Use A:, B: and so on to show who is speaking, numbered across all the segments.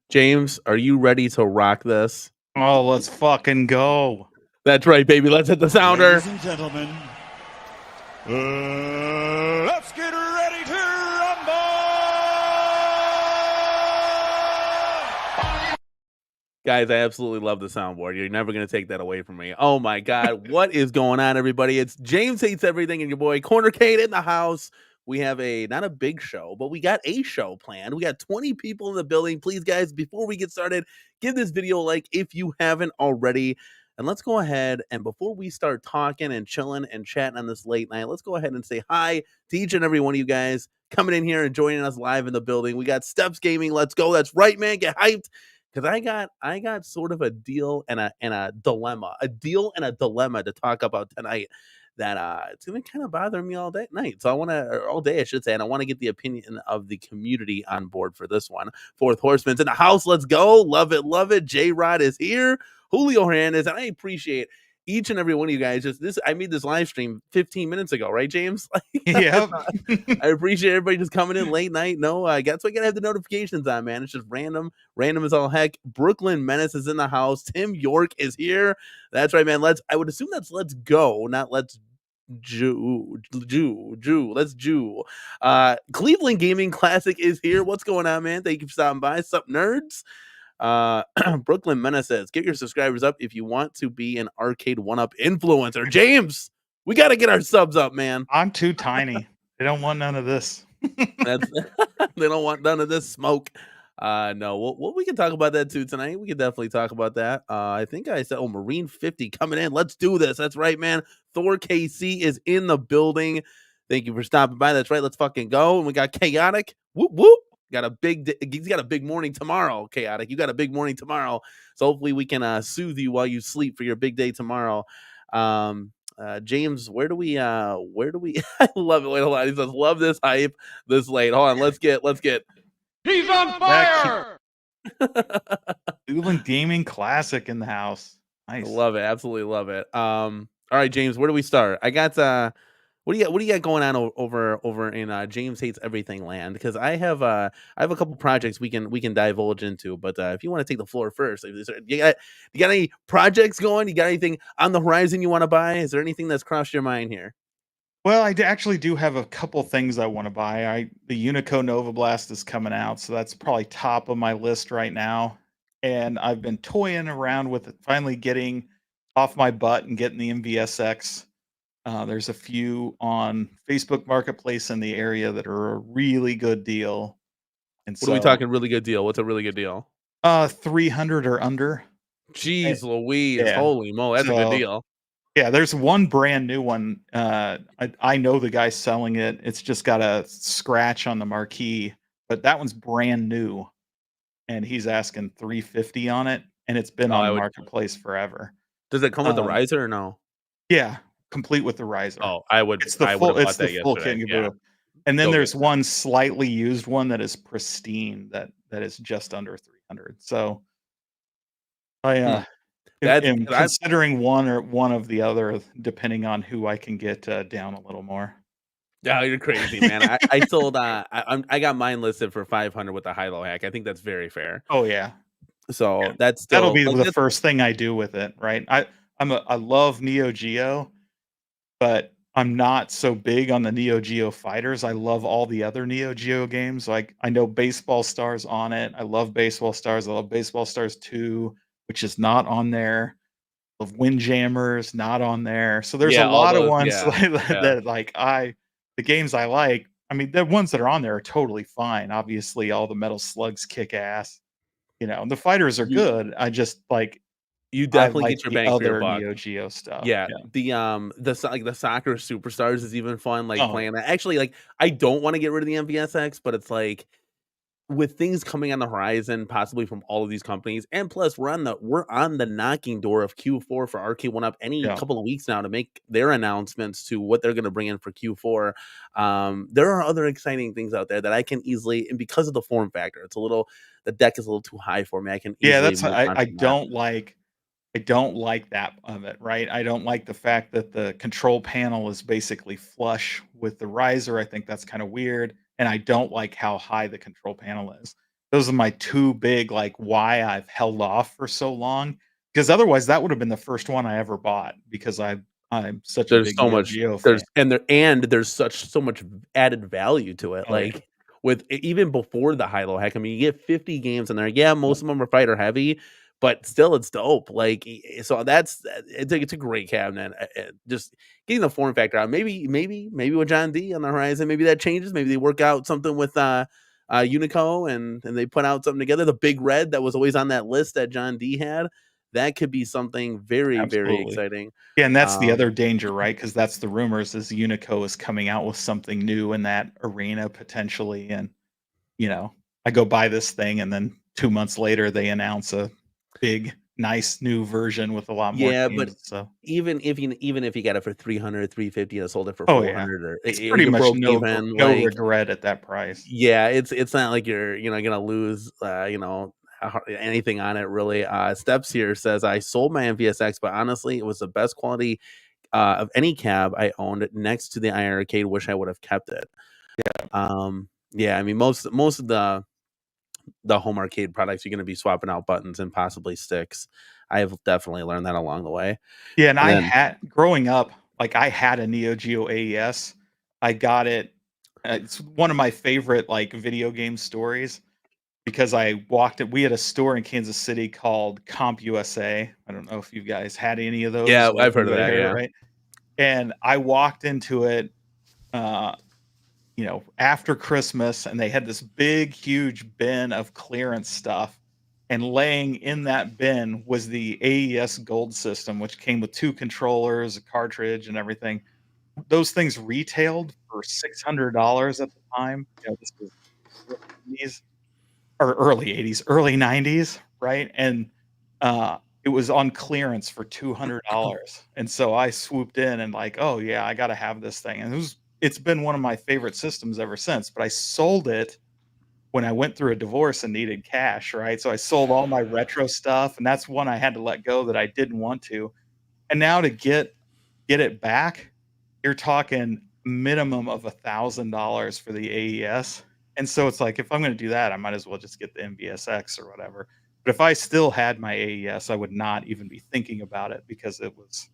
A: James, are you ready to rock this?
B: Oh, let's fucking go.
A: That's right, baby. Let's hit the sounder.
C: Ladies and gentlemen, let's get ready to rumble!
A: Guys, I absolutely love the soundboard. You're never going to take that away from me. Oh my God. What is going on, everybody? It's James Hates Everything and your boy Cornercade in the house. We have not a big show, but we got a show planned. We got 20 people in the building. Please, guys, before we get started, give this video a like if you haven't already. And let's go ahead and before we start talking and chilling and chatting on this late night, let's go ahead and say hi to each and every one of you guys coming in here and joining us live in the building. We got Steps Gaming. Let's go. That's right, man. Get hyped. Because I got sort of a deal and a dilemma to talk about tonight that it's gonna kind of bother me all day night. So I want to all day I should say, and I want to get the opinion of the community on board for this one. Fourth Horseman's in the house. Let's go. Love it, love it. J Rod is here. Julio Hernandez, and I appreciate each and every one of you guys. Just this, I made this live stream 15 minutes ago, right, James?
B: Yep.
A: I appreciate everybody just coming in late night. No, I guess we gotta have the notifications on, man. It's just random as all heck. Brooklyn Menace is in the house. Tim York is here. That's right, man. I would assume that's let's go, not let's let's Jew. Cleveland Gaming Classic is here. What's going on, man? Thank you for stopping by. Sup, nerds? Brooklyn Menace says, get your subscribers up if you want to be an Arcade1up influencer. James, we got to get our subs up, man.
B: I'm too tiny. They don't want none of this.
A: That's they don't want none of this smoke. No, we can talk about that too tonight. We can definitely talk about that. I think I said, Marine 50 coming in. Let's do this. That's right, man. Thor KC is in the building. Thank you for stopping by. That's right. Let's fucking go. And we got Chaotic. Whoop whoop. He's got a big morning tomorrow, Chaotic. You got a big morning tomorrow. So hopefully we can soothe you while you sleep for your big day tomorrow. James, where do we I love it. Wait, hold on. He says, love this hype this late. Hold on, let's get
C: He's on fire!
B: Cleveland Gaming Classic in the house. Nice.
A: Love it. Absolutely love it. All right, James, where do we start? I got what do you got going on over in James Hates Everything land? Because I have a couple projects we can divulge into, but if you want to take the floor first, you got any projects going? You got anything on the horizon you want to buy? Is there anything that's crossed your mind here?
B: Well, I actually do have a couple things I want to buy. The Unico Nova Blast is coming out, so that's probably top of my list right now. And I've been toying around with it, finally getting off my butt and getting the MVSX. There's a few on Facebook Marketplace in the area that are a really good deal. And
A: what are we talking really good deal? What's a really good deal?
B: 300 or under.
A: Jeez Louise.
B: Yeah.
A: Holy mo, that's a good deal.
B: Yeah, there's one brand new one. I know the guy selling it. It's just got a scratch on the marquee, but that one's brand new. And he's asking $350 on it, and it's been on Marketplace forever.
A: Does it come with the riser or no?
B: Yeah, complete with the riser.
A: Oh, I would.
B: It's the full kit and caboodle. And then there's one slightly used one that is pristine that is just under 300. So I am considering one or one of the other, depending on who I can get down a little more.
A: Yeah, you're crazy, man. I sold. I got mine listed for 500 with the high-low hack. I think that's very fair.
B: Oh yeah.
A: So
B: yeah.
A: that's still,
B: that'll be the first thing I do with it, right? I love Neo Geo, but I'm not so big on the Neo Geo fighters. I love all the other Neo Geo games. Like I know Baseball Stars on it. I love Baseball Stars. I love Baseball Stars 2, which is not on there. I love Windjammers, not on there. So there's a lot of ones that like the games I like. I mean, the ones that are on there are totally fine. Obviously, all the Metal Slugs kick ass. You know, the fighters are good. I just like
A: you definitely get your bang for your buck.
B: Neo Geo stuff.
A: Yeah. The soccer superstars is even fun. Like playing that. Actually, like I don't want to get rid of the MVSX, but it's like with things coming on the horizon, possibly from all of these companies, and plus we're on the knocking door of Q4 for Arcade1up any couple of weeks now to make their announcements to what they're going to bring in for Q4. There are other exciting things out there that I can easily, and because of the form factor, the deck is a little too high for me. I can
B: I don't like that of it, right? I don't like the fact that the control panel is basically flush with the riser. I think that's kind of weird. And I don't like how high the control panel is. Those are my two big, like, why I've held off for so long, because otherwise that would have been the first one I ever bought because I'm such a
A: There's
B: big
A: so
B: Neo
A: much
B: Geo fan.
A: there's so much added value to it,
B: Oh, yeah.
A: like, with even before the high-low hack, I mean, you get 50 games in there. Yeah,
B: Yep.
A: most of them are fighter heavy, but still, it's dope, like, so it's a great cabinet, just getting the form factor out. Maybe with John D on the horizon, maybe that changes, maybe they work out something with, Unico and they put out something together. The Big Red that was always on that list that John D had, that could be something very, very
B: Absolutely.
A: exciting.
B: Yeah, and that's the
A: Um
B: other danger, right? Because that's the rumors is Unico is coming out with something new in that arena potentially, and, I go buy this thing, and then 2 months later, they announce a big, nice new version with a lot more
A: Yeah, but
B: games, so
A: even if you got it for 300, 350 and sold it for
B: oh, yeah.
A: 400 or
B: It's pretty
A: you
B: much
A: broke even,
B: no
A: like,
B: regret at that price.
A: yeah, it's not like you're, gonna lose, anything on it really. Steps here says, "I sold my MVSX, but honestly, it was the best quality, of any cab I owned next to the Iron Arcade. Wish I would have kept it." Yeah, I mean, most of the home arcade products, you're gonna be swapping out buttons and possibly sticks. I have definitely learned that along the way.
B: Yeah, and
A: And
B: I
A: then
B: had growing up, like, I had a Neo Geo AES. I got it it's one of my favorite, like, video game stories because I walked it we had a store in Kansas City called Comp USA. I don't know if you guys had any of those
A: yeah,
B: or if
A: I've heard of
B: anybody
A: that,
B: heard of it,
A: yeah.
B: right? And I walked into it, uh, after Christmas, and they had this big, huge bin of clearance stuff, and laying in that bin was the AES Gold system, which came with 2 controllers, a cartridge, and everything. Those things retailed for $600 at the time. This was early 80s or early 80s, early 90s, right? And, it was on clearance for $200, and so I swooped in and like, "Oh, yeah, I gotta have this thing," and it's been one of my favorite systems ever since, but I sold it when I went through a divorce and needed cash, right? So I sold all my retro stuff, and that's one I had to let go that I didn't want to, and now to get it back, you're talking minimum of $1,000 for the AES. And so it's like, if I'm gonna do that, I might as well just get the MVSX or whatever. But if I still had my AES, I would not even be thinking about it because it was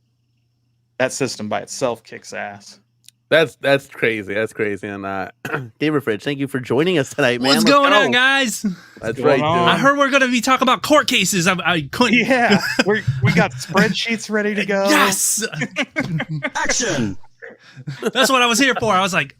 B: that system by itself kicks ass.
A: That's crazy, that's crazy, and, Gamer Fridge, thank you for joining us tonight,
D: What's
A: man, let's
D: going on,
A: go.
D: guys?
A: That's
B: going
A: right,
B: on?
D: I
A: dude.
D: heard we're gonna be talking about court cases. I couldn't.
B: Yeah, we got spreadsheets ready to go.
D: Yes,
C: Action!
D: that's what I was here for. I was like,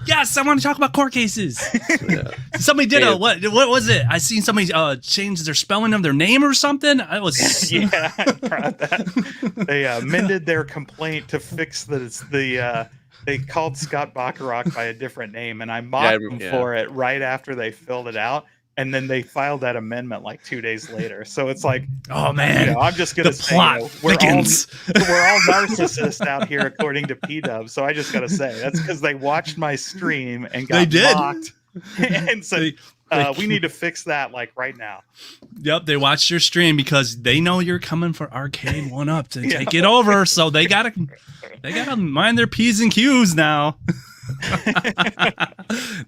D: yes, I want to talk about court cases.
A: Yeah.
D: Somebody did
A: Yeah.
D: what was it? I seen somebody change their spelling of their name or something. I was
B: Yeah, I tried that. They amended their complaint to fix they called Scott Bacharach by a different name, and I mocked them
A: Yeah.
B: for it right after they filled it out, and then they filed that amendment like 2 days later. So it's like,
D: oh man,
B: I'm just gonna
D: the
B: say,
D: plot
B: we're
D: thickens.
B: all narcissists out here, according to P-Dub. So I just gotta say that's because they watched my stream and
D: They
B: got
D: did.
B: mocked and said,
D: They-
B: we need to fix that like right now.
D: Yep, they watched your stream because they know you're coming for Arcade1up to take it over. So they gotta mind their P's and Q's now.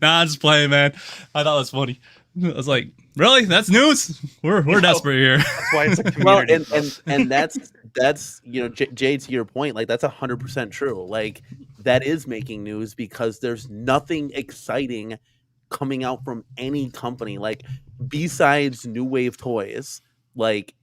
D: Nah, I'm just playing, man. I thought it was funny. I was like, really? That's news? We're desperate here.
B: That's why it's a
A: Well,
B: community.
A: and that's Jay, to your point, like that's 100% true. Like that is making news because there's nothing exciting coming out from any company, like besides New Wave Toys, like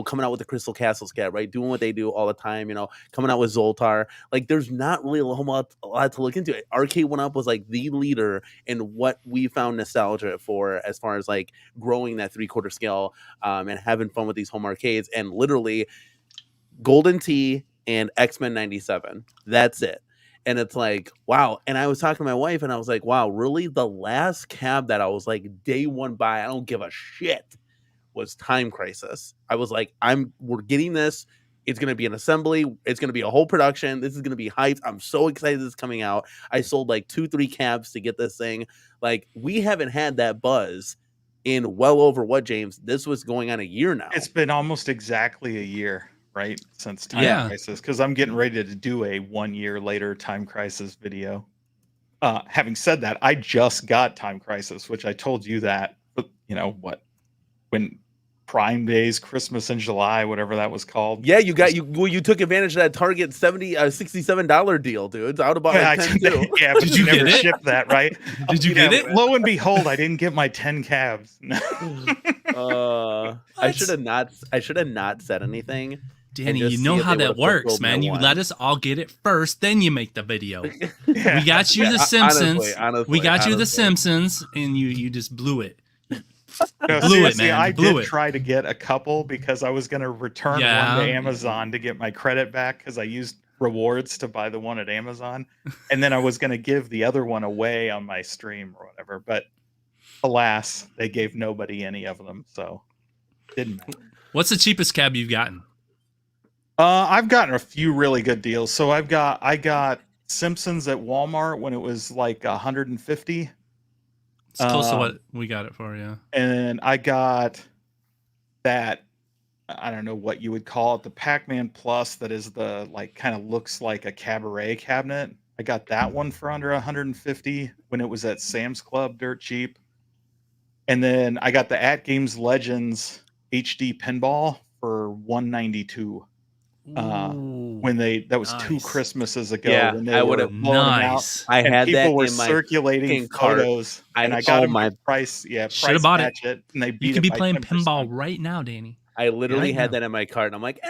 A: coming out with the Crystal Castle scab, right? Doing what they do all the time, coming out with Zoltar. Like there's not really a lot to look into. Arcade1up was like the leader in what we found nostalgia for as far as like growing that 3/4 scale and having fun with these home arcades, and literally Golden Tee and X-Men 97. That's it. And it's like, wow. And I was talking to my wife and I was like, wow, really? The last cab that I was like day one buy, I don't give a shit, was Time Crisis. I was like, we're getting this. It's going to be an assembly. It's going to be a whole production. This is going to be hyped. I'm so excited this is coming out. I sold like 2-3 cabs to get this thing. Like we haven't had that buzz in well over what, James? This was going on a year now.
B: It's been almost exactly a year, right, since Time
D: Yeah.
B: Crisis, because I'm getting ready to do a 1 year later Time Crisis video. Having said that, I just got Time Crisis, which I told you that when Prime Days, Christmas in July, whatever that was called.
A: Yeah, you took advantage of that Target $67 deal, dude. It's out about like 10 too.
B: Yeah,
D: Did you
B: never
D: get it?
B: ship that, right?
D: Did you get it?
B: Lo and behold, I didn't get my 10 cabs.
A: I should have not said anything.
D: Danny,
A: just
D: you
A: see
D: know
A: if
D: how
A: they
D: that
A: would've
D: works,
A: fulfilled my
D: man. You
A: one.
D: let us all get it first, then you make the video.
B: Yeah.
D: We got you
A: Yeah,
D: the Simpsons.
A: honestly,
D: we got you the
A: honestly.
D: Simpsons, and you just blew it.
B: No,
D: Blew it,
B: seriously,
D: man.
B: I
D: Blew
B: did
D: it.
B: try to get a couple because I was going to return
D: Yeah.
B: one to Amazon to get my credit back because I used rewards to buy the one at Amazon. And then I was going to give the other one away on my stream or whatever. But alas, they gave nobody any of them. So didn't matter.
D: What's the cheapest cab you've gotten?
B: I've gotten a few really good deals. So I got Simpsons at Walmart when it was like 150.
D: It's close to what we got it for, yeah.
B: And I got that, I don't know what you would call it, the Pac-Man Plus that is the like kind of looks like a cabaret cabinet. I got that one for under 150 when it was at Sam's Club, dirt cheap. And then I got the At Games Legends HD pinball for 192. When that was 2 Christmases ago.
A: Yeah,
B: when they
A: I
B: were
A: would've-
B: blowing them out.
D: Nice.
A: I
B: And
A: had that
B: people were
A: in my
B: circulating
A: fucking cart.
B: photos, and I got them
A: my
B: for price. Yeah,
D: Should've
B: price
D: bought it.
B: match it, and they beat
D: You
B: it
D: could be
B: by
D: playing
B: 10%.
D: pinball right now, Danny.
A: I literally
D: Right
A: had
D: now.
A: that in my cart, and I'm like,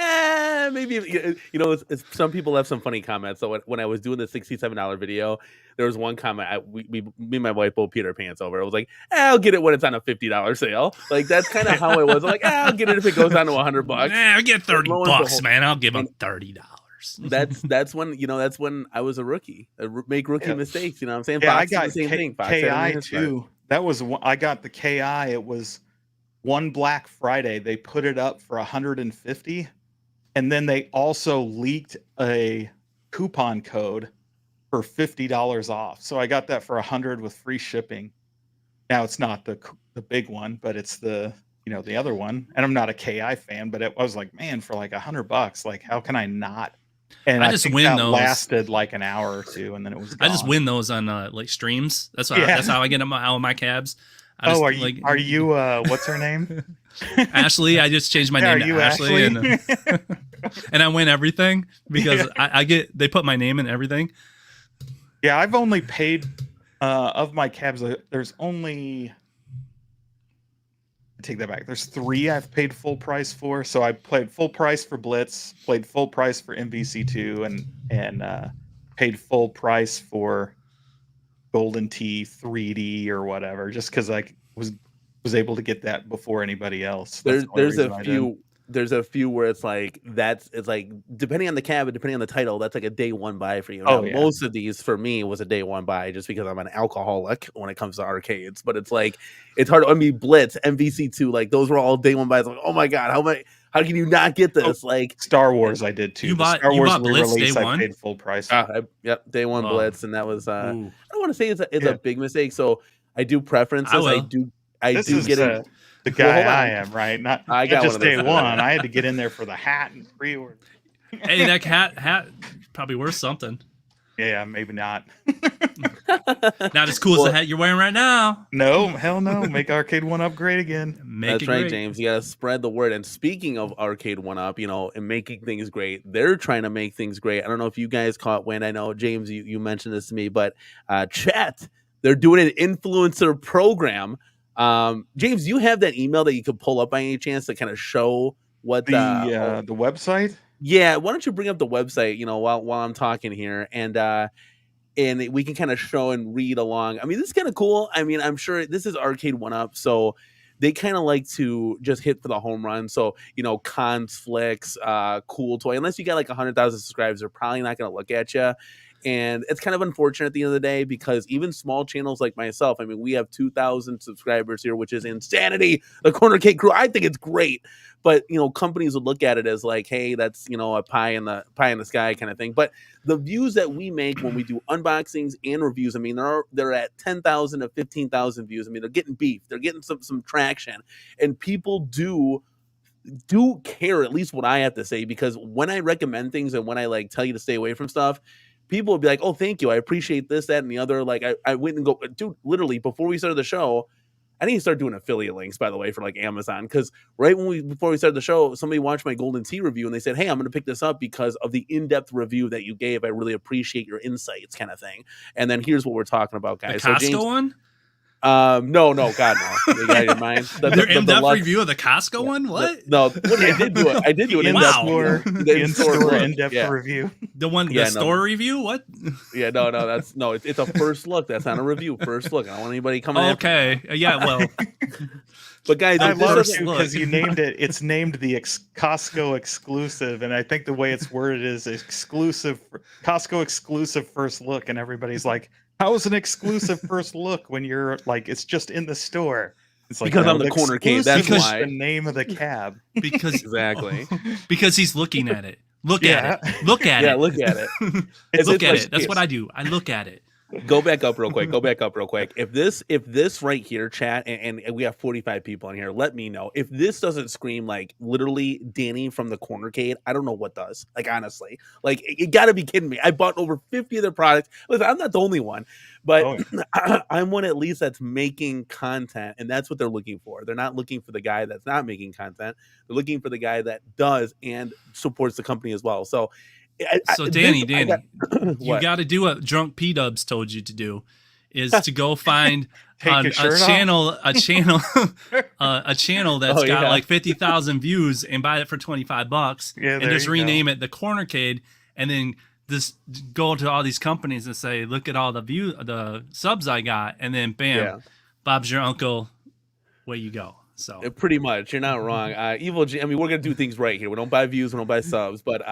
A: maybe it's some people have some funny comments. So when I was doing the $67 video, there was one comment. Me and my wife both peed our pants over. I was like, I'll get it when it's on a $50 sale. Like that's kind of how it was. I'm like, I'll get it if it goes down to $100.
D: I get $30
A: lo and behold-
D: man. I'll give them $30.
A: That's when I was a rookie. Make rookie mistakes. You know what I'm saying?
B: Yeah, I
A: Fox did
B: got
A: the same thing. Fox had it in
B: KI
A: his cart.
B: too. That was I got the KI. It was one Black Friday. They put it up for 150, and then they also leaked a coupon code for $50 off. So I got that for 100 with free shipping. Now it's not the big one, but it's the the other one. And I'm not a KI fan, but I was like, man, for like $100, like how can I not? And
D: I
B: I
D: just
B: think
D: win
B: that
D: those.
B: lasted like an hour or two, and then it was gone.
D: I just win those on like streams. That's how,
B: Yeah.
D: that's how I get all my cabs. I just,
B: are you what's her name?
D: Ashley? I just changed my
B: Yeah,
D: name
B: are
D: to
B: you
D: Ashley, and I win everything because
B: Yeah.
D: they put my name in everything.
B: Yeah, I've only paid of my cabs. There's only I take that back. There's 3 I've paid full price for. So I played full price for Blitz, played full price for MVC2, and paid full price for Golden Tee 3D or whatever, just because I was able to get that before anybody else. That's the only
A: There's
B: reason
A: a
B: I
A: few.
B: did.
A: There's a few where it's like depending on the cab and depending on the title, that's like a day one buy for you.
B: Oh,
A: Now,
B: yeah.
A: most of these for me was a day one buy just because I'm an alcoholic when it comes to arcades. But it's like it's hard. I mean, Blitz, MVC2, like those were all day one buys. Like, oh my god, how can you not get this? Like
B: Star Wars, I did too.
D: You
B: The
D: bought-
B: Star
D: you
B: Wars
D: bought Blitz
B: re-release,
D: day
B: I
D: one?
B: paid full price.
A: yep, day one
D: Oh.
A: Blitz, and that was I
D: Ooh.
A: don't want to say it's
B: Yeah.
A: a big mistake. So I do preferences.
D: I will.
A: I
B: This
A: do
B: is
A: get it.
B: the
A: Well,
B: guy
A: hold on.
B: I am, right? Not
A: I got
B: just
A: one of
B: day
A: those.
B: one. I had to get in there for the hat and pre-order.
D: Hey, that hat probably worth something.
B: Yeah, maybe not.
D: Not as cool as
A: Well-
D: the hat you're wearing right now.
B: No, hell no. Make Arcade1up great again.
D: Make
A: That's
D: it
A: right,
D: great.
A: James. You got to spread the word. And speaking of Arcade1up, and making things great, they're trying to make things great. I don't know if you guys caught wind. I know, James, you mentioned this to me, but chat, they're doing an influencer program. James, you have that email that you could pull up by any chance to kind of show what
B: The website?
A: yeah, why don't you bring up the website, while I'm talking here, and we can kind of show and read along. I mean, this is kind of cool. I mean, I'm sure this is Arcade1up, so they kind of like to just hit for the home run. So, Cons Flicks, Cool Toy, unless you got like 100,000 subscribers, they're probably not going to look at you. And it's kind of unfortunate at the end of the day because even small channels like myself, I mean, we have 2,000 subscribers here, which is insanity. The Corner Cake Crew, I think it's great. But, companies would look at it as like, hey, that's, a pie in the sky kind of thing. But the views that we make when we do unboxings and reviews, I mean, they're at 10,000 to 15,000 views. I mean, they're getting beef. They're getting some traction. And people do care, at least what I have to say, because when I recommend things and when I like tell you to stay away from stuff, people will be like, oh, thank you. I appreciate this, that, and the other. Like I went and dude, literally before we started the show, I need to start doing affiliate links, by the way, for like Amazon. Because before we started the show, somebody watched my Golden Tea review and they said, "Hey, I'm going to pick this up because of the in-depth review that you gave. I really appreciate your insights," kind of thing. And then here's what we're talking about, guys.
D: The Costco one?
A: No, God, no. You got your mind.
D: Your in-depth review of the Costco one? What?
A: No, I did do it. I did do an in-depth
B: in-store review.
D: The one, the store review? What?
A: Yeah, no, it's a first look. That's not a review. First look. I don't want anybody coming.
D: Okay, yeah, well.
A: But guys,
B: I love it because you named it. It's named the Costco exclusive, and I think the way it's worded is exclusive, Costco exclusive first look, and everybody's like, "How is an exclusive first look when you're like it's just in the store?" It's like,
A: because I'm the corner cave. That's why
B: the name of the cab.
D: Because
A: exactly.
D: Because he's looking at it. Look at it. Look at it.
A: Yeah, look at it.
D: Look at it. That's what I do. I look at it.
A: Go back up real quick. If this right here, chat, and we have 45 people in here, let me know. If this doesn't scream like literally Danny from the Cornercade, I don't know what does. Like, honestly, like you got to be kidding me. I bought over 50 of their products. Listen, I'm not the only one, but I'm one at least that's making content, and that's what they're looking for. They're not looking for the guy that's not making content. They're looking for the guy that does and supports the company as well. So.
D: Danny, you got to do what Drunk P-Dubs told you to do, is to go find a channel that's got like 50,000 views and buy it for $25 and just rename it the Cornercade, and then just go to all these companies and say, "Look at all the subs I got," and then bam, Bob's your uncle. Way you go. So
A: pretty much, you're not wrong. Evil, I mean, we're gonna do things right here. We don't buy views, we don't buy subs. But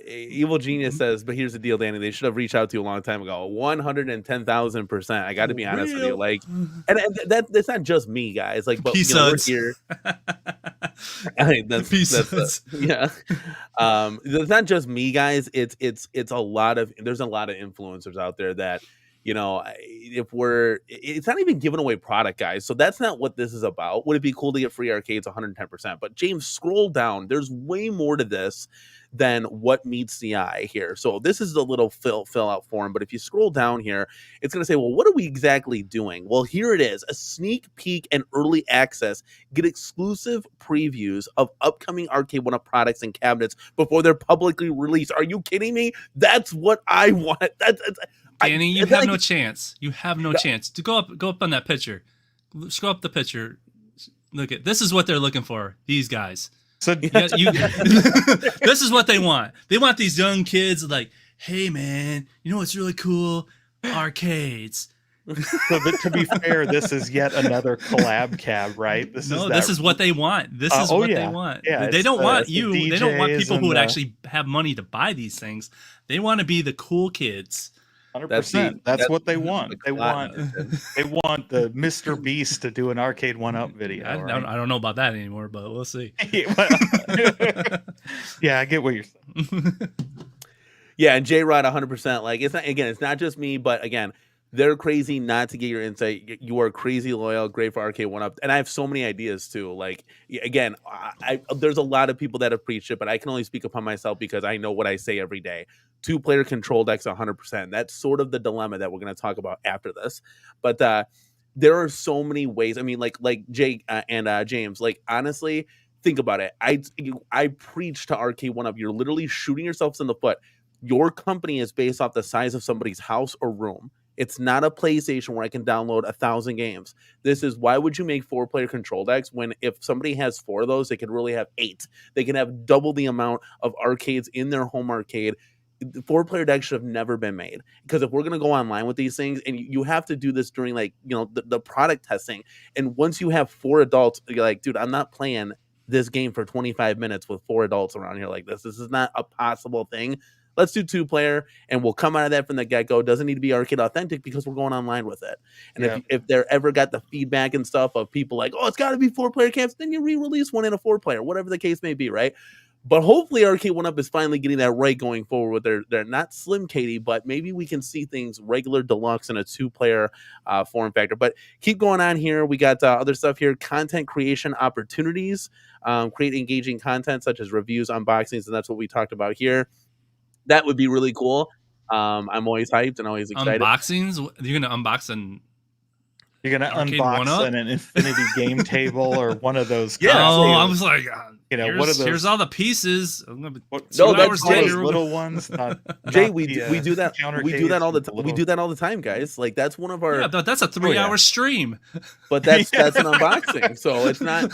A: Evil Genius says, "But here's the deal, Danny. They should have reached out to you a long time ago. 110,000%. I got to be honest with you. Like, and that's not just me, guys. Like, but we're here. I mean, that's yeah. It's not just me, guys. It's a lot of. There's a lot of influencers out there that. You know, it's not even giving away product, guys. So that's not what this is about. Would it be cool to get free arcades? 110%. But James, scroll down. There's way more to this than what meets the eye here. So this is the little fill out form. But if you scroll down here, it's going to say, well, what are we exactly doing? Well, here it is. A sneak peek and early access. Get exclusive previews of upcoming Arcade1up products and cabinets before they're publicly released. Are you kidding me? That's what I want. That's
D: Danny, you have no chance. You have no chance. To go up on that picture. Scroll up the picture. Look at this is what they're looking for. These guys. So this is what they want. They want these young kids like, "Hey man, you know what's really cool? Arcades."
B: So to be fair, this is yet another collab cab, right?
D: This is what they want. This is what they want. Yeah, they don't want you. They don't want people who would actually have money to buy these things. They want to be the cool kids.
B: 100%. That's what they want. They want the Mr. Beast to do an Arcade1up video.
D: I don't know about that anymore, but we'll see.
B: Yeah, I get what you're saying.
A: Yeah, and J-Rod 100%. Like it's not just me, but again, they're crazy not to get your insight. You are crazy loyal, great for Arcade1up, and I have so many ideas too. Like again, there's a lot of people that have preached it, but I can only speak upon myself because I know what I say every day. 2-player control decks 100%. That's sort of the dilemma that we're going to talk about after this. But there are so many ways. I mean, like Jake and James. Like honestly, think about it. I preach to Arcade1up. You're literally shooting yourselves in the foot. Your company is based off the size of somebody's house or room. It's not a PlayStation where I can download 1,000 games. This is why would you make 4-player control decks when if somebody has 4 of those, they could really have 8. They can have double the amount of arcades in their home arcade. 4-player decks should have never been made, because if we're going to go online with these things, and you have to do this during the product testing, and once you have 4 adults, you're like, dude, I'm not playing this game for 25 minutes with 4 adults around here like this. This is not a possible thing. Let's do 2-player, and we'll come out of that from the get-go. It doesn't need to be arcade authentic because we're going online with it. And if they're ever got the feedback and stuff of people like, oh, it's got to be 4-player camps, then you re-release one in a 4-player, whatever the case may be, right? But hopefully Arcade1up is finally getting that right going forward with their not SlimCady, but maybe we can see things regular deluxe in a 2-player form factor. But keep going on here. We got other stuff here. Content creation opportunities. Create engaging content such as reviews, unboxings, and that's what we talked about here. That would be really cool. I'm always hyped and always excited.
D: Unboxings? You're going to unbox an
B: You're gonna
D: Arcade1up?
B: unbox an infinity game table or one of those.
A: Yeah.
D: Oh, I was like,
B: what are those?
D: Here's all the pieces. I'm gonna be
B: What,
D: 2
A: No, that's
D: hours
A: great.
B: those
D: later.
B: little ones. Not,
A: Jay,
B: not
A: we
B: the,
A: we do that.
B: counter
A: We do that
B: case
A: all the
B: with
A: time.
B: the
A: We do that all the time, guys. Like that's one of our.
D: Yeah, but that's a 3-hour stream.
A: But that's an unboxing, so it's not.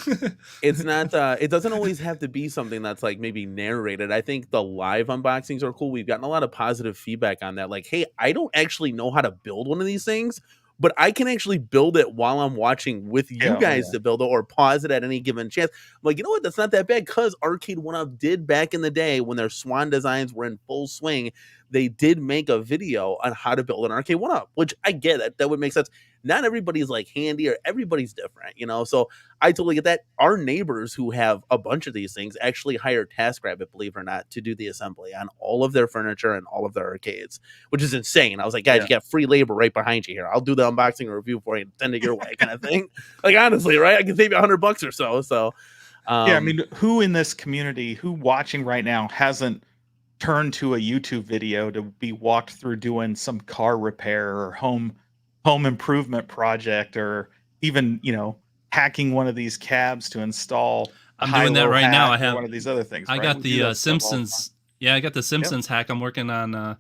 A: It doesn't always have to be something that's like maybe narrated. I think the live unboxings are cool. We've gotten a lot of positive feedback on that. Like, hey, I don't actually know how to build one of these things, but I can actually build it while I'm watching with you guys to build it, or pause it at any given chance. I'm like, you know what? That's not that bad, because Arcade1up did back in the day when their Swan designs were in full swing. They did make a video on how to build an Arcade1up, which I get it. That would make sense. Not everybody's like handy, or everybody's different, So I totally get that. Our neighbors who have a bunch of these things actually hire TaskRabbit, believe it or not, to do the assembly on all of their furniture and all of their arcades, which is insane. I was like, guys, you got free labor right behind you here. I'll do the unboxing and review for you and send it your way, kind of thing. Like, honestly, right? I can save you $100 or so. So,
B: yeah, I mean, who in this community, who watching right now, hasn't turned to a YouTube video to be walked through doing some car repair or home improvement project, or even hacking one of these cabs to install?
D: I'm doing that right now. I have
B: one of these other things.
D: I
B: right?
D: got the Simpsons. Yeah, I got the Simpsons hack. I'm working on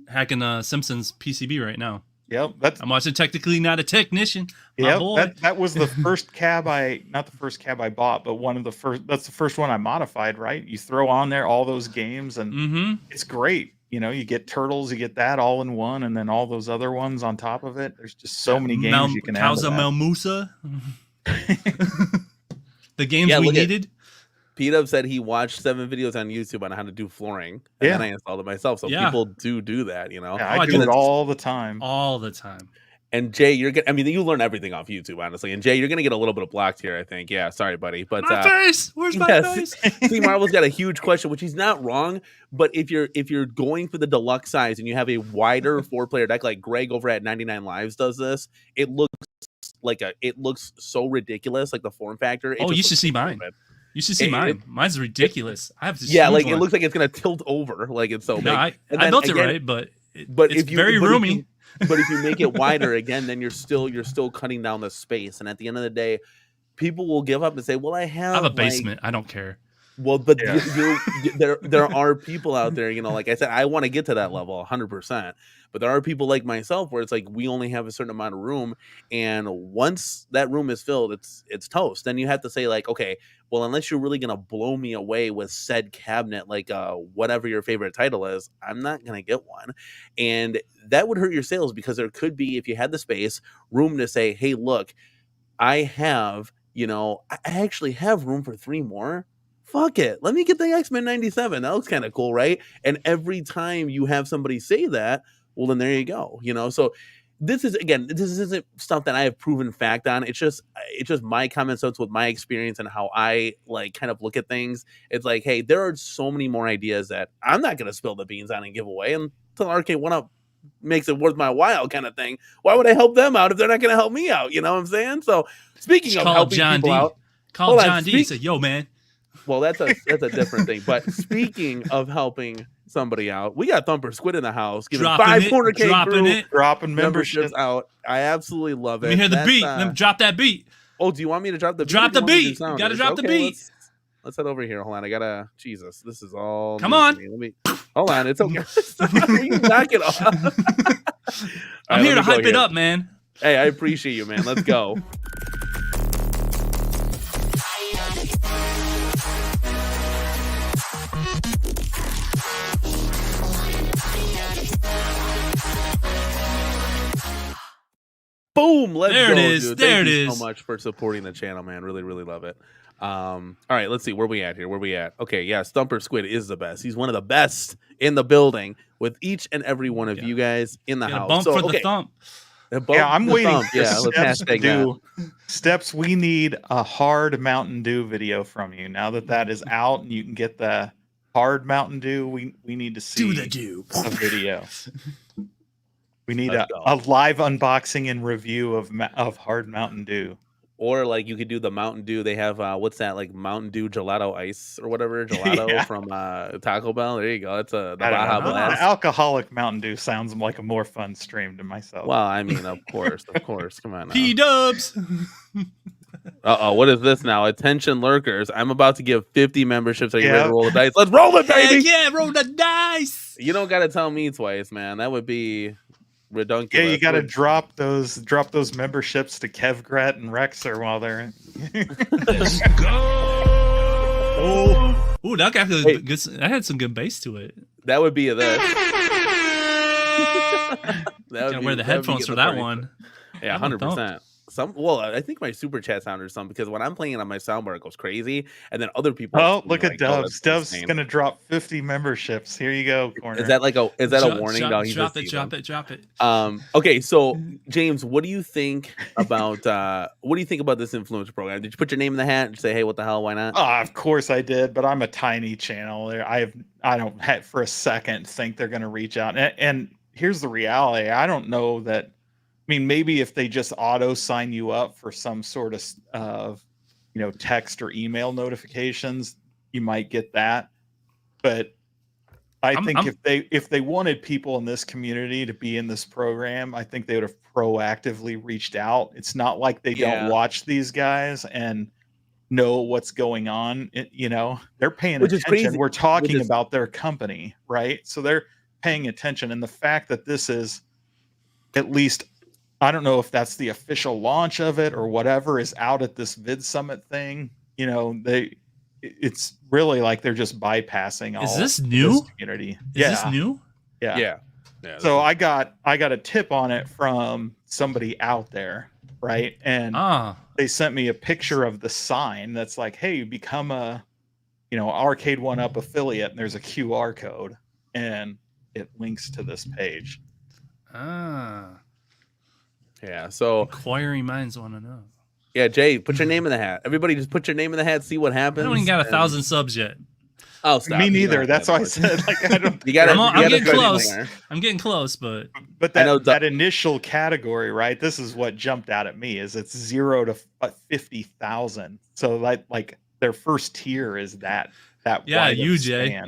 D: hacking Simpsons PCB right now.
B: Yep,
D: I'm watching Technically Not a Technician.
B: Yep, that was the first cab not the first cab I bought, but one of the first. That's the first one I modified. Right, you throw on there all those games, and it's great. You get Turtles, you get that all in one, and then all those other ones on top of it. There's just so many games you can add.
D: Causa Melmusa. The games we needed.
A: Pete said he watched 7 videos on YouTube on how to do flooring, and then I installed it myself. So people do that,
B: Yeah, I do it all the time.
D: All the time.
A: And Jay, you learn everything off YouTube, honestly. And Jay, you're gonna get a little bit of blocked here, I think. Yeah, sorry, buddy. But
D: my face, where's my face?
A: See, Marvel's got a huge question, which he's not wrong. But if you're going for the deluxe size and you have a wider 4-player deck, like Greg over at 99 Lives does this, it looks so ridiculous, like the form factor.
D: You should see mine. You should see mine. Mine's ridiculous. I have this.
A: Like it looks like it's gonna tilt over, like it's so big.
D: I built it right, but it's very roomy.
A: But if you make it wider again, then you're still cutting down the space. And at the end of the day, people will give up and say, "Well, I have
D: a basement. I don't care."
A: Well, but there are people out there, like I said, I want to get to that level 100%. But there are people like myself where it's like we only have a certain amount of room, and once that room is filled, it's toast. Then you have to say like, okay, well, unless you're really gonna blow me away with said cabinet, like whatever your favorite title is, I'm not gonna get one, and that would hurt your sales, because there could be, if you had the space, room to say, hey, look, I have, I actually have room for 3 more. Fuck it. Let me get the X-Men 97. That looks kind of cool, right? And every time you have somebody say that, well, then there you go. So this isn't stuff that I have proven fact on. It's just my common sense with my experience and how I like kind of look at things. It's like, hey, there are so many more ideas that I'm not going to spill the beans on and give away until Arcade1up makes it worth my while, kind of thing. Why would I help them out if they're not going to help me out? You know what I'm saying? So speaking of helping people out,
D: call John D. Say, yo, man.
A: Well, that's a different thing. But speaking of helping somebody out, we got Thumper Squid in the house giving 5 corner
B: dropping
A: memberships out. I absolutely love it.
D: Let me hear the beat. Let me drop that beat.
A: Oh, do you want me to drop the beat?
D: Drop the beat. You gotta drop the beat.
A: Let's head over here. Hold on. I gotta. Jesus, this is all.
D: Come on.
A: Let me. Hold on. It's okay. You knock it off.
D: I'm here to hype it up, man.
A: Hey, I appreciate you, man. Let's go. Boom! Let's go, dude. Thank you so much for supporting the channel, man. Really, really love it. All right, let's see where we at here. Where we at? Okay, yeah, Thumper Squid is the best. He's one of the best in the building with each and every one of you guys in the house.
D: Bump for the thump.
B: I'm waiting for
A: Steps
B: to do. Steps, we need a hard Mountain Dew video from you. Now that is out and you can get the hard Mountain Dew, we need to see a video. We need a live unboxing and review of hard Mountain Dew.
A: Or like you could do the Mountain Dew. They have what's that, like Mountain Dew gelato ice or whatever gelato
B: Yeah.
A: from Taco Bell. There you go. It's the
B: I don't
A: Baja
B: know.
A: Blast.
B: Alcoholic Mountain Dew sounds like a more fun stream to myself.
A: Well, I mean, of course. Come on now.
D: P-dubs.
A: What is this now? Attention lurkers. I'm about to give 50 memberships. Are you ready to roll the dice? Let's roll it, baby.
D: Yeah, roll the dice.
A: You don't got to tell me twice, man. That would be redundant.
B: Yeah, you got to drop those memberships to Kevgret and Rexer while they're.
C: Let's go.
D: Oh, that got good. That had some good bass to it.
A: That would be this.
D: Gotta wear the headphones for that one.
A: Yeah, 100%. Well, I think my super chat sound or something, because when I'm playing it on my soundbar, it goes crazy, and then other people.
B: Oh, look at Dubs. Dubs is gonna drop 50 memberships. Here you go, Corner.
A: Is that like a warning? No,
D: drop it.
A: Okay, so James, what do you think about this influencer program? Did you put your name in the hat and say, hey, what the hell, why not?
B: Of course I did, but I'm a tiny channel. I don't for a second think they're gonna reach out. And here's the reality. I don't know that. I mean, maybe if they just auto sign you up for some sort of text or email notifications, you might get that. But I think if they wanted people in this community to be in this program, I think they would have proactively reached out. It's not like they don't watch these guys and know what's going on. They're paying attention. We're talking about their company, right? So they're paying attention. And the fact that this is at least, I don't know if that's the official launch of it or whatever, is out at this Vid Summit thing. It's really like they're just bypassing all.
D: Is this new?
B: This community.
D: Is this new?
B: Yeah. So I got a tip on it from somebody out there, right? And they sent me a picture of the sign that's like, hey, become a Arcade1up affiliate, and there's a QR code and it links to this page.
A: Yeah, so
D: inquiring minds want to know.
A: Yeah, Jay, put your name in the hat. Everybody just put your name in the hat, see what happens.
D: I don't even got 1,000 subs yet.
A: Oh, stop.
B: Me neither. That's why I said, like, I don't.
D: I'm getting close. I'm getting close, but
B: that initial category, right? This is what jumped out at me. Is it's 0 to 50,000. So like their first tier is that.
D: Yeah, you, Jay.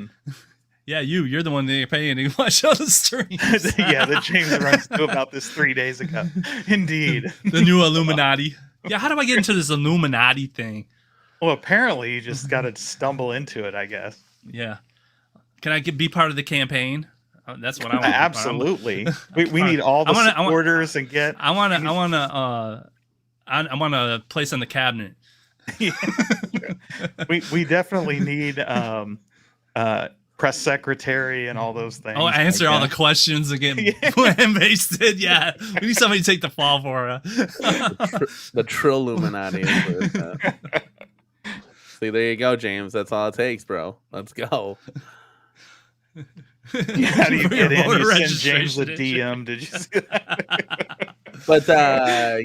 D: Yeah, you're the one they're paying to watch all the streams.
B: Yeah, that James runs to about this 3 days ago. Indeed.
D: The new Illuminati. Yeah, how do I get into this Illuminati thing?
B: Well, apparently you just got to stumble into it, I guess.
D: Yeah. Can I be part of the campaign? That's what I want.
B: Absolutely. We need all the supporters and get.
D: I want a place on the cabinet.
B: we definitely need press secretary and all those things.
D: Oh, answer all the questions and get basted. Yeah, we need somebody to take the fall for it.
A: The Trilluminati. See, there you go, James. That's all it takes, bro. Let's go.
B: How do you get in? You send James a DM. Did you see that?
A: But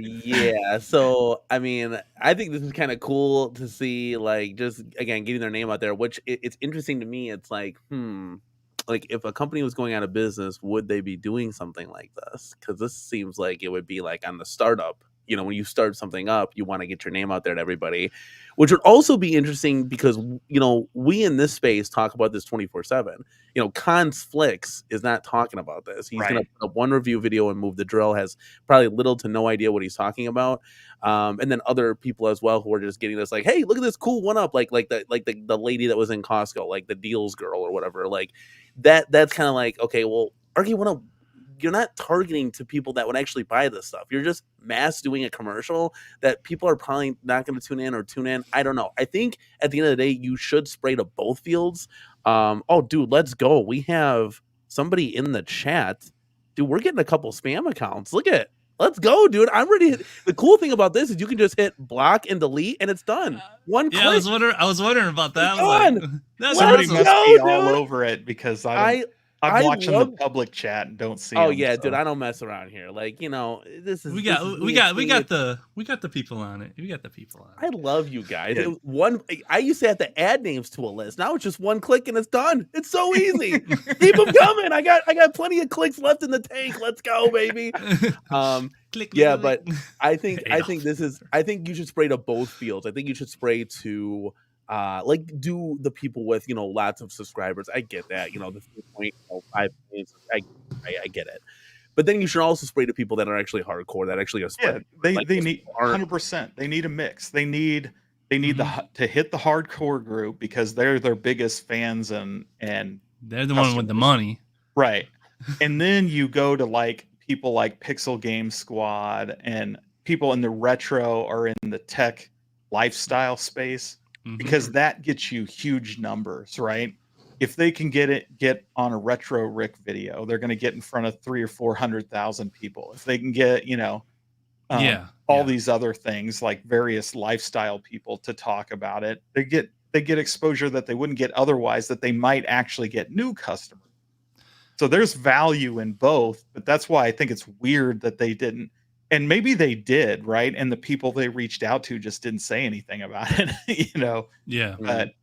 A: yeah, so I mean, I think this is kind of cool to see, like, just again getting their name out there. Which it's interesting to me. It's like, like if a company was going out of business, would they be doing something like this? Because this seems like it would be like on the startup. When you start something up, you want to get your name out there to everybody, which would also be interesting because, we in this space talk about this 24/7. Cons Flicks is not talking about this. He's going to put up one review video and Move the Drill has probably little to no idea what he's talking about. And then other people as well who are just getting this like, hey, look at this cool 1-up, like the lady that was in Costco, like the deals girl or whatever. Like that's kind of like, okay, well, Arcade1up, you're not targeting to people that would actually buy this stuff. You're just mass doing a commercial that people are probably not going to tune in. I don't know. I think at the end of the day, you should spray to both fields. Oh, dude, let's go. We have somebody in the chat. Dude, we're getting a couple spam accounts. Look at it. Let's go, dude. I'm ready. The cool thing about this is you can just hit block and delete, and it's done. One click.
D: I was wondering about that.
B: Somebody must be all over it because I'm watching the public chat and don't see.
A: Oh
B: them,
A: yeah,
B: so.
A: dude, I don't mess around here. Like, this is
D: we got the people on it. We got the people on it.
A: I love you guys.
B: Yeah.
A: I used to have to add names to a list. Now it's just one click and it's done. It's so easy. Keep them coming. I got plenty of clicks left in the tank. Let's go, baby.
D: Click,
A: yeah,
D: click.
A: but I think you should spray to both fields. I think you should spray to do the people with lots of subscribers. I get that. The 3.5 million. I get it. But then you should also spray to people that are actually hardcore, that actually are spreading.
B: Yeah, they need 100%. They need a mix. They need to hit the hardcore group because they're their biggest fans and
D: they're the one with the money,
B: right? And then you go to like people like Pixel Game Squad and people in the retro or in the tech lifestyle space because that gets you huge numbers, right? If they can get on a retro Rick video, they're going to get in front of 300,000 or 400,000 people. If they can get, all these other things like various lifestyle people to talk about it, they get exposure that they wouldn't get otherwise, that they might actually get new customers. So there's value in both, but that's why I think it's weird that they didn't. And maybe they did, right? And the people they reached out to just didn't say anything about it,
D: Yeah.
B: But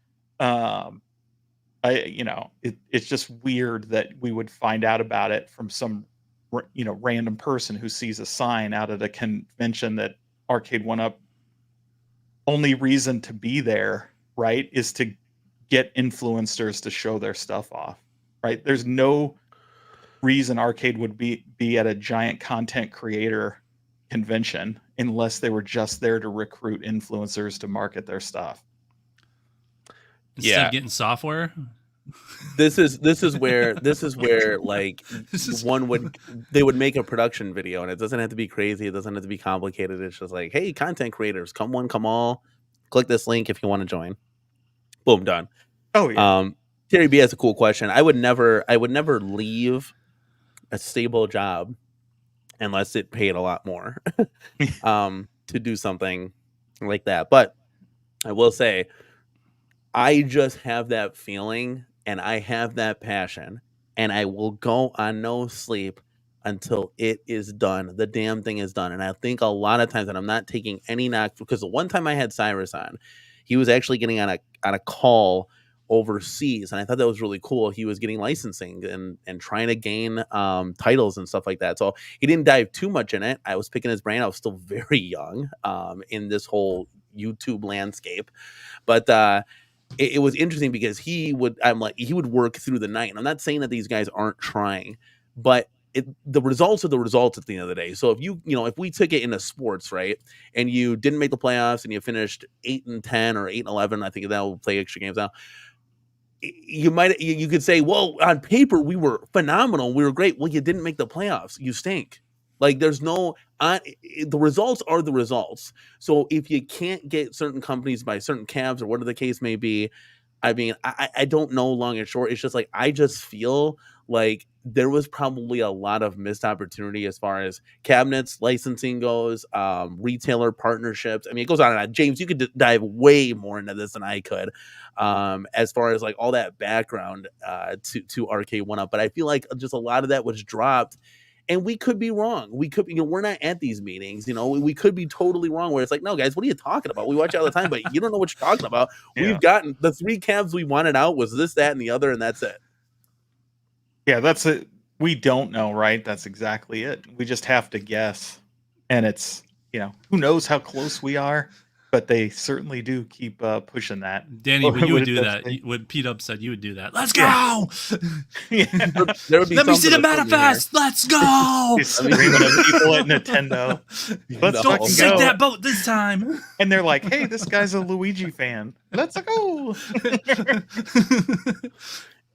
B: it's just weird that we would find out about it from some random person who sees a sign out at a convention that Arcade1up only reason to be there, right, is to get influencers to show their stuff off, right? There's no reason Arcade would be at a giant content creator convention unless they were just there to recruit influencers to market their stuff.
D: Instead of getting software.
A: This is where like they would make a production video, and it doesn't have to be crazy, it doesn't have to be complicated. It's just like, hey, content creators, come one, come all, click this link if you want to join. Boom, done.
B: Oh yeah.
A: Terry B has a cool question. I would never leave a stable job unless it paid a lot more to do something like that. But I will say, I just have that feeling and I have that passion, and I will go on no sleep until it is done. The damn thing is done. And I think a lot of times, and I'm not taking any knock, because the one time I had Cyrus on, he was actually getting on a call overseas, and I thought that was really cool. He was getting licensing and trying to gain titles and stuff like that. So he didn't dive too much in it. I was picking his brain. I was still very young in this whole YouTube landscape, but it was interesting because he would work through the night. And I'm not saying that these guys aren't trying, but the results are the results at the end of the day. So if we took it into sports, right, and you didn't make the playoffs and you finished 8-10 or 8-11, I think that will play extra games now. You could say, well, on paper we were phenomenal, we were great. Well, you didn't make the playoffs, you stink. Like, there's no the results are the results. So if you can't get certain companies by certain cabs or whatever the case may be, I mean, I don't know long and short. It's just like, I just feel like there was probably a lot of missed opportunity as far as cabinets licensing goes, retailer partnerships. I mean, it goes on and on. James, you could dive way more into this than I could, as far as like all that background to Arcade1up. But I feel like just a lot of that was dropped. And we could be wrong. We could, we're not at these meetings. We could be totally wrong. Where it's like, no, guys, what are you talking about? We watch you all the time, but you don't know what you're talking about. Yeah. We've gotten the 3 cabs we wanted out was this, that, and the other, and that's it.
B: Yeah, that's it. We don't know, right? That's exactly it. We just have to guess, and it's who knows how close we are. But they certainly do keep pushing that.
D: Danny, when you would do that, when Pete Up said you would do that, let's go!
B: Yeah.
D: Let me see the manifest! Let's go!
B: Screaming at people at Nintendo. Let's
D: don't sink that boat this time!
B: And they're like, hey, this guy's a Luigi fan. Let's go!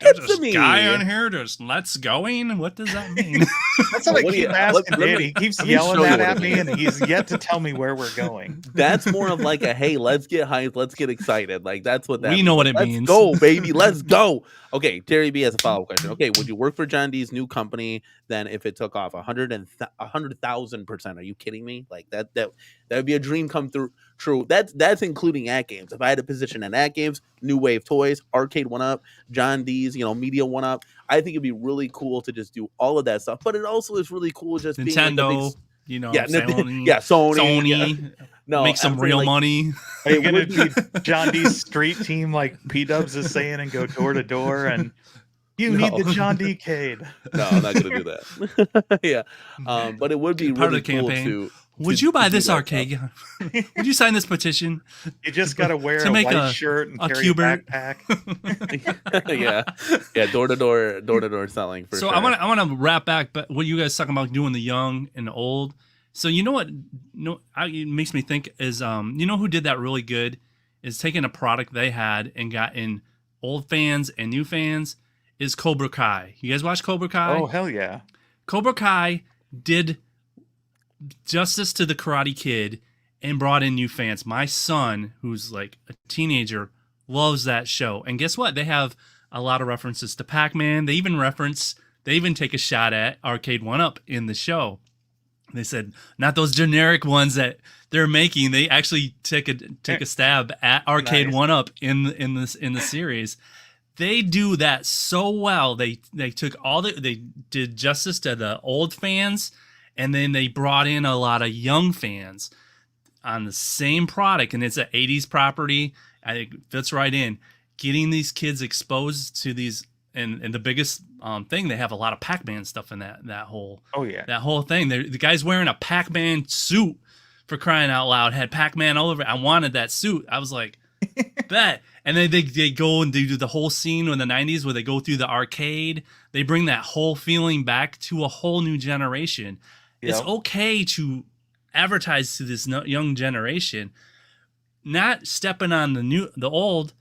D: There's a guy on here just let's going. What does that mean?
B: That's what I keep asking Danny. He keeps yelling that at me, and he's yet to tell me where we're going.
A: That's more of like a, hey, let's get hyped, let's get excited. Like, that's what that
D: we know what it means.
A: Let's go, baby, let's go. Okay, Terry B has a follow-up question. Okay, would you work for John D's new company then if it took off 100,000%? Are you kidding me? Like that would be a dream come through. True. That's including at games. If I had a position in at games, New Wave Toys, Arcade1up, John D's, Cadies, Media 1UP. I think it'd be really cool to just do all of that stuff. But it also is really cool just
D: Nintendo,
A: being like
D: Sony,
A: Sony.
D: Yeah.
A: No,
D: make some real money.
B: Are you going to be John D's street team like P-Dubs is saying and go door to door and you need the John D Cade?
A: No, I'm not going to do that. Yeah, but it would be
D: part
A: really
D: of the
A: cool
D: campaign.
A: to.
D: Would you buy this arcade? Would you sign this petition?
B: You just got to wear
D: To
B: a
D: make
B: white shirt and carry a
D: Cubert.
B: backpack.
A: yeah, door to door selling. For
D: So
A: sure.
D: I want to wrap back, but what you guys talking about doing the young and the old. So you know what? It makes me think is who did that really good is taking a product they had and got in old fans and new fans is Cobra Kai. You guys watch Cobra Kai?
B: Oh hell yeah!
D: Cobra Kai did justice to the Karate Kid and brought in new fans. My son, who's like a teenager, loves that show. And guess what? They have a lot of references to Pac-Man. They even take a shot at Arcade1up in the show. They said not those generic ones that they're making. They actually take a stab at Arcade1up in the series. They do that so well. They took they did justice to the old fans, and then they brought in a lot of young fans on the same product, and it's an 80s property. I think it fits right in. Getting these kids exposed to these, and the biggest thing, they have a lot of Pac-Man stuff in that whole thing. The guy's wearing a Pac-Man suit, for crying out loud, had Pac-Man all over it. I wanted that suit. I was like, bet. And then they go and they do the whole scene in the 90s where they go through the arcade. They bring that whole feeling back to a whole new generation. Yep. It's okay to advertise to this young generation, not stepping on the old.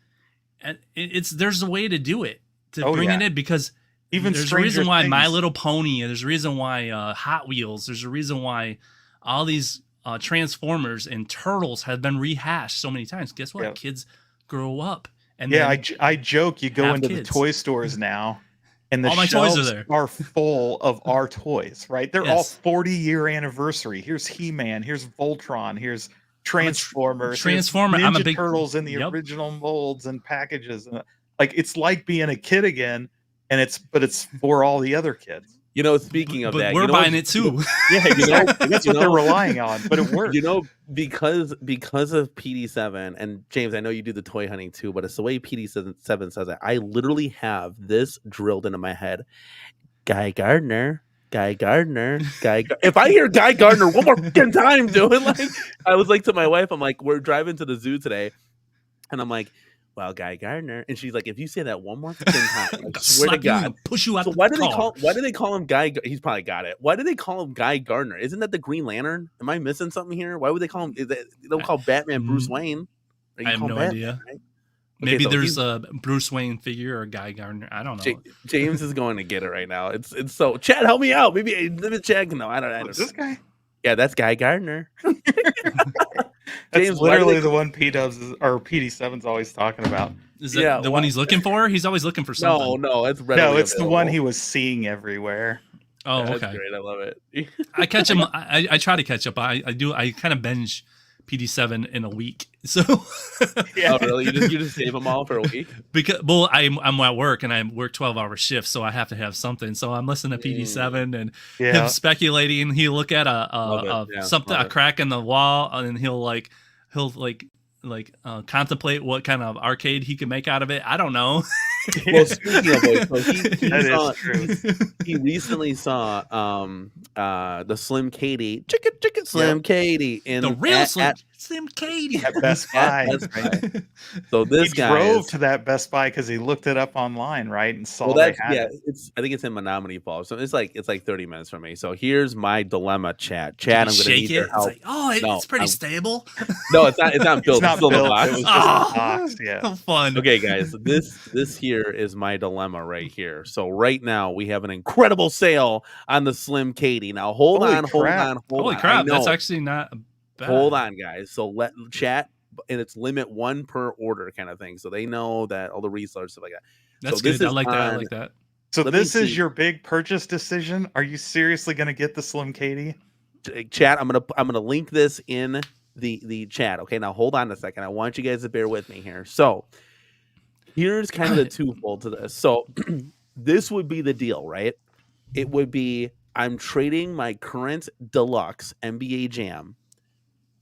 D: And there's a way to do it, to bring it in, because
B: even
D: there's a reason why My Little Pony, and there's a reason why Hot Wheels, there's a reason why all these Transformers and Turtles have been rehashed so many times. Guess what? Yep. Kids grow up. And
B: I joke, you go into the toy stores now, and all my
D: toys
B: are full of our toys, right? They're all 40-year anniversary. Here's He-Man, here's Voltron, here's Transformers,
D: Ninja
B: I'm a big Turtles in the original molds and packages. Like, it's like being a kid again, and it's for all the other kids.
A: Speaking of that,
D: we're buying it too.
B: Yeah, that's what they're relying on, but it works.
A: Because of PD7, and James, I know you do the toy hunting too, but it's the way PD7 says it. I literally have this drilled into my head. Guy Gardner. If I hear Guy Gardner one more fucking time, dude, like, I was like to my wife, I'm like, we're driving to the zoo today, and I'm like, wow, Guy Gardner, and she's like, if you say that one more fucking time, I swear to God,
D: push you out.
A: So why do they call him Guy? He's probably got it. Why do they call him Guy Gardner? Isn't that the Green Lantern? Am I missing something here? Why would they call him? They don't call Batman Bruce Wayne.
D: I have no idea. Right? Okay, maybe there's a Bruce Wayne figure or a Guy Gardner. I don't know.
A: James is going to get it right now. It's so. Chad, help me out. Maybe Chad can know. I don't.
B: This guy?
A: Yeah, that's Guy Gardner.
B: James, literally the one PD7's always talking about.
D: Is that the one he's looking for? He's always looking for something.
A: No, it's
B: the one he was seeing everywhere.
D: Oh,
A: yeah,
D: okay.
A: That's great. I love it.
D: I catch him. I try to catch up. I do. I kind of binge PD7 in a week. So
A: yeah. Oh, really? You just save them all for a week?
D: Because I'm at work and I work 12-hour shifts, so I have to have something. So I'm listening to PD7 and him speculating. He'll look at a crack in the wall, and he'll contemplate what kind of arcade he can make out of it. I don't know.
A: Well, speaking of it, he recently saw the SlimCady, chicken SlimCady in
D: the real SlimCady
B: at Best Buy.
A: So this guy
B: drove to that Best Buy because he looked it up online, right, and saw they had it.
A: I think it's in Menominee Falls, so it's like 30 minutes from me. So here's my dilemma, Chad. I'm going to need your help.
D: It's like, it's pretty stable.
A: No, it's not. It's not built.
B: It's not built. It was just a box. Yeah,
D: fun.
A: Okay, guys, this here is my dilemma right here. So right now we have an incredible sale on the SlimCady. Now hold on.
D: Holy crap! That's actually not bad.
A: Hold on, guys. So let chat, and it's limit one per order kind of thing, so they know that all the resellers stuff like that.
D: That's good. I like that.
B: So this is your big purchase decision. Are you seriously going to get the SlimCady?
A: Chat, I'm gonna link this in the chat. Okay, now hold on a second. I want you guys to bear with me here. So here's kind of the twofold to this. So this would be the deal, right? It would be I'm trading my current deluxe NBA Jam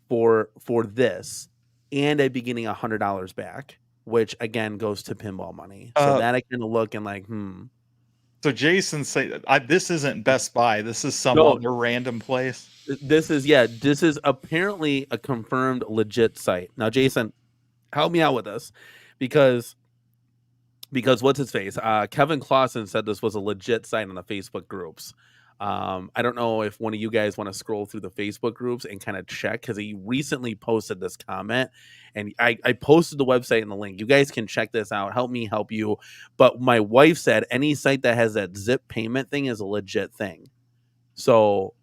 A: for this, and I'd be getting $100 back, which again goes to pinball money. So that I kind of look and like,
B: So Jason say this isn't Best Buy. This is some
A: No.
B: other random place.
A: This is apparently a confirmed legit site. Now, Jason, help me out with this because what's his face? Kevin Clausen said this was a legit site on the Facebook groups. I don't know if one of you guys want to scroll through the Facebook groups and kind of check, because he recently posted this comment, and I posted the website and the link. You guys can check this out. Help me help you. But my wife said any site that has that zip payment thing is a legit thing. So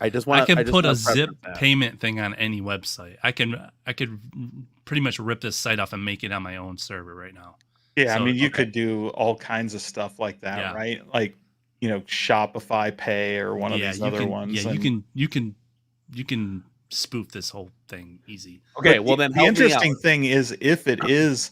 A: I can
D: put a zip payment thing on any website. I could pretty much rip this site off and make it on my own server right now.
B: Yeah, so, I mean, you could do all kinds of stuff like that, right? Like, Shopify Pay or one of these other ones.
D: Yeah, you can spoof this whole thing easy.
A: Okay, but well then
B: the interesting thing is, if it is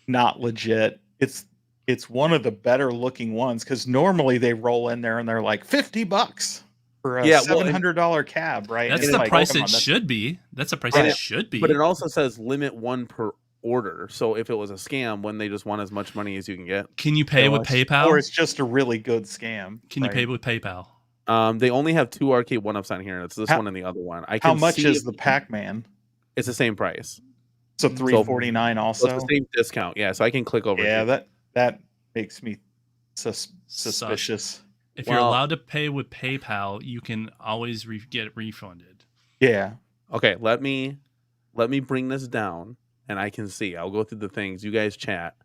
B: not legit, it's one of the better looking ones, because normally they roll in there and they're like $50 for a $700 cab, right?
D: That's the price it should be. That's the price it should be.
A: But it also says limit one per order. So if it was a scam, wouldn't they just want as much money as you can get?
D: Can you pay with PayPal?
B: Or it's just a really good scam.
D: Can you pay with PayPal?
A: They only have 2 Arcade1ups on here. It's this one and the other one.
B: How much is the Pac-Man?
A: It's the same price.
B: So $349 also.
A: So it's the same discount. Yeah, so I can click over.
B: Yeah, that makes me suspicious.
D: If you're allowed to pay with PayPal, you can always get refunded.
B: Yeah.
A: Okay, let me bring this down, and I can see. I'll go through the things. You guys chat,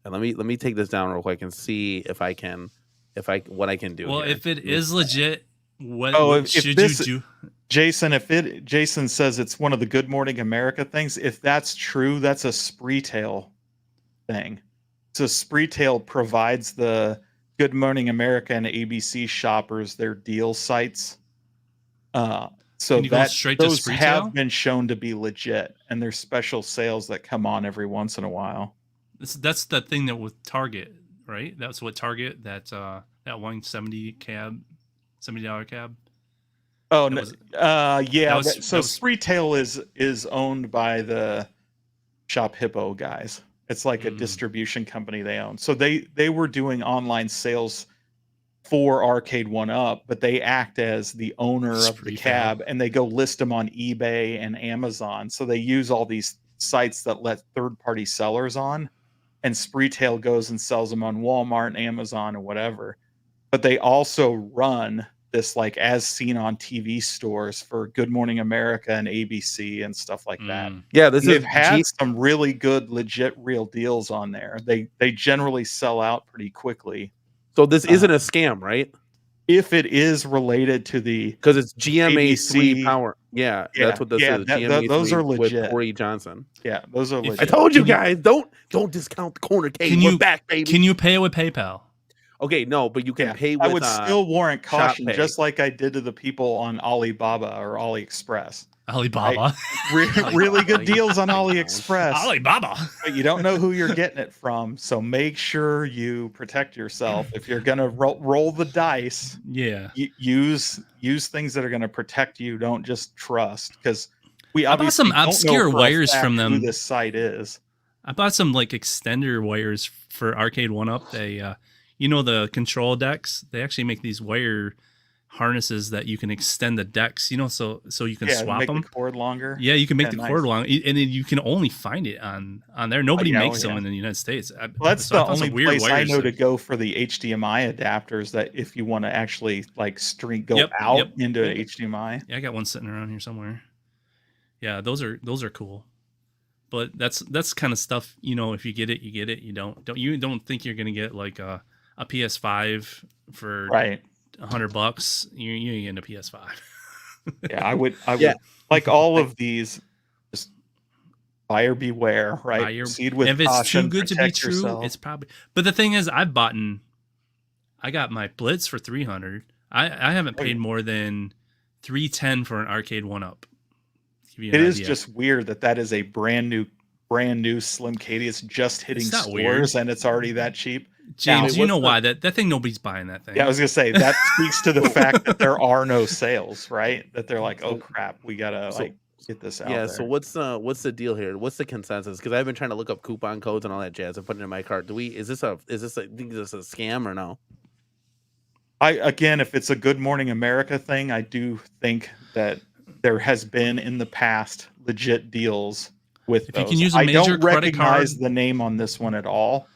A: and let me take this down real quick and see what I can do.
D: Well,
A: here.
D: if it is legit, what should you do?
B: Jason, Jason says it's one of the Good Morning America things. If that's true, that's a Spreetail thing. So Spreetail provides the Good Morning America and ABC shoppers their deal sites. So those have been shown to be legit, and there's special sales that come on every once in a while.
D: That's the thing that with Target, right? That's what Target that $170 cab.
B: Oh no, yeah. So Spreetail is owned by the Shop Hippo guys. It's like a distribution company they own. So they were doing online sales for Arcade1up, but they act as the owner of the cab, and they go list them on eBay and Amazon. So they use all these sites that let third-party sellers on, and Spreetail goes and sells them on Walmart and Amazon or whatever. But they also run this like as seen on TV stores for Good Morning America and ABC and stuff like that.
A: Yeah,
B: they've had some really good, legit, real deals on there. They generally sell out pretty quickly.
A: So this isn't a scam, right?
B: If it is related to
A: because it's GMA3 power. Yeah, that's what this is.
B: Those are legit.
A: With Corey Johnson.
B: Yeah, those are legit.
A: I told you guys, don't discount the corner case. We're back, baby.
D: Can you pay with PayPal?
A: Okay, no, but you can pay with
B: I would still warrant caution, just like I did to the people on Alibaba or AliExpress.
D: Alibaba.
B: Really good deals on AliExpress.
D: Alibaba.
B: But you don't know who you're getting it from, so make sure you protect yourself. If you're going to roll the dice, use things that are going to protect you. Don't just trust, because we obviously
D: bought some obscure wires from them.
B: Who this site is.
D: I bought some like extender wires for Arcade1up. They the control decks, they actually make these wire harnesses that you can extend the decks, so you can swap
B: make
D: them.
B: The cord longer.
D: Yeah, you can make the cord longer, and then you can only find it on there. Nobody makes them in the United States.
B: That's the only place I know to go for the HDMI adapters. That if you want to actually like go out into HDMI.
D: Yeah, I got one sitting around here somewhere. Yeah, those are cool. But that's kind of stuff, if you get it, you get it. You don't think you're gonna get like a PS5 for $100. You ain't getting a PS5.
B: Yeah, I would like all of these. Just buyer beware, right? Proceed with
D: if it's
B: caution,
D: too good to be true,
B: yourself.
D: It's probably. But the thing is, I got my Blitz for $300. I haven't paid more than $310 for an Arcade1up.
B: It is just weird that is a brand new brand new SlimCady. It's just hitting
D: It's not
B: stores
D: weird.
B: and it's already that cheap.
D: James,
B: Now,
D: you know why that thing, nobody's buying that thing.
B: Yeah, I was gonna say that speaks to the fact that there are no sales, right? That they're like, oh crap, we gotta get this out there.
A: So what's the deal here? What's the consensus? Because I've been trying to look up coupon codes and all that jazz and putting it in my cart. Is this a scam or no?
B: Again, if it's a Good Morning America thing, I do think that there has been in the past legit deals with those.
D: You can use a
B: I
D: major
B: don't
D: credit
B: recognize
D: card.
B: the name on this one at all,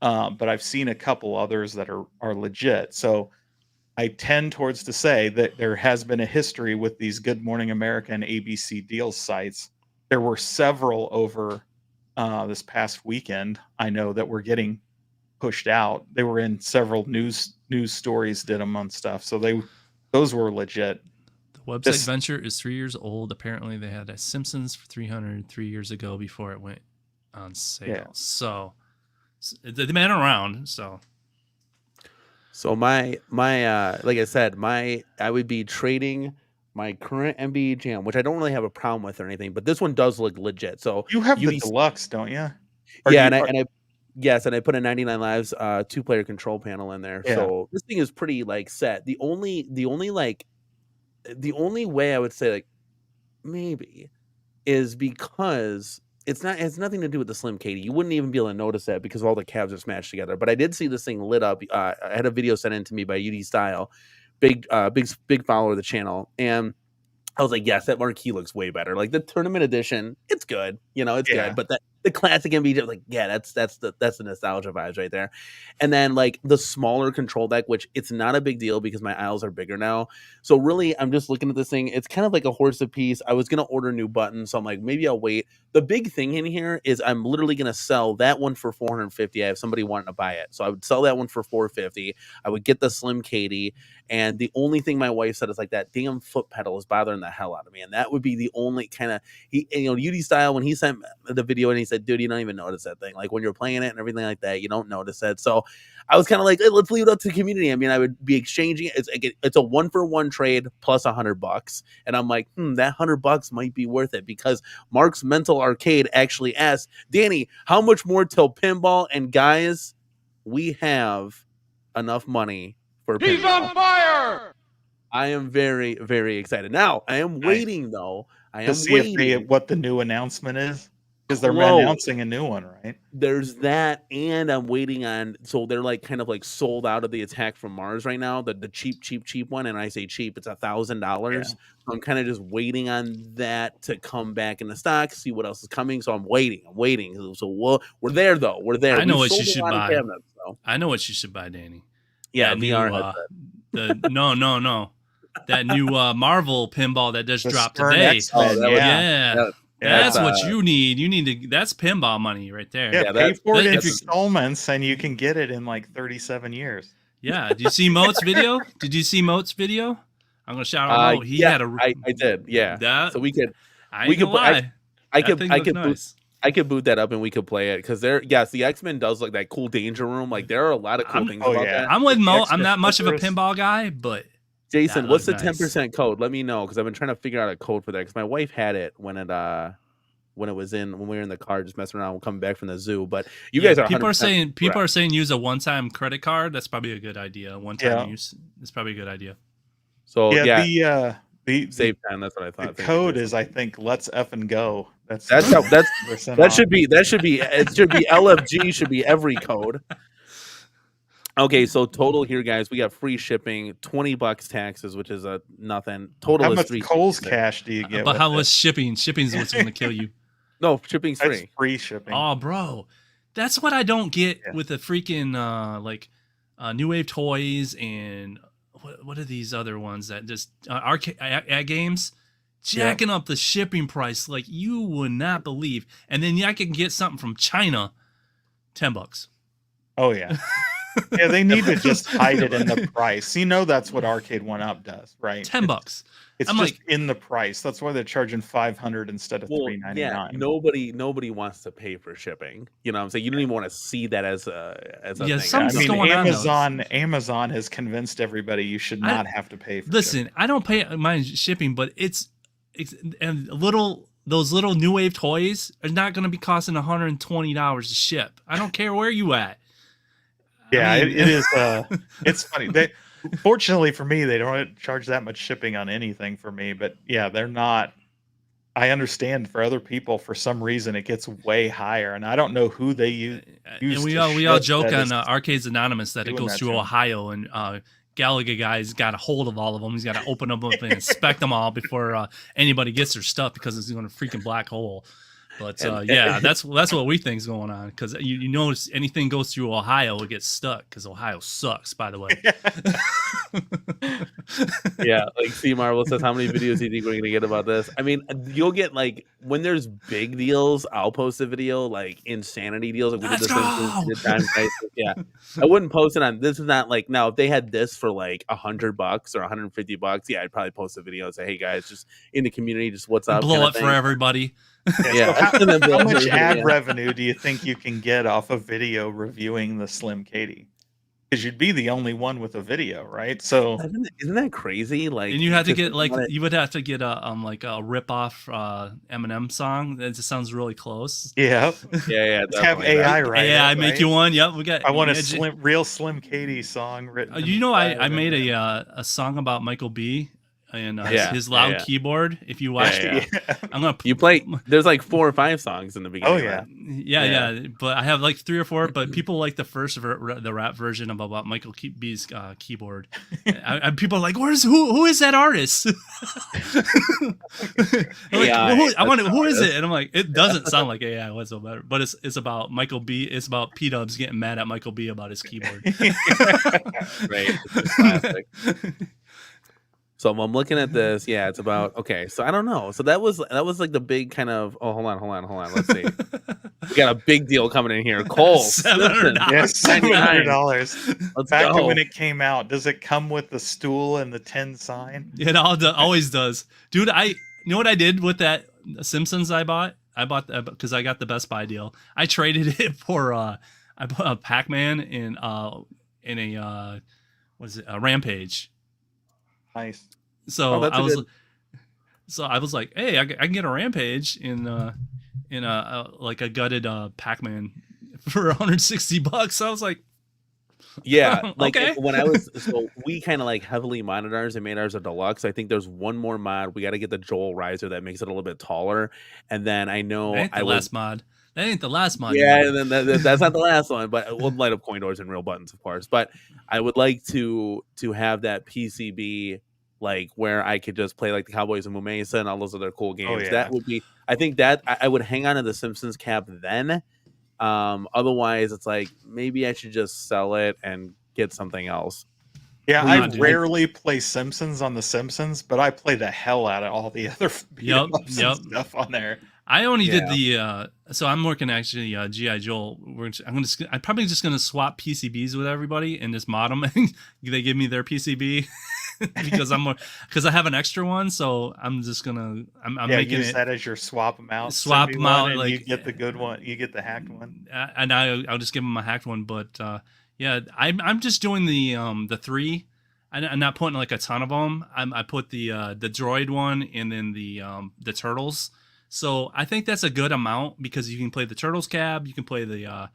B: but I've seen a couple others that are legit. So I tend towards to say that there has been a history with these Good Morning America and ABC deals sites. There were several over this past weekend, I know, that were getting pushed out. They were in several news stories, did them on stuff. So those were legit.
D: The website Venture is 3 years old. Apparently they had a Simpsons for 300 3 years ago before it went on sale. Yeah. So they've been around. So
A: my like I said, I would be trading my current NBA Jam, which I don't really have a problem with or anything, but this one does look legit. So
B: you have the deluxe, don't you?
A: Yeah, and I put a 99 Lives 2-player control panel in there. Yeah. So this thing is pretty like set. The only way I would say like maybe is because it has nothing to do with the SlimCady. You wouldn't even be able to notice that because all the cabs are smashed together. But I did see this thing lit up. I had a video sent in to me by UD Style, big follower of the channel, and I was like, yes, that marquee looks way better. Like the tournament edition, it's good, it's good. But the classic NBA, like, yeah, that's the nostalgia vibes right there. And then like the smaller control deck, which it's not a big deal because my aisles are bigger now. So really, I'm just looking at this thing. It's kind of like a horse apiece. I was gonna order new buttons, so I'm like, maybe I'll wait. The big thing in here is I'm literally gonna sell that one for $450. I have somebody wanting to buy it, so I would sell that one for $450. I would get the SlimCady. And the only thing my wife said is like that damn foot pedal is bothering the hell out of me. And that would be the only kind of, UD Style, when he sent the video and he said, dude, you don't even notice that thing. Like when you're playing it and everything like that, you don't notice it. So I was kind of like, hey, let's leave it up to the community. I mean, I would be exchanging it. It's a 1-for-1 trade plus $100. And I'm like, that $100 might be worth it because Mark's Mental Arcade actually asked, Danny, how much more till pinball? And guys, we have enough money.
C: He's on fire!
A: I am very, very excited. Now, I am waiting, though.
B: To see what the new announcement is. Because they're announcing a new one, right?
A: There's that, and I'm waiting on... So they're like kind of like sold out of the Attack from Mars right now. The cheap one. And I say cheap, it's $1,000. Yeah. So I'm kind of just waiting on that to come back in the stock, see what else is coming. So I'm waiting. So we're there, though. We're there.
D: I know what you should buy. Cabinets, so. I know what you should buy, Danny.
A: Yeah, VR headset.
D: No. That new Marvel pinball that just dropped today. That's what you need. You need to. That's pinball money right there.
B: Yeah, pay for it in installments, and you can get it in like 37 years.
D: Yeah. Did you see Moat's video? I'm gonna shout out Moat. He had a.
A: I did. Yeah. So we could.
D: I
A: could boot that up and we could play it because the X-Men does like that cool danger room. Like there are a lot of cool things about that.
D: I'm with Mo. I'm not much of a pinball guy, but
A: Jason, what's the 10% code? Let me know because I've been trying to figure out a code for that because my wife had it when we were in the car just messing around coming back from the zoo. But you guys are
D: people are saying use a one-time credit card. That's probably a good idea. One-time use is probably a good idea.
A: So
B: the
A: save time. That's what I thought.
B: The code is, I think, let's effing go. That
A: should be LFG should be every code. Okay, so total here, guys, we got free shipping, $20 taxes, which is nothing. Total
B: how
A: is
B: much Kohl's cash do you get?
D: But how was shipping? Shipping's what's going to kill you.
A: No, shipping's free.
B: That's free shipping.
D: Oh, bro, that's what I don't get with the freaking New Wave Toys and what are these other ones that just arcade games jacking up the shipping price like you would not believe, and then I can get something from China, $10.
B: Oh yeah. Yeah, they need to just hide it in the price. That's what Arcade1up does, right?
D: $10.
B: It's just in the price. That's why they're charging $500 instead of $399.
A: Yeah, nobody wants to pay for shipping. You know what I'm saying? You don't even want to see that as a thing.
D: Something's going
B: on. Amazon has convinced everybody you should not have to pay for shipping.
D: I don't pay my shipping, but it's a little those little new wave toys are not going to be costing $120 to ship. I don't care where you at.
B: Yeah, I mean, it is. It's funny. Fortunately for me, they don't charge that much shipping on anything for me. But yeah, they're not. I understand for other people, for some reason, it gets way higher, and I don't know who they use.
D: And we all joke on Arcades Anonymous that it goes through Ohio, and Gallagher guy's got a hold of all of them. He's got to open them up and inspect them all before anybody gets their stuff, because it's going to freaking black hole. But yeah, that's what we think's going on, because you notice anything goes through Ohio, it gets stuck, because Ohio sucks, by the way.
A: Yeah, like C Marvel says, how many videos do you think we're gonna get about this? I mean, you'll get, like, when there's big deals, I'll post a video, like insanity deals, like we did this. Yeah, I wouldn't post it on. This is not like, now if they had this for like $100 or $150, yeah, I'd probably post a video and say, hey guys, just in the community, just what's up,
D: blow it for everybody.
B: Yeah. So how much ad revenue do you think you can get off a video reviewing the SlimCady? Because you'd be the only one with a video, right? So
A: isn't that crazy? Like,
D: and you have to get you would have to get a rip off Eminem song. That just sounds really close.
B: Yeah,
A: yeah.
B: Have AI
D: right? Yeah, I make you one. Yep, we got.
B: I want a real SlimCady song written.
D: You know, I made a song about Michael B. And his loud keyboard. If you watch it, I'm gonna
A: you play. There's like 4 or 5 songs in the beginning.
B: Oh yeah,
D: yeah. But I have like 3 or 4. But people like the first the rap version about Michael B's keyboard. People are like, who is that artist? Who is it? And I'm like, it doesn't sound like AI whatsoever. But it's about Michael B. It's about P-Dubs getting mad at Michael B. about his keyboard.
A: Right. It's classic. So I'm looking at this. Yeah, it's about, okay. So I don't know. So that was like the big kind of. Oh, hold on. Let's see. We got a big deal coming in here. Cole,
D: $700.
B: Yes, $700.
A: Let's
B: Back
A: go.
B: to when it came out. Does it come with the stool and the 10 sign?
D: It always does, dude. You know what I did with that Simpsons I bought? I bought that because I got the Best Buy deal. I traded it for I bought a Pac-Man in a Rampage.
B: Nice.
D: So I was like, hey, I can get a Rampage in like a gutted Pac-Man for $160. I was like,
A: yeah, like
D: okay.
A: when so we kind of like heavily modded ours and made ours a deluxe. I think there's one more mod. We got to get the Joel riser that makes it a little bit taller. And then I know
D: last mod. That ain't the last mod.
A: Yeah, and then that's not the last one, but we'll light up coin doors and real buttons, of course. But I would like to have that PCB, like where I could just play like the Cowboys and Mumesa and all those other cool games.
B: Oh, yeah.
A: That would be, I think that I would hang on to the Simpsons cap then. Otherwise, it's like maybe I should just sell it and get something else.
B: Yeah, I rarely play Simpsons on the Simpsons, but I play the hell out of all the other stuff on there.
D: I only did the so I'm working actually G.I. Joe. I'm probably just gonna swap PCBs with everybody and just mod them. They give me their PCB because I have an extra one, so I'm just gonna I'm making
B: use that as your swap them out.
D: Swap them out,
B: and
D: like
B: you get the good one, you get the hacked one,
D: and I'll just give them a hacked one. But yeah, I'm just doing the 3. I'm not putting like a ton of them. I put the droid one and then the turtles. So I think that's a good amount because you can play the Turtles cab, you can play the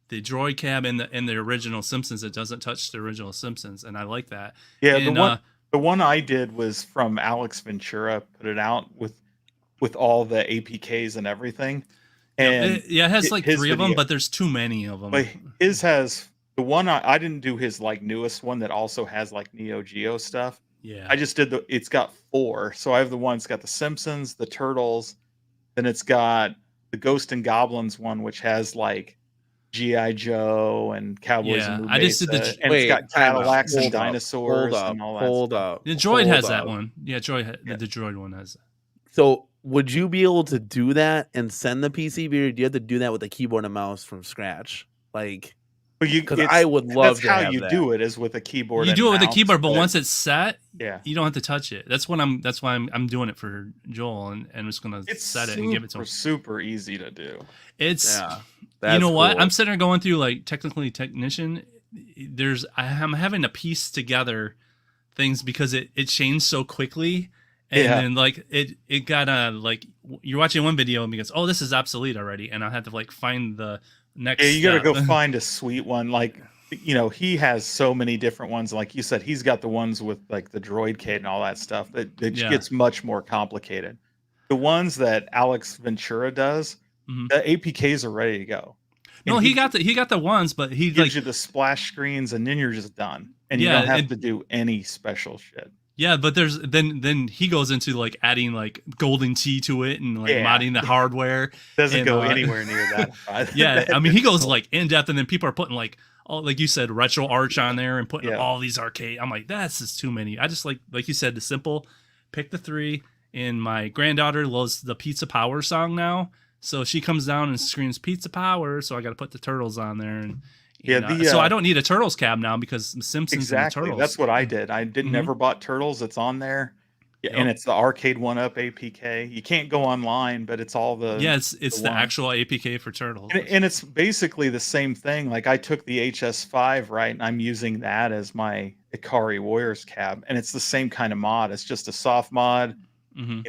D: droid cab and the original Simpsons. It doesn't touch the original Simpsons, and I like that.
B: Yeah, and, the one I did was from Alex Ventura. Put it out with all the APKs and everything. And
D: it has like 3 of them, but there's too many of them.
B: But his has the one I didn't do his like newest one that also has like Neo Geo stuff.
D: Yeah,
B: I just did it's got 4, so I have the one that's got the Simpsons, the Turtles. Then it's got the Ghost and Goblins one, which has like G.I. Joe and Cowboys and Mumesa. I just did it's got Cadillacs and dinosaurs and all that.
A: Hold up.
D: The Droid has that one. Yeah, the Droid one has that.
A: So would you be able to do that and send the PCB, or do you have to do that with a keyboard and mouse from scratch? Like, because I would love to have that.
B: That's how you do it, is with a keyboard.
D: You do it with a keyboard, but once it's set,
B: yeah,
D: you don't have to touch it. That's why I'm doing it for Joel, and just gonna set it and give it to him.
B: It's super easy to do.
D: It's you know what? I'm sitting there going through like technician. I'm having to piece together things because it changed so quickly, And then like it got like you're watching one video and because this is obsolete already, and I had to like find the next.
B: Yeah, you got to go find a sweet one. Like he has so many different ones. Like you said, he's got the ones with like the Droidcade and all that stuff. That gets much more complicated. The ones that Alex Ventura does, the APKs are ready to go.
D: No, he got the ones, but he
B: gives you the splash screens, and then you're just done, and you don't have to do any special shit.
D: Yeah, but there's then he goes into like adding like golden tea to it and like modding the hardware.
B: Doesn't go anywhere near that.
D: Yeah, I mean he goes like in depth, and then people are putting like like you said, retro arch on there and putting all these arcade. I'm like, that's just too many. I just like you said, the simple, pick the 3. And my granddaughter loves the Pizza Power song now, so she comes down and screams Pizza Power. So I got to put the Turtles on there, and so I don't need a Turtles cab now because the Simpsons and the Turtles.
B: That's what I did. I never bought Turtles. It's on there, and it's the Arcade1up APK. You can't go online, but it's all the
D: it's the actual APK for Turtles,
B: and it's basically the same thing. Like I took the HS5 and I'm using that as my Ikari Warriors cab, and it's the same kind of mod. It's just a soft mod.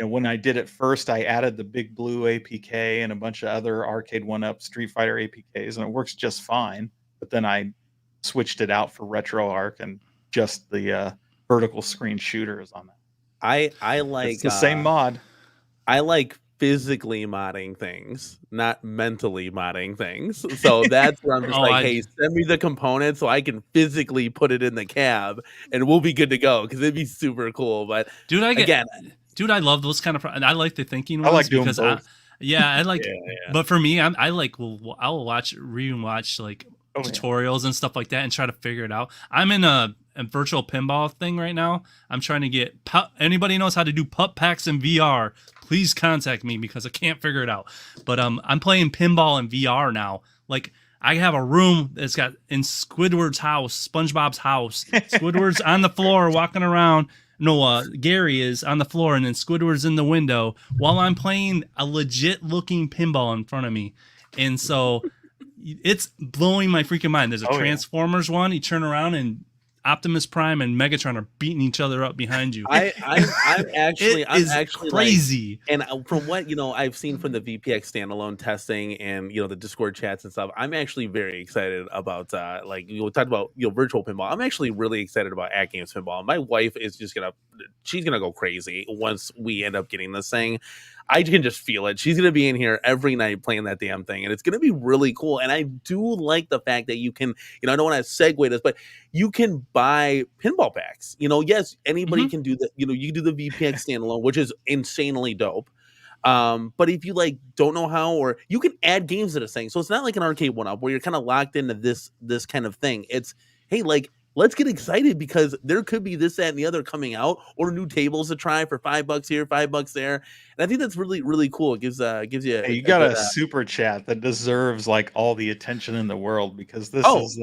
B: When I did it first, I added the Big Blue APK and a bunch of other Arcade1up Street Fighter APKs, and it works just fine. But then I switched it out for RetroArch and just the vertical screen shooters on that.
A: I like
B: it's the same mod.
A: I like physically modding things, not mentally modding things. So that's where I'm just hey, send me the components so I can physically put it in the cab, and we'll be good to go because it'd be super cool. But
D: dude, I love those kind of. I like the thinking ones.
B: I like doing both.
D: I like. But for me, I like. Well, I will rewatch like tutorials and stuff like that and try to figure it out. I'm in a virtual pinball thing right now. I'm trying to get. Anybody knows how to do pup packs in VR? Please contact me because I can't figure it out. But I'm playing pinball in VR now. Like I have a room that's got in Squidward's house, SpongeBob's house. Squidward's on the floor walking around. No, Gary is on the floor, and then Squidward's in the window while I'm playing a legit-looking pinball in front of me. And so it's blowing my freaking mind. There's a Transformers one. You turn around, and Optimus Prime and Megatron are beating each other up behind you.
A: I'm actually
D: crazy.
A: And from what I've seen from the VPX standalone testing and the Discord chats and stuff, I'm actually very excited about we talked about virtual pinball. I'm actually really excited about At Games Pinball. My wife is just she's gonna go crazy once we end up getting this thing. I can just feel it. She's going to be in here every night playing that damn thing, and it's going to be really cool. And I do like the fact that you can, I don't want to segue this, but you can buy pinball packs. Yes, anybody can do that. You can do the VPX standalone, which is insanely dope. But if you don't know how, or you can add games to this thing. So it's not like an Arcade1up where you're kind of locked into this kind of thing. It's, hey, let's get excited because there could be this, that, and the other coming out, or new tables to try for $5 here, $5 there. And I think that's really, really cool. It gives you.
B: Hey, you got a super chat that deserves all the attention in the world because this is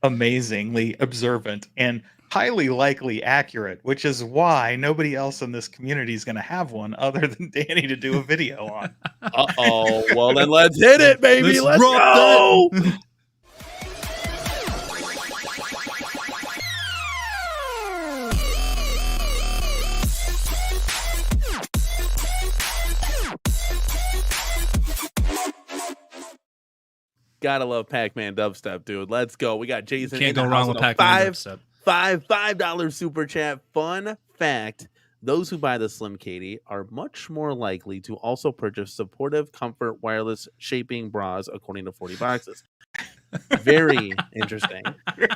B: amazingly observant and highly likely accurate, which is why nobody else in this community is going to have one other than Danny to do a video on.
A: Well then let's hit it, baby. Let's go. Gotta love Pac-Man dubstep, dude. Let's go. We got Jason.
D: Can't go wrong with Pac-Man dubstep.
A: $5 super chat. Fun fact: those who buy the SlimCady are much more likely to also purchase supportive, comfort, wireless shaping bras, according to 40 Boxes. Very interesting.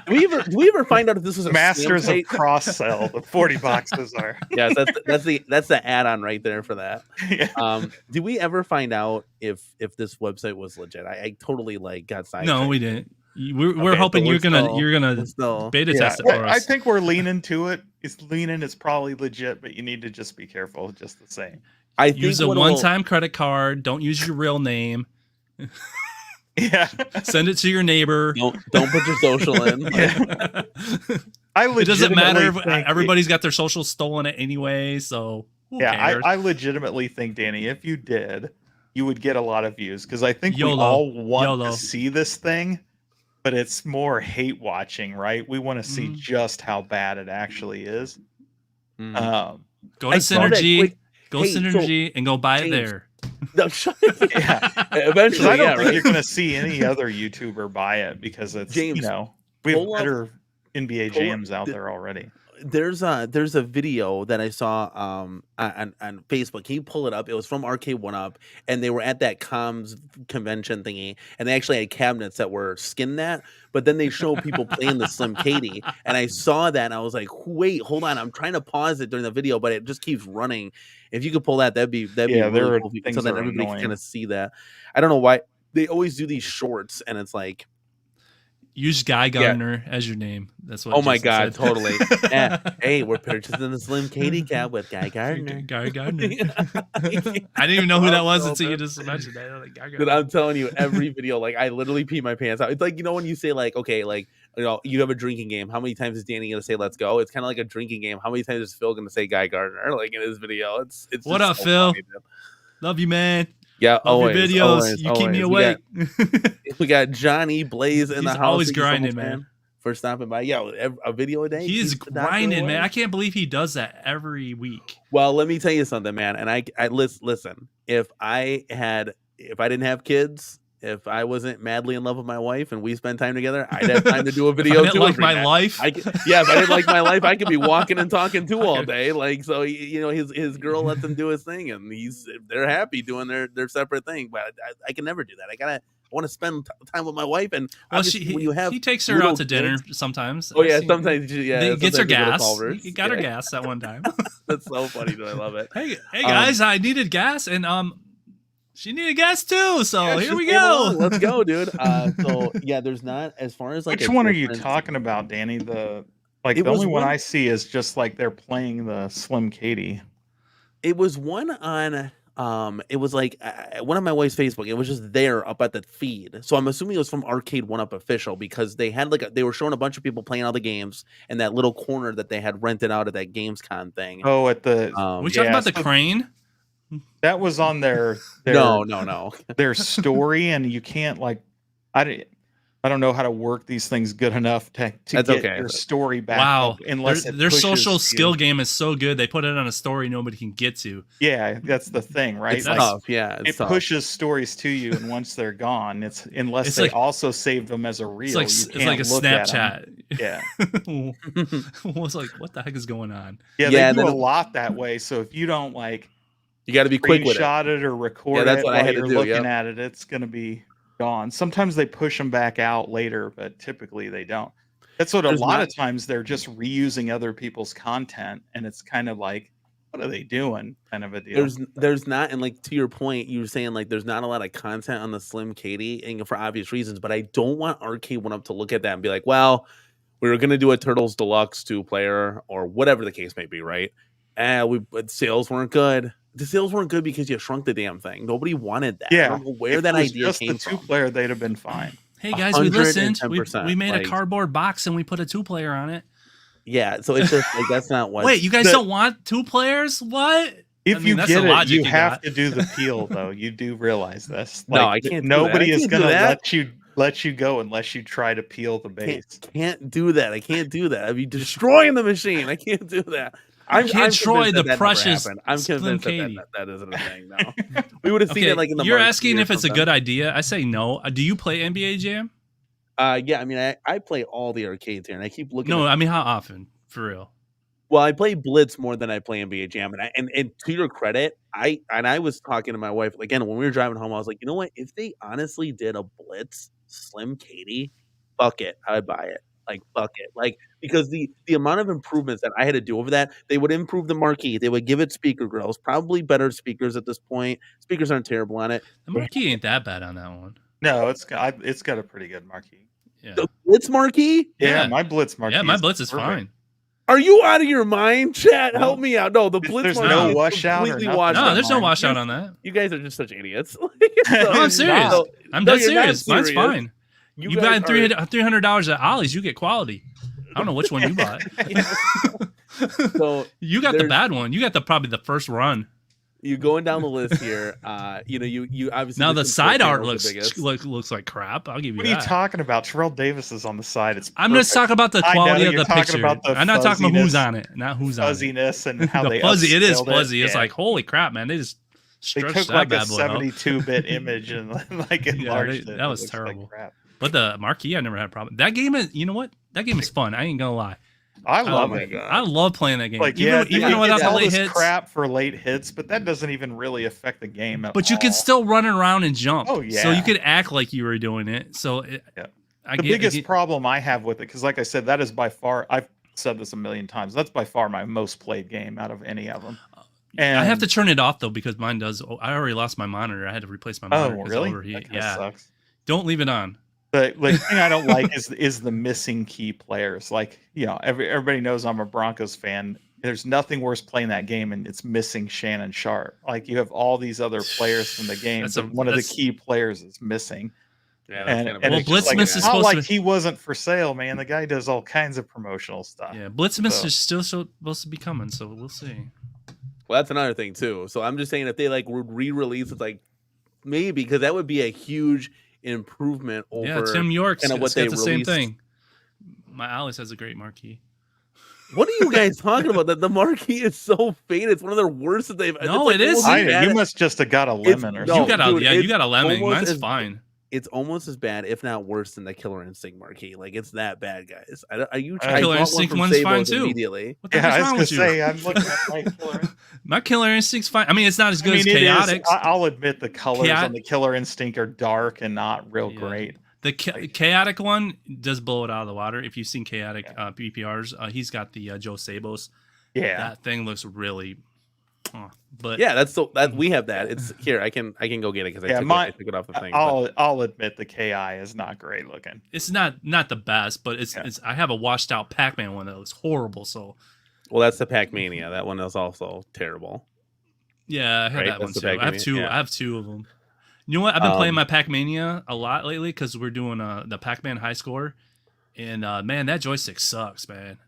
A: Do we ever find out if this was a
B: masters of cross sell? The 40 Boxes are.
A: Yes, that's the add-on right there for that. Yeah. Did we ever find out if this website was legit? I totally got sidetracked.
D: No, we didn't. We're hoping you're gonna beta test it for us.
B: I think we're leaning to it. It's probably legit, but you need to just be careful, just the same.
A: I
D: use a one-time credit card. Don't use your real name.
B: Yeah.
D: Send it to your neighbor.
A: Don't put your social in.
B: Yeah.
D: It doesn't matter. Everybody's got their social stolen anyway, so who cares?
B: I legitimately think, Danny, if you did, you would get a lot of views because I think we all want to see this thing, but it's more hate watching, right? We want to see just how bad it actually is.
D: Go to Synergy. Go Synergy and go buy it there.
A: No,
B: Yeah.
A: Eventually,
B: I don't think
A: right?
B: you're going to see any other YouTuber buy it because it's,
A: James,
B: we have better NBA jams out there already.
A: There's a video that I saw on Facebook. Can you pull it up? It was from Arcade1up, and they were at that comms convention thingy, and they actually had cabinets that were skinned that. But then they show people playing the SlimCady, and I saw that, and I was like, "Wait, hold on! I'm trying to pause it during the video, but it just keeps running." If you could pull that, that'd be really cool, so that everybody can kind of see that. I don't know why they always do these shorts, and it's like.
D: Use Guy Gardner as your name. That's what.
A: Oh my
D: Jason
A: God,
D: said.
A: Totally. Hey, we're purchasing the SlimCady cab with Guy Gardner.
D: Guy Gardner. I didn't even know who that was until you just mentioned that. Like, Guy
A: Dude, I'm telling you, every video, like I literally pee my pants out. It's like, when you say like, okay, like, you have a drinking game. How many times is Danny gonna say "Let's go"? It's kind of like a drinking game. How many times is Phil gonna say Guy Gardner like in his video? It's
D: what up,
A: so
D: Phil?
A: funny,
D: love you, man.
A: Yeah,
D: always, your videos.
A: Always,
D: you keep me awake.
A: We got Johnny Blaze in the house.
D: Always grinding, man.
A: For stopping by. Yeah, a video a day.
D: He is grinding, man. I can't believe he does that every week.
A: Well, let me tell you something, man. And I listen. If I didn't have kids, if I wasn't madly in love with my wife and we spent time together, I'd have time to do a video.
D: If I didn't like my life.
A: If I didn't like my life, I could be walking and talking too all day. Like, so his girl lets him do his thing, and they're happy doing their separate thing. But I can never do that. I want to spend time with my wife, and
D: when you have, he takes her out to dinner sometimes.
A: Oh yeah, sometimes he
D: gets her gas. He got her gas that one time.
A: That's so funny. I love it.
D: Hey guys, I needed gas, and she needed gas too. So here we go.
A: Let's go, dude. So yeah, there's not as far as like.
B: Which one are you talking about, Danny? The only one I see is just like they're playing the SlimCady.
A: It was one on. It was like one of my wife's Facebook. It was just there up at the feed. So I'm assuming it was from Arcade1up official because they had they were showing a bunch of people playing all the games in that little corner that they had rented out at that Gamescom thing.
B: Oh, at the
D: we talking about the crane?
B: That was on their
A: no
B: their story, and you can't I don't know how to work these things good enough to get your story back.
D: Wow,
B: unless
D: their social skill game is so good, they put it on a story nobody can get to.
B: Yeah, that's the thing, right?
A: It's tough. Yeah,
B: it pushes stories to you, and once they're gone, unless they also saved them as a reel.
D: It's like a Snapchat.
B: Yeah,
D: was like, what the heck is going on?
B: Yeah, they do a lot that way. So if you don't
A: you got to be quick with it.
B: Screenshot it or record it while you're looking at it. It's gonna be gone. Sometimes they push them back out later, but typically they don't. That's what a lot of times they're just reusing other people's content, and it's kind of like, what are they doing? Kind of a deal.
A: There's not, and like to your point, you were saying like there's not a lot of content on the SlimCady, and for obvious reasons. But I don't want Arcade1up to look at that and be like, well, we were gonna do a Turtles Deluxe 2-player or whatever the case may be, right? But sales weren't good. The sales weren't good because you shrunk the damn thing. Nobody wanted that.
B: Yeah,
A: I don't know where that idea came
B: from. Just the 2-player, they'd have been fine.
D: Hey guys, we listened. We made a cardboard box and we put a 2-player on it.
A: Yeah, so it's just like that's not what.
D: Wait, you guys don't want 2 players? What?
B: If you get it, you have to do the peel, though. You do realize this.
A: No, I can't.
B: Nobody is going to let you go unless you try to peel the base.
A: Can't do that. I can't do that. I'd be destroying the machine. I can't do that.
D: I can't destroy the precious.
A: I'm convinced that isn't a thing. No, we would have seen it like in the.
D: You're asking if it's a good idea. I say no. Do you play NBA Jam?
A: Yeah. I mean, I play all the arcades here, and I keep looking.
D: No, I mean, how often? For real?
A: Well, I play Blitz more than I play NBA Jam, and to your credit, I was talking to my wife again when we were driving home. I was like, you know what? If they honestly did a Blitz SlimCady, fuck it, I'd buy it. Like fuck it, because the amount of improvements that I had to do over that, they would improve the marquee, they would give it speaker grills, probably better speakers at this point. Speakers aren't terrible on it.
D: The marquee ain't that bad on that one.
B: No, it's got a pretty good marquee.
D: Yeah,
A: the Blitz marquee.
B: Yeah, my Blitz marquee.
D: Yeah, my Blitz is fine.
A: Are you out of your mind, chat? Help me out. No, the Blitz.
B: There's no washout.
D: No, there's no washout on that.
A: You guys are just such idiots.
D: No, I'm serious. I'm dead serious. Mine's fine. You buy $300 at Ollie's, you get quality. I don't know which one you bought.
A: So
D: you got the bad one. You got probably the first run.
A: you going down the list here. You obviously
D: now the side art
A: looks
D: looks like crap. I'll give you
B: What are
D: that.
B: you talking about? Terrell Davis is on the side. It's
D: I'm just talking about the quality of the picture.
B: About the
D: I'm not talking about who's on it, not who's on it.
B: Fuzziness and how
D: the
B: they
D: fuzzy. It is
B: upscaled
D: fuzzy.
B: It.
D: It's like holy crap, man! They just
B: took like a 72-bit image and like enlarged it.
D: That was terrible. Like but the marquee, I never had a problem. That game is, you know what? That game is fun. I ain't gonna lie.
B: I love it.
D: I love playing that game.
B: Like,
D: even without the late hits.
B: Crap for late hits, but that doesn't even really affect the game at
D: But
B: all.
D: you can still run around and jump.
B: Oh yeah.
D: So you could act like you were doing it. So the
B: biggest problem I have with it, because like I said, that is by far, I've said this a million times, that's by far my most played game out of any of them. And
D: I have to turn it off though because mine does. I already lost my monitor. I had to replace my monitor.
B: Oh really?
D: Overheat.
B: Yeah. Sucks.
D: Don't leave it on.
B: The thing I don't like is the missing key players. Like, everybody knows I'm a Broncos fan. There's nothing worse playing that game, and it's missing Shannon Sharp. Like, you have all these other players from the game, but one of the key players is missing.
A: Yeah,
B: and
D: Blitzmas is
B: not
D: supposed
B: like
D: to...
B: he wasn't for sale, man. The guy does all kinds of promotional stuff.
D: Yeah, Blitzmas is still supposed to be coming, so we'll see.
A: Well, that's another thing too. So I'm just saying if they would re-release it, like maybe because that would be a huge improvement over
D: Tim York's
A: kind of what they
D: got the
A: released.
D: same thing. My Alice has a great marquee.
A: What are you guys talking about? The marquee is so faded. It's one of their worst that they've.
D: No, it is.
B: You must just have got a lemon or something.
D: You got a lemon. Mine's fine.
A: It's almost as bad, if not worse, than the Killer Instinct marquee. Like it's that bad, guys. Are you trying?
D: Killer Instinct one's fine too.
A: Immediately.
D: What the hell's wrong with you?
B: I'm looking at my Killer.
D: My Killer Instinct's fine. I mean, it's not as good as Chaotic.
B: I'll admit the colors on the Killer Instinct are dark and not real great.
D: The Chaotic one does blow it out of the water. If you've seen Chaotic PPRs, he's got the Joe Sabos.
B: Yeah,
D: that thing looks really. But
A: yeah, that we have that. It's here. I can go get it because I took it off the thing.
B: I'll admit the KI is not great looking.
D: It's not the best, but it's I have a washed out Pac-Man one that looks horrible. So,
A: well, that's the Pac-Mania. That one is also terrible.
D: Yeah, I have that one too. I have two. I have two of them. You know what? I've been playing my Pac-Mania a lot lately because we're doing the Pac-Man high score, and man, that joystick sucks, man.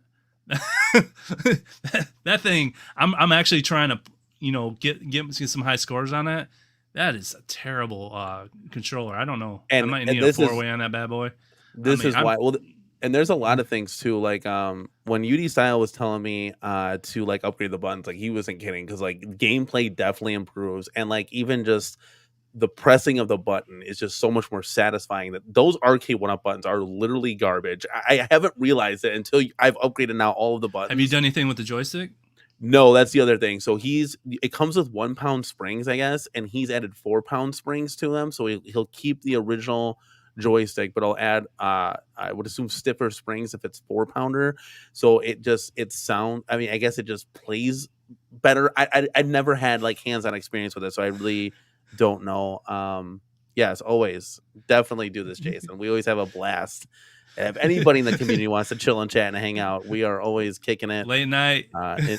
D: that thing, I'm actually trying to get some high scores on that. That is a terrible controller. I don't know. I might need a 4-way on that bad boy.
A: This is why. Well, and there's a lot of things too. Like when UD Style was telling me to upgrade the buttons, he wasn't kidding because gameplay definitely improves, and even just the pressing of the button is just so much more satisfying. That those Arcade1up buttons are literally garbage. I haven't realized it until I've upgraded now all of the buttons.
D: Have you done anything with the joystick?
A: No, that's the other thing. So it comes with 1 pound springs, I guess, and he's added 4 pound springs to them. So he'll keep the original joystick, but I'll add I would assume stiffer springs if it's 4 pounder. So I guess it just plays better. I've never had hands-on experience with it, so I really don't know. Yes, always definitely do this, Jason. We always have a blast. If anybody in the community wants to chill and chat and hang out, we are always kicking it
D: late night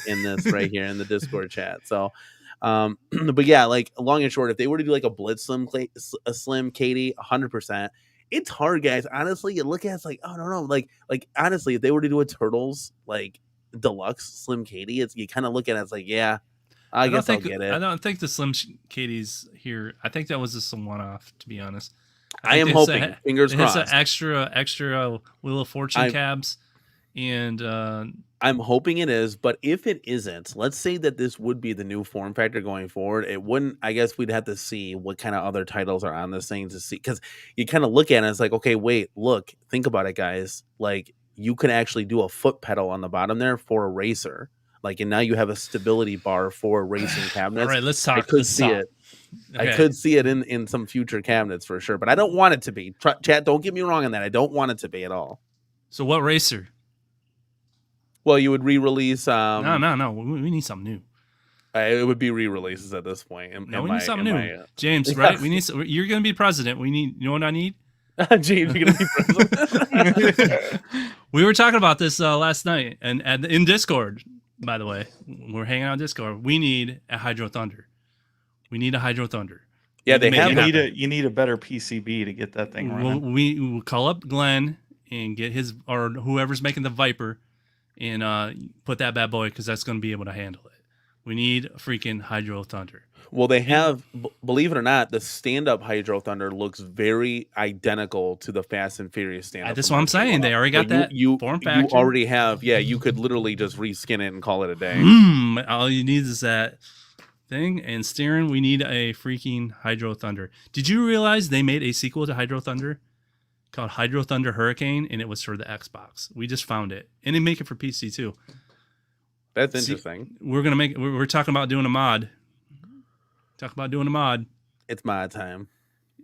A: in this right here in the Discord chat. So, but yeah, long and short, if they were to do a Blitz SlimCady, 100%. It's hard, guys. Honestly, you look at it's I don't know. Honestly, if they were to do a Turtles deluxe SlimCady, you kind of look at it yeah. I guess I'll get it.
D: I don't think the SlimCady's here. I think that was just a one-off, to be honest.
A: I am hoping. Fingers crossed.
D: It's an extra Wheel of Fortune cabs, and
A: I'm hoping it is. But if it isn't, let's say that this would be the new form factor going forward. It wouldn't. I guess we'd have to see what kind of other titles are on this thing to see, because you kind of look at it. It's okay, wait, look, think about it, guys. You can actually do a foot pedal on the bottom there for a racer. And now you have a stability bar for racing cabinets.
D: All right, let's talk.
A: I could see it. Okay. I could see it in some future cabinets for sure, but I don't want it to be. Chat, don't get me wrong on that. I don't want it to be at all.
D: So what racer?
A: Well, you would re-release.
D: No. We need something new.
A: It would be re-releases at this point.
D: We need something new. James, right? We need. You're going to be president. We need. You know what I need?
A: James, you're going to be president.
D: We were talking about this last night, and in Discord. By the way, we're hanging out on Discord. We need a Hydro Thunder. We need a Hydro Thunder.
A: Yeah,
B: you need a better PCB to get that thing running.
D: We will call up Glenn and get his or whoever's making the Viper and put that bad boy, because that's going to be able to handle it. We need a freaking Hydro Thunder.
A: Well, they have, believe it or not, the stand-up Hydro Thunder looks very identical to the Fast and Furious stand-up.
D: That's what I'm saying. They already got that form factor.
A: You already have, yeah. You could literally just reskin it and call it a day.
D: All you need is that thing and steering. We need a freaking Hydro Thunder. Did you realize they made a sequel to Hydro Thunder called Hydro Thunder Hurricane, and it was for the Xbox? We just found it, and they make it for PC too.
A: That's interesting.
D: We're talking about doing a mod.
A: It's mod time.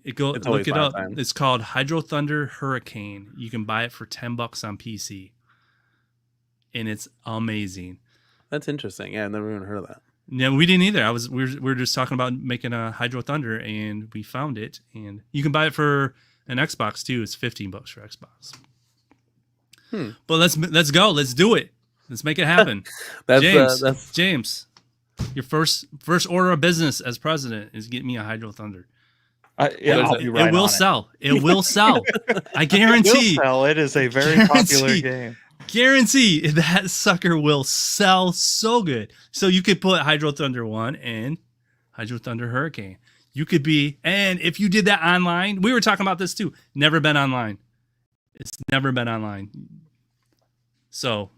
D: Look it up. It's called Hydro Thunder Hurricane. You can buy it for $10 on PC, and it's amazing.
A: That's interesting. Yeah, I've never even heard of that.
D: No, we didn't either. We were just talking about making a Hydro Thunder, and we found it. And you can buy it for an Xbox too. It's $15 for Xbox. But let's go. Let's do it. Let's make it happen. James, your first order of business as president is get me a Hydro Thunder. It will sell. It will sell. I guarantee.
B: It will sell. It is a very popular game.
D: Guarantee that sucker will sell so good. So you could put Hydro Thunder 1 and Hydro Thunder Hurricane. You could be, and if you did that online, we were talking about this too. Never been online. It's never been online. So.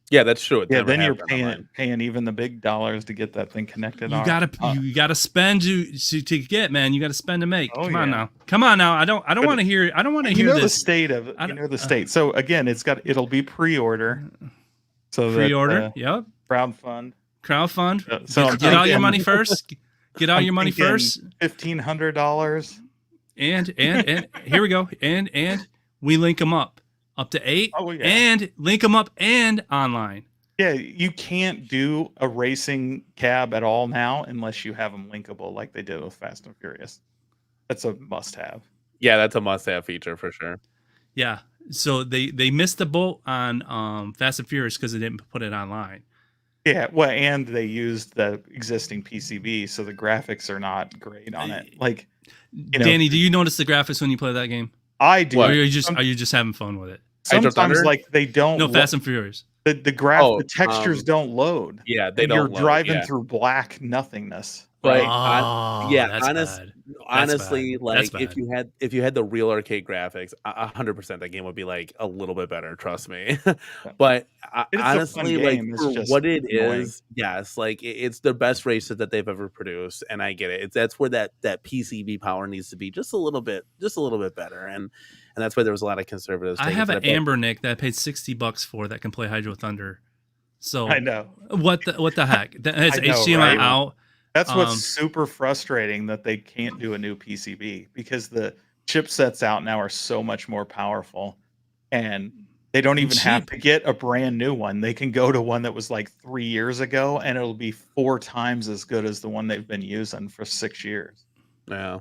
A: Yeah, that's true.
B: Then you're paying even the big dollars to get that thing connected.
D: You gotta spend to get, man. You gotta spend to make. Come on now. I don't want to hear. I don't want to hear this.
B: The state of the state. So again, it'll be pre-order. So
D: pre-order. Yep.
B: Crowdfund. So
D: get all your money first. Get all your money first.
B: $1,500.
D: And here we go. And we link them up to 8.
B: Oh, yeah.
D: And link them up and online.
B: Yeah, you can't do a racing cab at all now unless you have them linkable like they did with Fast and Furious. That's a must-have.
A: Yeah, that's a must-have feature for sure.
D: Yeah, so they missed the boat on Fast and Furious because they didn't put it online.
B: Yeah, well, and they used the existing PCB, so the graphics are not great on it. Like,
D: Danny, do you notice the graphics when you play that game?
B: I do.
D: Or are you just having fun with it?
B: Sometimes, like, they don't.
D: No, Fast and Furious.
B: The textures don't load.
A: Yeah, they don't.
B: You're driving through black nothingness.
A: Right.
D: bad.
A: Honestly, like
D: that's
A: if you had the real arcade graphics, 100% that game would be like a little bit better. Trust me. But honestly, like for what it is, yes, like it's the best races that they've ever produced, and I get it. That's where that PCB power needs to be just a little bit better, and that's why there was a lot of conservatives.
D: I have an Amber Nick that I paid $60 for that can play Hydro Thunder. So
B: I know
D: what the heck. It's HDMI out.
B: That's what's super frustrating, that they can't do a new PCB because the chipsets out now are so much more powerful, and they don't even have to get a brand new one. They can go to one that was like 3 years ago, and it'll be 4 times as good as the one they've been using for 6 years.
A: Yeah.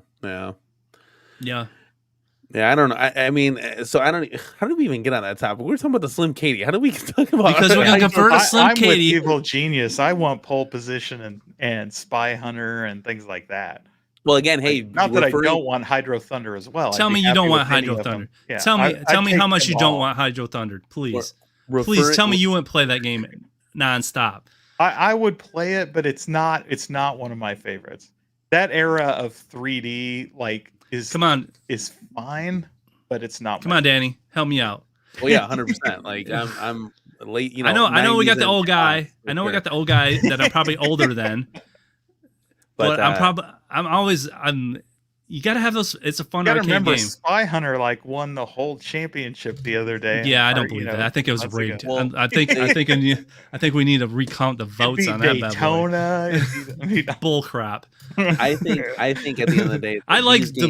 B: Yeah,
A: I don't know. I mean, so I don't. How did we even get on that topic? We were talking about the SlimCady. How did we talk about?
D: Because we're gonna convert a SlimCady.
B: I'm with Evil Genius. I want Pole Position and Spy Hunter and things like that.
A: Well, again, hey,
B: not that I don't want Hydro Thunder as well.
D: Tell me you don't want Hydro Thunder. Yeah, tell me how much you don't want Hydro Thunder, please. Please tell me you wouldn't play that game nonstop.
B: I would play it, but it's not one of my favorites. That era of 3D is fine, but it's not.
D: Come on, Danny, help me out.
A: Well, yeah, 100%. Like I'm late.
D: I know. We got the old guy. I know we got the old guy that I'm probably older than. But you got to have those. It's a fun arcade game.
B: Spy Hunter won the whole championship the other day.
D: Yeah, I don't believe that. I think it was rigged. Well, I think we need to recount the votes on that.
B: Daytona.
D: Bull crap.
A: I think at the end of the day,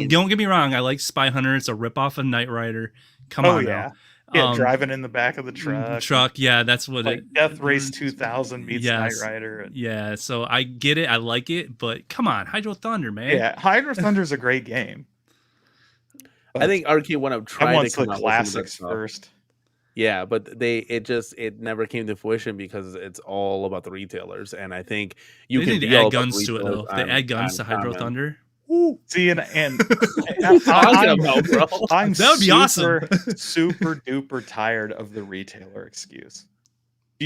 D: don't get me wrong. I like Spy Hunter. It's a ripoff of Knight Rider. Come on now.
B: Yeah, driving in the back of the truck.
D: Yeah, that's what
B: Death Race 2000 meets Knight Rider.
D: Yeah, so I get it. I like it, but come on, Hydro Thunder, man.
B: Yeah, Hydro Thunder is a great game.
A: I think Arcade1up tried to come
B: out with classics first.
A: Yeah, but it never came to fruition because it's all about the retailers, and I think
D: they need to add guns to it though. They add guns to Hydro Thunder.
B: Ooh. See, and I'm
D: that would be awesome.
B: Super duper tired of the retailer excuse.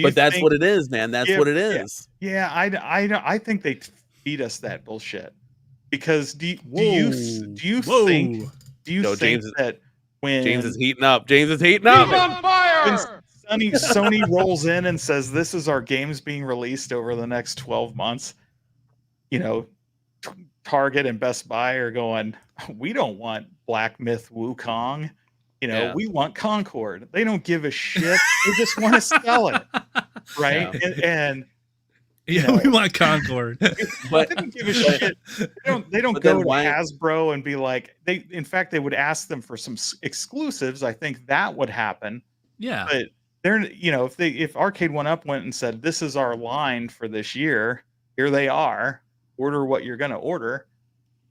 A: But that's what it is, man. That's what it is.
B: Yeah, I think they feed us that bullshit. Because do you think that when
A: James is heating up, James is heating up.
C: He's on fire!
B: When Sony rolls in and says this is our games being released over the next 12 months, Target and Best Buy are going, we don't want Black Myth Wukong. We want Concord. They don't give a shit. They just want to sell it. Right.
A: Yeah.
B: And
D: we want Concord.
B: But they don't give a shit. They don't go to Hasbro and be like, in fact, they would ask them for some exclusives. I think that would happen.
D: Yeah.
B: But if Arcade1up went and said, this is our line for this year, here they are, order what you're going to order,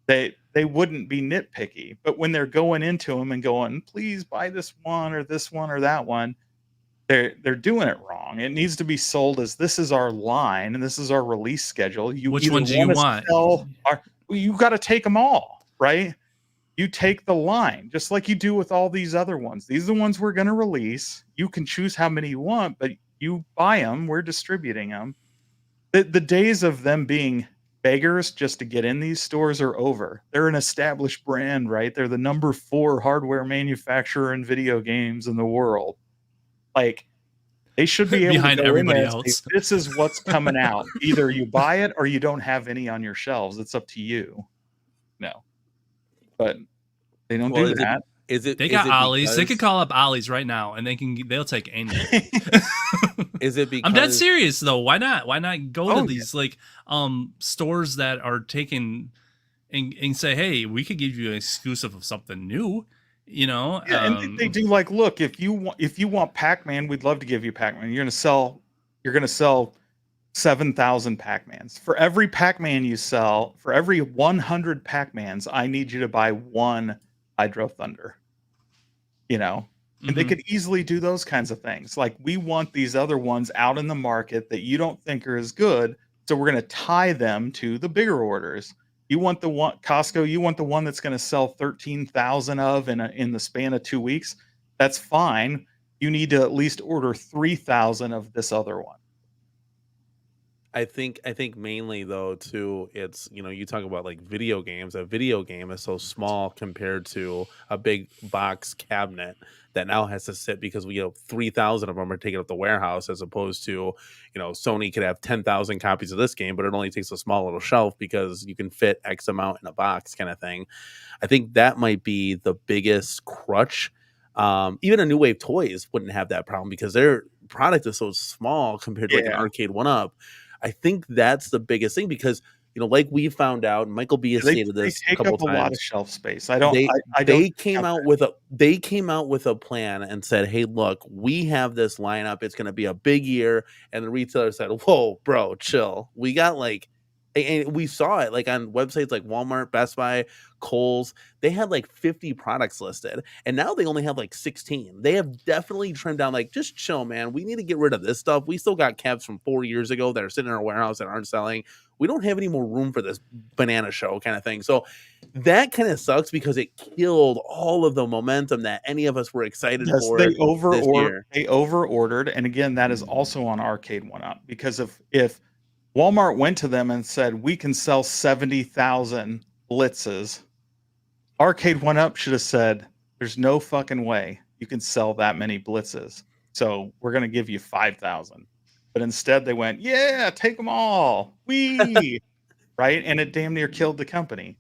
B: they wouldn't be nitpicky. But when they're going into them and going, please buy this one or that one, they're doing it wrong. It needs to be sold as this is our line and this is our release schedule.
D: Which one do you want?
B: You got to take them all, right? You take the line, just like you do with all these other ones. These are the ones we're going to release. You can choose how many you want, but you buy them. We're distributing them. The days of them being beggars just to get in these stores are over. They're an established brand, right? They're the number 4 hardware manufacturer in video games in the world. Like, they should be able
D: behind
B: to go
D: everybody
B: in and
D: else.
B: say, this is what's coming out. Either you buy it or you don't have any on your shelves. It's up to you. No, but they don't do that.
D: They got Ollie's. They could call up Ollie's right now, and they'll take any.
A: Is it because
D: I'm dead serious though? Why not? Why not go to these stores that are taking and say, hey, we could give you an exclusive of something new.
B: And they do look, if you want Pac-Man, we'd love to give you Pac-Man. You're gonna sell 7,000 Pac-Mans. For every Pac-Man you sell, for every 100 Pac-Mans, I need you to buy one Hydro Thunder. And they could easily do those kinds of things. Like, we want these other ones out in the market that you don't think are as good, so we're going to tie them to the bigger orders. You want the one, Costco, you want the one that's going to sell 13,000 of in the span of 2 weeks. That's fine. You need to at least order 3,000 of this other one.
A: I think mainly though too, it's you talk about like video games. A video game is so small compared to a big box cabinet that now has to sit because 3,000 of them are taken up the warehouse, as opposed to Sony could have 10,000 copies of this game, but it only takes a small little shelf because you can fit X amount in a box, kind of thing. I think that might be the biggest crutch. Even a New Wave Toys wouldn't have that problem because their product is so small compared to like an Arcade1up. I think that's the biggest thing because like we found out, Michael B has stated this
B: a couple times. A lot of shelf space. They
A: came out with a plan and said, "Hey, look, we have this lineup. It's going to be a big year." And the retailer said, "Whoa, bro, chill. We got and we saw it on websites like Walmart, Best Buy, Kohl's. They had 50 products listed, and now they only have 16. They have definitely trimmed down. Just chill, man. We need to get rid of this stuff. We still got caps from 4 years ago that are sitting in our warehouse that aren't selling. We don't have any more room for this banana show kind of thing." So that kind of sucks because it killed all of the momentum that any of us were excited for.
B: They over-ordered, and again, that is also on Arcade1up, because if Walmart went to them and said, we can sell 70,000 blitzes, Arcade1up should have said, there's no fucking way you can sell that many blitzes. So we're going to give you 5,000. But instead they went, yeah, take them all. Right? And it damn near killed the company.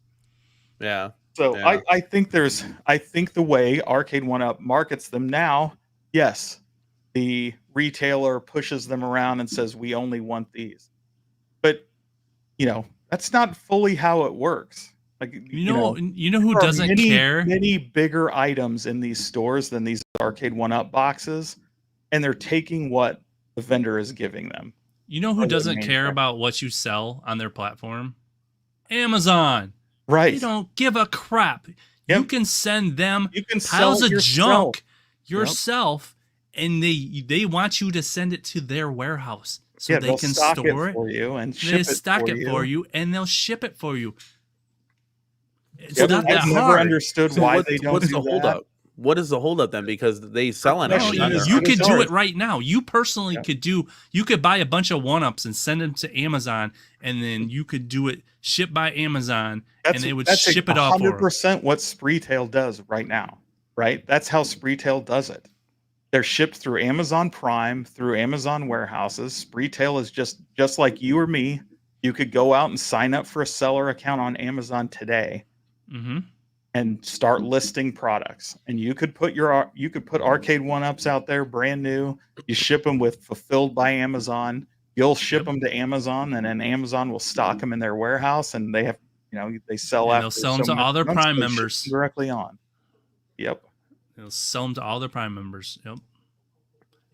A: Yeah.
B: So yeah. I think the way Arcade1up markets them now, yes, the retailer pushes them around and says, we only want these. But, that's not fully how it works.
D: You know who doesn't care?
B: Many bigger items in these stores than these Arcade1up boxes, and they're taking what the vendor is giving them.
D: You know who doesn't care about what you sell on their platform? Amazon.
B: Right.
D: They don't give a crap. Yep. You can send them
B: piles
D: of junk yourself, and they want you to send it to their warehouse so they can store it
B: for you and
D: they stock it for you, and they'll ship it for you. It's
B: not
D: that
B: hard. I've never understood why they don't do
A: hold up? what is the holdup then? Because they sell on
D: No,
A: Amazon.
D: you could do it right now. You personally you could buy a bunch of 1-ups and send them to Amazon, and then you could do it ship by Amazon, and they would ship it off.
B: 100% what Spreetail does right now, right? That's how Spreetail does it. They're shipped through Amazon Prime, through Amazon warehouses. Spreetail is just like you or me. You could go out and sign up for a seller account on Amazon today. And start listing products, and you could put Arcade1ups out there brand new. You ship them with fulfilled by Amazon. You'll ship them to Amazon, and then Amazon will stock them in their warehouse, and they have, they sell
D: and they'll sell them to all their Prime members
B: directly on. Yep,
D: they'll sell them to all their Prime members. Yep.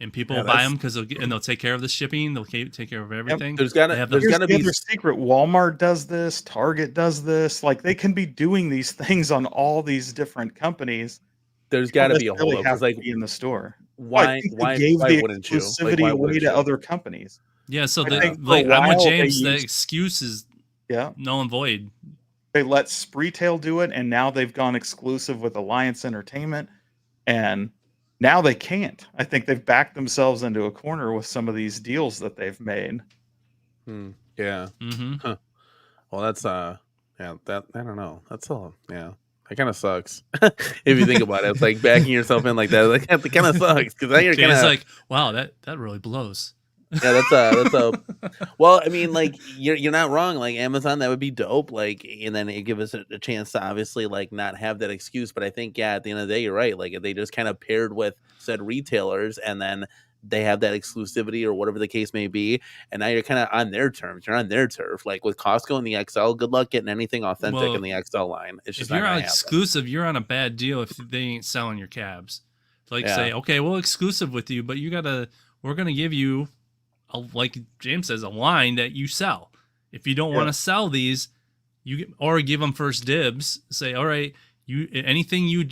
D: And people will buy them because they'll take care of the shipping. They'll take care of everything.
A: Yep. There's gotta be
B: secret. Walmart does this. Target does this. Like, they can be doing these things on all these different companies.
A: There's got to be a holdup because, like,
B: in the store.
A: Why
B: gave the
A: wouldn't you?
B: Exclusivity away to other companies.
D: Yeah. So I'm with James. The excuse is null and void.
B: They let Spreetail do it, and now they've gone exclusive with Alliance Entertainment, and now they can't. I think they've backed themselves into a corner with some of these deals that they've made.
A: Yeah. Huh. Well, that's that I don't know. That's all. Yeah, that kind of sucks. If you think about it, it's like backing yourself in like that. Like, that kind of sucks because then you're kind of
D: like, wow, that really blows.
A: Yeah, that's a well, I mean, like, you're not wrong. Like, Amazon, that would be dope. Like, and then it give us a chance to obviously like not have that excuse. But I think at the end of the day, you're right. Like, if they just kind of paired with said retailers, and then they have that exclusivity or whatever the case may be, and now you're kind of on their terms. You're on their turf. Like with Costco and the XL, good luck getting anything authentic in the XL line. It's just
D: if you're on exclusive, you're on a bad deal if they ain't selling your cabs. Like, say, okay, we'll exclusive with you, but we're gonna give you, like James says, a line that you sell. If you don't want to sell these, or give them first dibs. Say, all right, anything you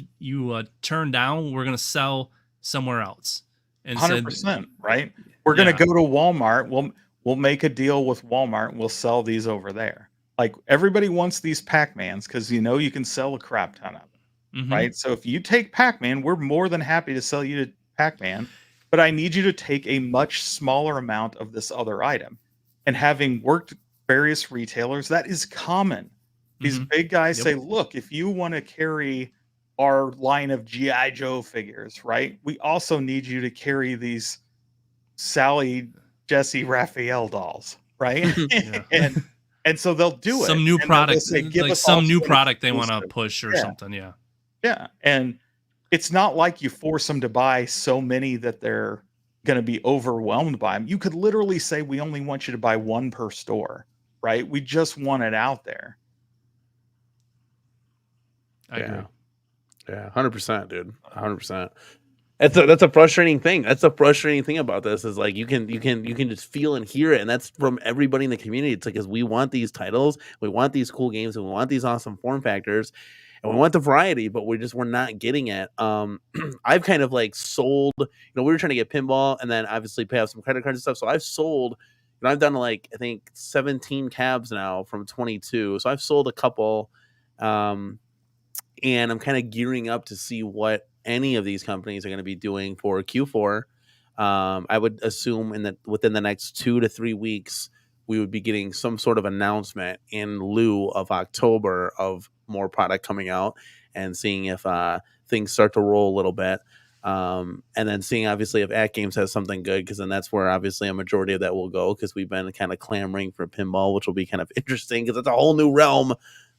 D: turn down, we're gonna sell somewhere else. And
B: 100%, right? We're gonna go to Walmart. We'll make a deal with Walmart. And we'll sell these over there. Like, everybody wants these Pac-Mans because you can sell a crap ton of them, right? So if you take Pac-Man, we're more than happy to sell you to Pac-Man. But I need you to take a much smaller amount of this other item. And having worked various retailers, that is common. These big guys say, look, if you want to carry our line of G.I. Joe figures, right? We also need you to carry these Sally, Jesse, Raphael dolls, right? and so they'll do
D: some new product, like some new product they want to push or something. Yeah.
B: And it's not like you force them to buy so many that they're going to be overwhelmed by them. You could literally say, we only want you to buy one per store, right? We just want it out there.
D: I agree.
A: Yeah, 100%, dude. 100%. That's a frustrating thing. That's a frustrating thing about this is like you can just feel and hear it, and that's from everybody in the community. It's like, because we want these titles, we want these cool games, and we want these awesome form factors, and we want the variety, but we're not getting it. I've kind of like sold. We were trying to get pinball, and then obviously pay off some credit cards and stuff. So I've sold. I've done like I think 17 cabs now from 22. So I've sold a couple. And I'm kind of gearing up to see what any of these companies are going to be doing for Q4. I would assume within the next 2 to 3 weeks, we would be getting some sort of announcement in lieu of October of more product coming out, and seeing if things start to roll a little bit. And then seeing obviously if At Games has something good, because then that's where obviously a majority of that will go, because we've been kind of clamoring for pinball, which will be kind of interesting because it's a whole new realm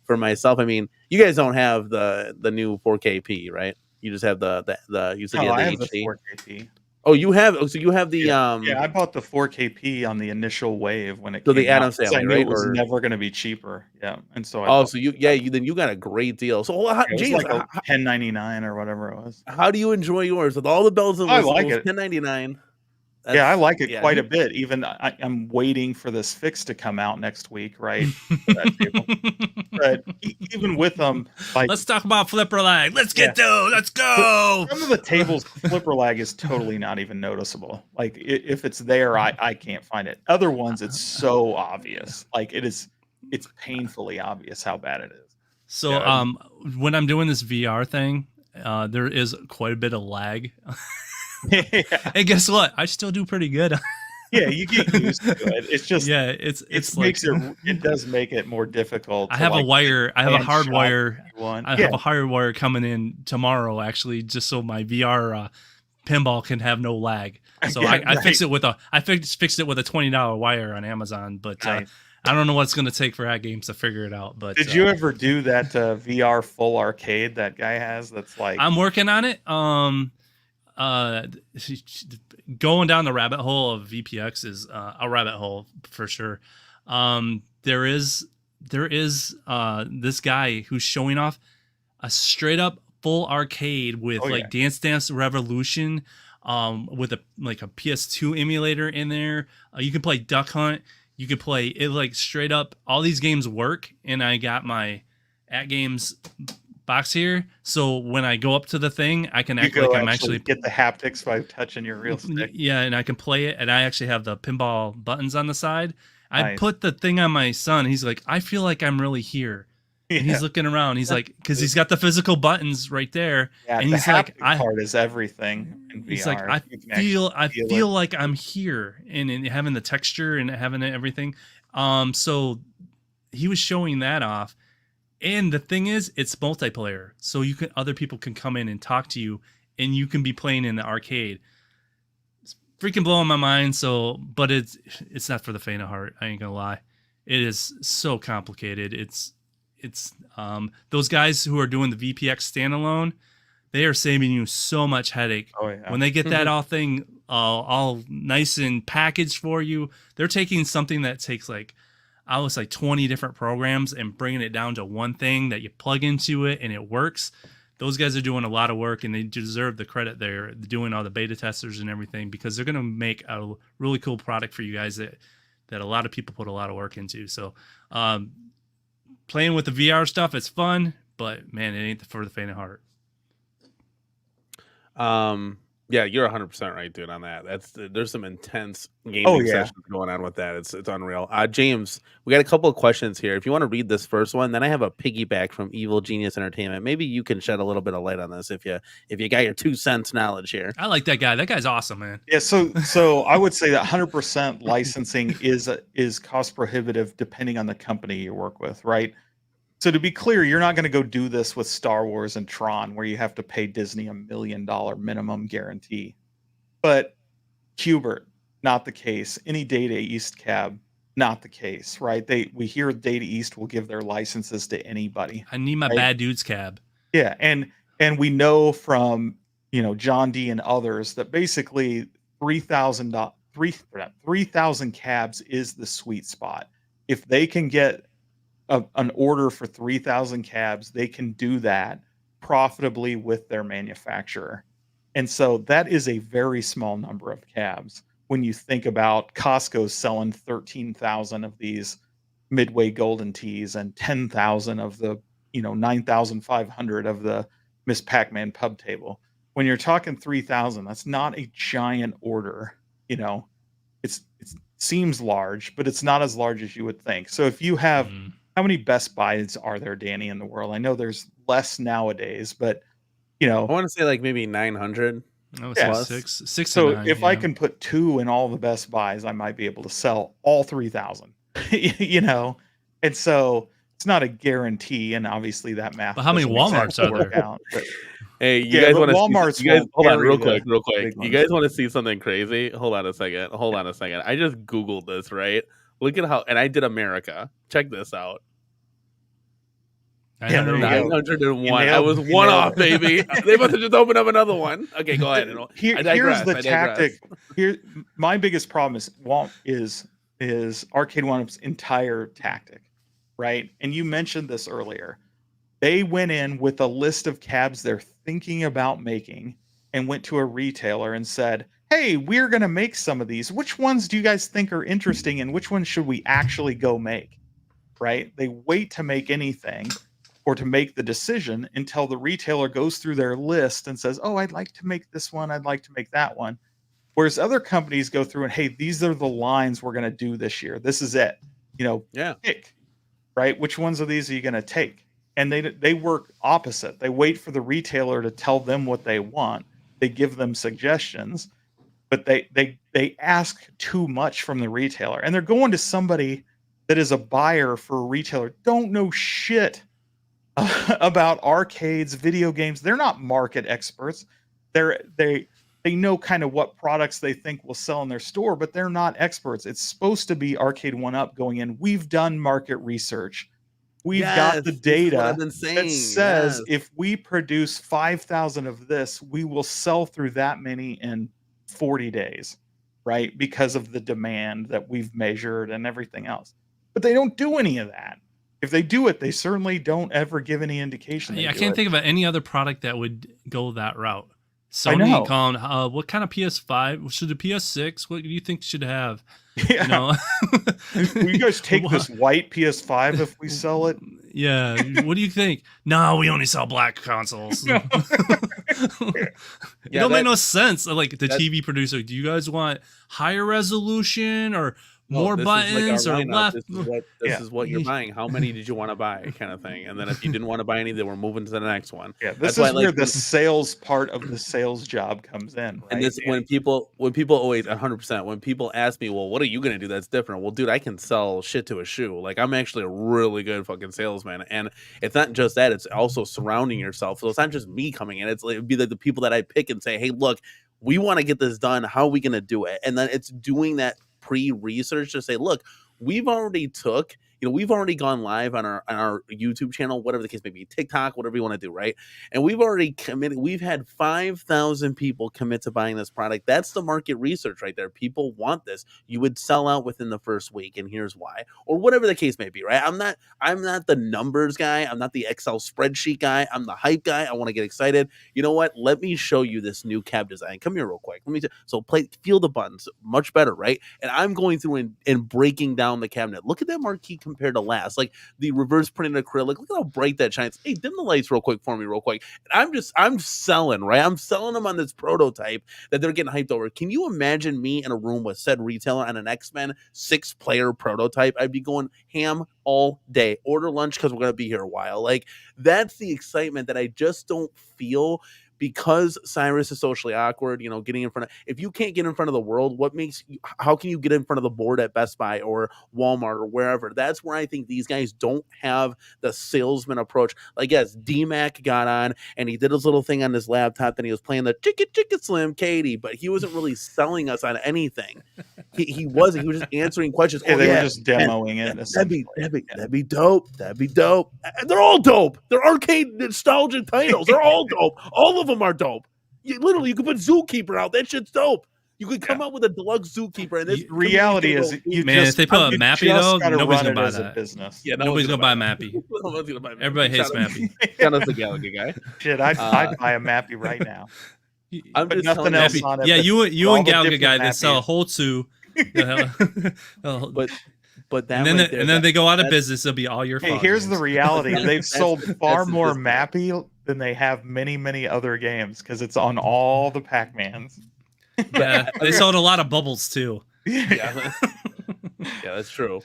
A: for myself. I mean, you guys don't have the new 4KP, right? You just have the you said you had the HD.
B: The 4KP.
A: Oh, you have. So you have the
B: yeah, I bought the 4KP on the initial wave when it
A: came
B: the
A: Adams family,
B: I knew
A: right?
B: It was never going to be cheaper. Yeah, and so
A: then you got a great deal. So
B: James, like $10.99 or whatever it was.
A: How do you enjoy yours with all the bells and whistles?
B: I like it.
A: $10.99.
B: Yeah, I like it quite a bit. Even I'm waiting for this fix to come out next week, right? But even with them, like,
D: let's talk about flipper lag. Let's get to. Let's go.
B: Some of the tables, flipper lag is totally not even noticeable. Like, if it's there, I can't find it. Other ones, it's so obvious. Like, it's painfully obvious how bad it is.
D: So when I'm doing this VR thing, there is quite a bit of lag.
B: Yeah.
D: And guess what? I still do pretty good.
B: Yeah, you get used to it. It's just
D: yeah, it's like
B: makes it does make it more difficult.
D: I have a wire. I have a hard wire. I have
B: Yeah.
D: a hard wire coming in tomorrow, actually, just so my VR pinball can have no lag. So
B: Yeah,
D: I
B: right.
D: fixed it with fixed it with a $20 wire on Amazon. But
B: Nice.
D: I don't know what it's going to take for At Games to figure it out. But
B: Did you ever do that VR full arcade that guy has? That's like
D: I'm working on it. Going down the rabbit hole of VPX is a rabbit hole for sure. There is this guy who's showing off a straight up full arcade with Dance Dance Revolution, with a PS2 emulator in there. You can play Duck Hunt. You can play it like straight up. All these games work, and I got my At Games box here, so when I go up to the thing, I can act like I'm actually
B: get the haptics by touching your real stick.
D: Yeah, and I can play it, and I actually have the pinball buttons on the side.
B: Nice.
D: I put the thing on my son. He's like, I feel like I'm really here.
B: Yeah.
D: And he's looking around. He's like, because he's got the physical buttons right there.
B: Yeah,
D: and
B: the
D: he's like,
B: part is everything in VR.
D: He's like, I feel like I'm here, and having the texture and having everything. So he was showing that off. And the thing is, it's multiplayer, so other people can come in and talk to you, and you can be playing in the arcade. It's freaking blowing my mind. So, but it's not for the faint of heart. I ain't gonna lie, it is so complicated. It's those guys who are doing the VPX standalone, they are saving you so much headache.
B: Oh yeah.
D: When they get that all nice and packaged for you, they're taking something that takes like 20 different programs and bringing it down to one thing that you plug into it and it works. Those guys are doing a lot of work, and they deserve the credit. They're doing all the beta testers and everything, because they're going to make a really cool product for you guys that a lot of people put a lot of work into. So playing with the VR stuff, it's fun, but man, it ain't for the faint of heart.
A: Yeah, you're 100% right, dude, on that. There's some intense gaming sessions going on with that. It's unreal. James, we got a couple of questions here. If you want to read this first one, then I have a piggyback from Evil Genius Entertainment. Maybe you can shed a little bit of light on this if you got your 2 cents knowledge here.
D: I like that guy. That guy's awesome, man.
B: Yeah, so I would say that 100% licensing is cost prohibitive depending on the company you work with, right? So to be clear, you're not going to go do this with Star Wars and Tron, where you have to pay Disney $1 million minimum guarantee. But Qbert, not the case. Any Data East cab, not the case, right? We hear Data East will give their licenses to anybody.
D: I need my Bad Dudes cab.
B: Yeah, and we know from John D and others that basically 3,000 cabs is the sweet spot. If they can get an order for 3,000 cabs, they can do that profitably with their manufacturer. And so that is a very small number of cabs. When you think about Costco selling 13,000 of these Midway Golden Tees and 10,000 of the 9,500 of the Miss Pac-Man pub table. When you're talking 3,000, that's not a giant order. It seems large, but it's not as large as you would think. So if you have how many Best Buys are there, Danny, in the world? I know there's less nowadays, but I
A: want to say like maybe 900.
D: Plus. Six.
B: So
D: to 9,
B: if I can put 2 in all the Best Buys, I might be able to sell all 3,000. And so it's not a guarantee, and obviously that math.
D: But how many Walmarts are there?
B: Out,
A: hey, you guys want to?
B: Walmart's
A: you guys, hold on, real quick.
B: Big
A: You guys want to see something crazy? Hold on a second. I just Googled this, right? Look at and I did America. Check this out. 901. I was one off, baby. They must have just opened up another one. Okay, go ahead.
B: Here's the tactic. Here, my biggest problem is Arcade1up's entire tactic, right? And you mentioned this earlier. They went in with a list of cabs they're thinking about making and went to a retailer and said, hey, we're going to make some of these. Which ones do you guys think are interesting, and which ones should we actually go make? Right? They wait to make anything or to make the decision until the retailer goes through their list and says, oh, I'd like to make this one. I'd like to make that one. Whereas other companies go through and, hey, these are the lines we're going to do this year. This is it. Pick, right? Which ones of these are you going to take? and they work opposite. They wait for the retailer to tell them what they want. They give them suggestions, but they ask too much from the retailer, and they're going to somebody that is a buyer for a retailer, don't know shit about arcades, video games. They're not market experts. They know kind of what products they think will sell in their store, but they're not experts. It's supposed to be Arcade1up going in. We've done market research. We've got the data that says if we produce 5,000 of this, we will sell through that many in 40 days, right? Because of the demand that we've measured and everything else. But they don't do any of that. If they do it, they certainly don't ever give any indication.
D: Yeah, I can't think about any other product that would go that route. Sony calling, what kind of PS5? Should the PS6? What do you think should have?
B: Yeah.
D: You know?
B: Will you guys take this white PS5 if we sell it?
D: Yeah. What do you think? No, we only sell black consoles. It don't make no sense. Like the TV producer, do you guys want higher resolution or more buttons or left?
A: This is what you're buying. How many did you want to buy, kind of thing. And then if you didn't want to buy any, then we're moving to the next one.
B: Yeah, this is where the sales part of the sales job comes in. Right?
A: And this when people always 100%, when people ask me, well, what are you gonna do that's different? Well, dude, I can sell shit to a shoe. Like, I'm actually a really good fucking salesman. And it's not just that, it's also surrounding yourself. So it's not just me coming in, it'd be like the people that I pick and say, hey, look, we want to get this done. How are we gonna do it? And then it's doing that pre-research to say, look, we've already gone live on our YouTube channel, whatever the case may be, TikTok, whatever you want to do, right? And we've already committed. We've had 5,000 people commit to buying this product. That's the market research right there. People want this. You would sell out within the first week, and here's why, or whatever the case may be, right? I'm not the numbers guy. I'm not the Excel spreadsheet guy. I'm the hype guy. I want to get excited. You know what? Let me show you this new cab design. Come here real quick. Feel the buttons, much better, right? And I'm going through and breaking down the cabinet. Look at that marquee compared to last, like the reverse printed acrylic. Look at how bright that shines. Hey, dim the lights real quick for me, real quick. And I'm selling, right? I'm selling them on this prototype that they're getting hyped over. Can you imagine me in a room with said retailer on an X-Men 6-player prototype? I'd be going ham all day. Order lunch because we're going to be here a while. Like, that's the excitement that I just don't feel. Because Cyrus is socially awkward, getting in front of, if you can't get in front of the world, how can you get in front of the board at Best Buy or Walmart or wherever? That's where I think these guys don't have the salesman approach. Like, yes, D-Mac got on and he did his little thing on his laptop and he was playing the chicka SlimCady, but he wasn't really selling us on anything. He wasn't. He was just answering questions.
B: Yeah, they were just demoing it.
A: That'd be dope. That'd be dope. They're all dope. They're arcade nostalgia titles. They're all dope. All of them are dope. You could put Zookeeper out. That shit's dope. You could come out with a deluxe Zookeeper. And this
B: reality is,
D: if they put a Mappy though, nobody's gonna buy that.
B: Business.
D: Yeah, nobody's gonna buy Mappy. Everybody hates Mappy.
A: Shout out to Gallagher guy.
B: Shit, I'd buy a Mappy right now.
A: I'm
B: but
A: just
B: nothing else on it.
D: Yeah, you and Gallagher guy, they sell a whole two.
A: But
D: and then they go out of business. It'll be all your fault.
B: Hey, here's the reality: they've sold far more Mappy than they have many other games because it's on all the Pac-Mans.
D: Yeah, they sold a lot of bubbles too.
A: Yeah, that's true.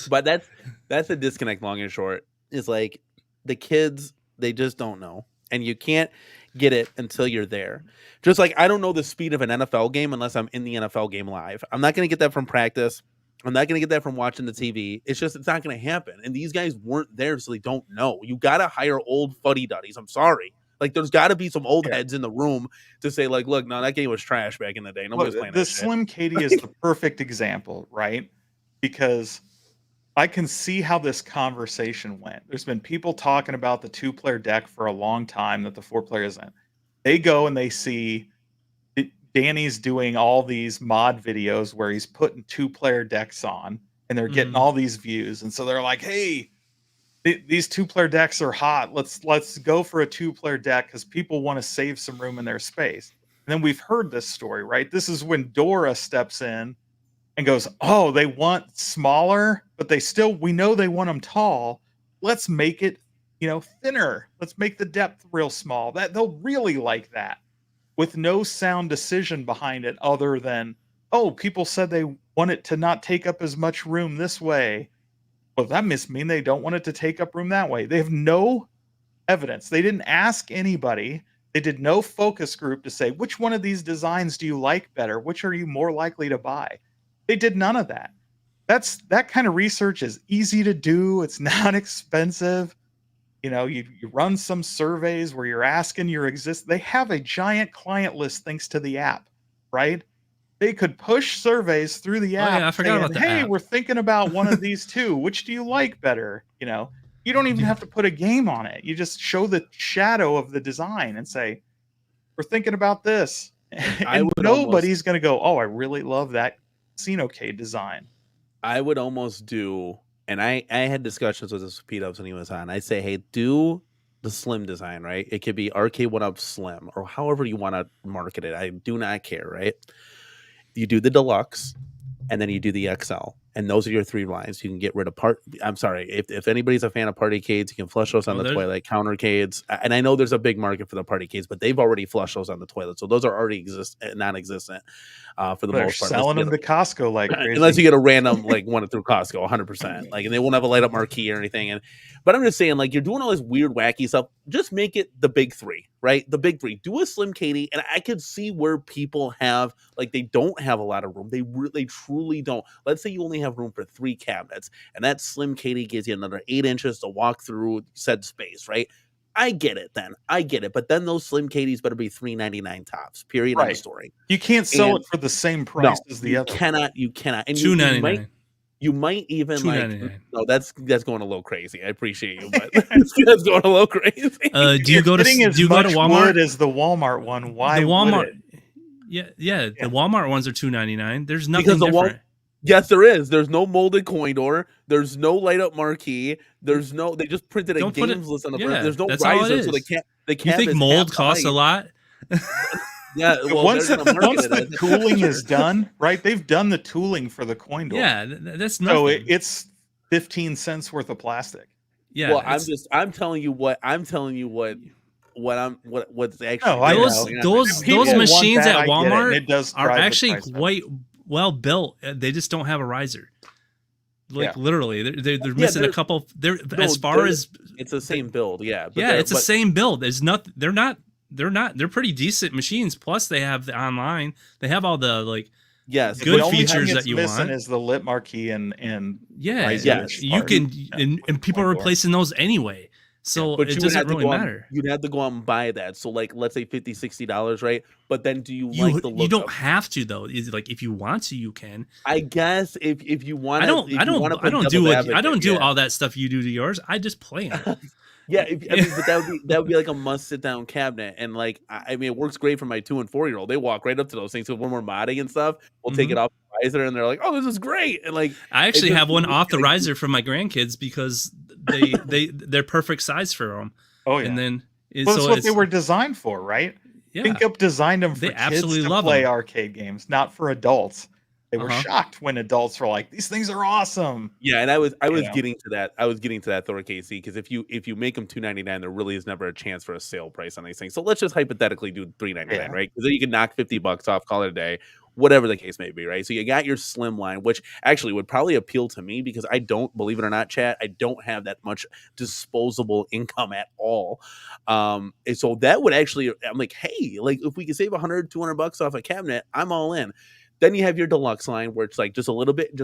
A: But that's the disconnect. Long and short is like the kids, they just don't know, and you can't get it until you're there. Just like I don't know the speed of an NFL game unless I'm in the NFL game live. I'm not going to get that from practice. I'm not going to get that from watching the TV. It's not going to happen. And these guys weren't there, so they don't know. You got to hire old fuddy-duddies. I'm sorry. Like, there's got to be some old heads in the room to say, like, look, no, that game was trash back in the day. Nobody's playing that shit.
B: The SlimCady is the perfect example, right? Because I can see how this conversation went. There's been people talking about the 2-player deck for a long time that the 4-player isn't. They go and they see Danny's doing all these mod videos where he's putting 2-player decks on and they're getting all these views. And so they're like, hey, these 2-player decks are hot. Let's go for a 2-player deck because people want to save some room in their space. And then we've heard this story, right? This is when Dora steps in and goes, oh, they want smaller, but we know they want them tall. Let's make it, thinner. Let's make the depth real small. That they'll really like that. With no sound decision behind it other than, oh, people said they want it to not take up as much room this way. Well, that must mean they don't want it to take up room that way. They have no evidence. They didn't ask anybody. They did no focus group to say, which one of these designs do you like better? Which are you more likely to buy? They did none of that. That kind of research is easy to do. It's not expensive. You know, you run some surveys where you're asking they have a giant client list thanks to the app, right? They could push surveys through the app.
D: Yeah, I forgot about the
B: hey,
D: app.
B: we're thinking about one of these two. Which do you like better? You know, you don't even have to put a game on it. You just show the shadow of the design and say, we're thinking about this. And nobody's going to go, oh, I really love that SlimCady design.
A: I would almost do, and I had discussions with this P-Dubs when he was on. I say, hey, do the Slim design, right? It could be Arcade1up Slim or however you want to market it. I do not care, right? You do the deluxe, and then you do the XL, and those are your 3 lines. You can get rid of I'm sorry, if anybody's a fan of partycades, you can flush those on the toilet. Countercades, and I know there's a big market for the partycades, but they've already flushed those on the toilet, so those are already non-existent for the most part.
B: Selling them to Costco like crazy.
A: Unless you get a random one through Costco, 100%. And they won't have a light up marquee or anything. But I'm just saying, you're doing all this weird, wacky stuff. Just make it the big 3, right? The big 3. Do a SlimCady, and I could see where people have they don't have a lot of room. They truly don't. Let's say you only have room for 3 cabinets, and that SlimCady gives you another 8 inches to walk through said space, right? I get it then. I get it. But then those SlimCadys better be $3.99 tops. Period. End of story.
B: You can't sell it for the same price as the other.
A: You cannot. And
D: $2.99.
A: You might even
D: $2.99.
A: that's going a little crazy. I appreciate you, but that's going a little crazy.
D: Do you go to Walmart?
B: As the Walmart one? Why
D: the Walmart?
B: Would it?
D: Yeah. The Walmart ones are $2.99. There's nothing different.
A: Yes, there is. There's no molded coin door. There's no light up marquee. There's no. They just printed a games list on the front. There's no riser, so they can't. You
D: think mold costs a lot?
A: Yeah. Well,
B: once the tooling is done, right? They've done the tooling for the coin door.
D: Yeah, that's nothing.
B: So it's 15 cents worth of plastic.
D: Yeah.
A: Well, I'm telling you what. What's actually
D: those machines at Walmart are actually quite well built. They just don't have a riser. Literally, they're missing a couple. As far as
A: it's the same build, yeah.
D: It's the same build. There's not. They're pretty decent machines. Plus, they have the online. They have all the good features that you want.
B: Is the lit marquee and
D: you can and people are replacing those anyway. So it doesn't really matter.
A: You'd have to go out and buy that. So let's say $50, $60, right? But then do you like the look?
D: You don't have to though. Is if you want to, you can.
A: I guess if you want.
D: I don't do all that stuff you do to yours. I just play them.
A: Yeah, but that would be like a must sit down cabinet, and it works great for my 2 and 4 year old. They walk right up to those things. So when we're modding and stuff, we'll take it off the riser, and they're like, "Oh, this is great!" And
D: I actually have one off the riser for my grandkids because they're perfect size for them.
B: Oh yeah,
D: and then
B: that's what they were designed for, right?
D: Yeah,
B: ThinkUp designed them for kids to play arcade games, not for adults. They were shocked when adults were like, "These things are awesome."
A: Yeah, and I was getting to that. I was getting to that, Thor KC, because if you make them $2.99, there really is never a chance for a sale price on these things. So let's just hypothetically do $3.99, right? Because then you can knock $50 off, call it a day, whatever the case may be, right? So you got your Slim line, which actually would probably appeal to me because I don't, believe it or not, chat, I don't have that much disposable income at all. And so that would actually, I'm like, hey, if we could save $100, $200 off a cabinet, I'm all in. Then you have your deluxe line where it's just a little bit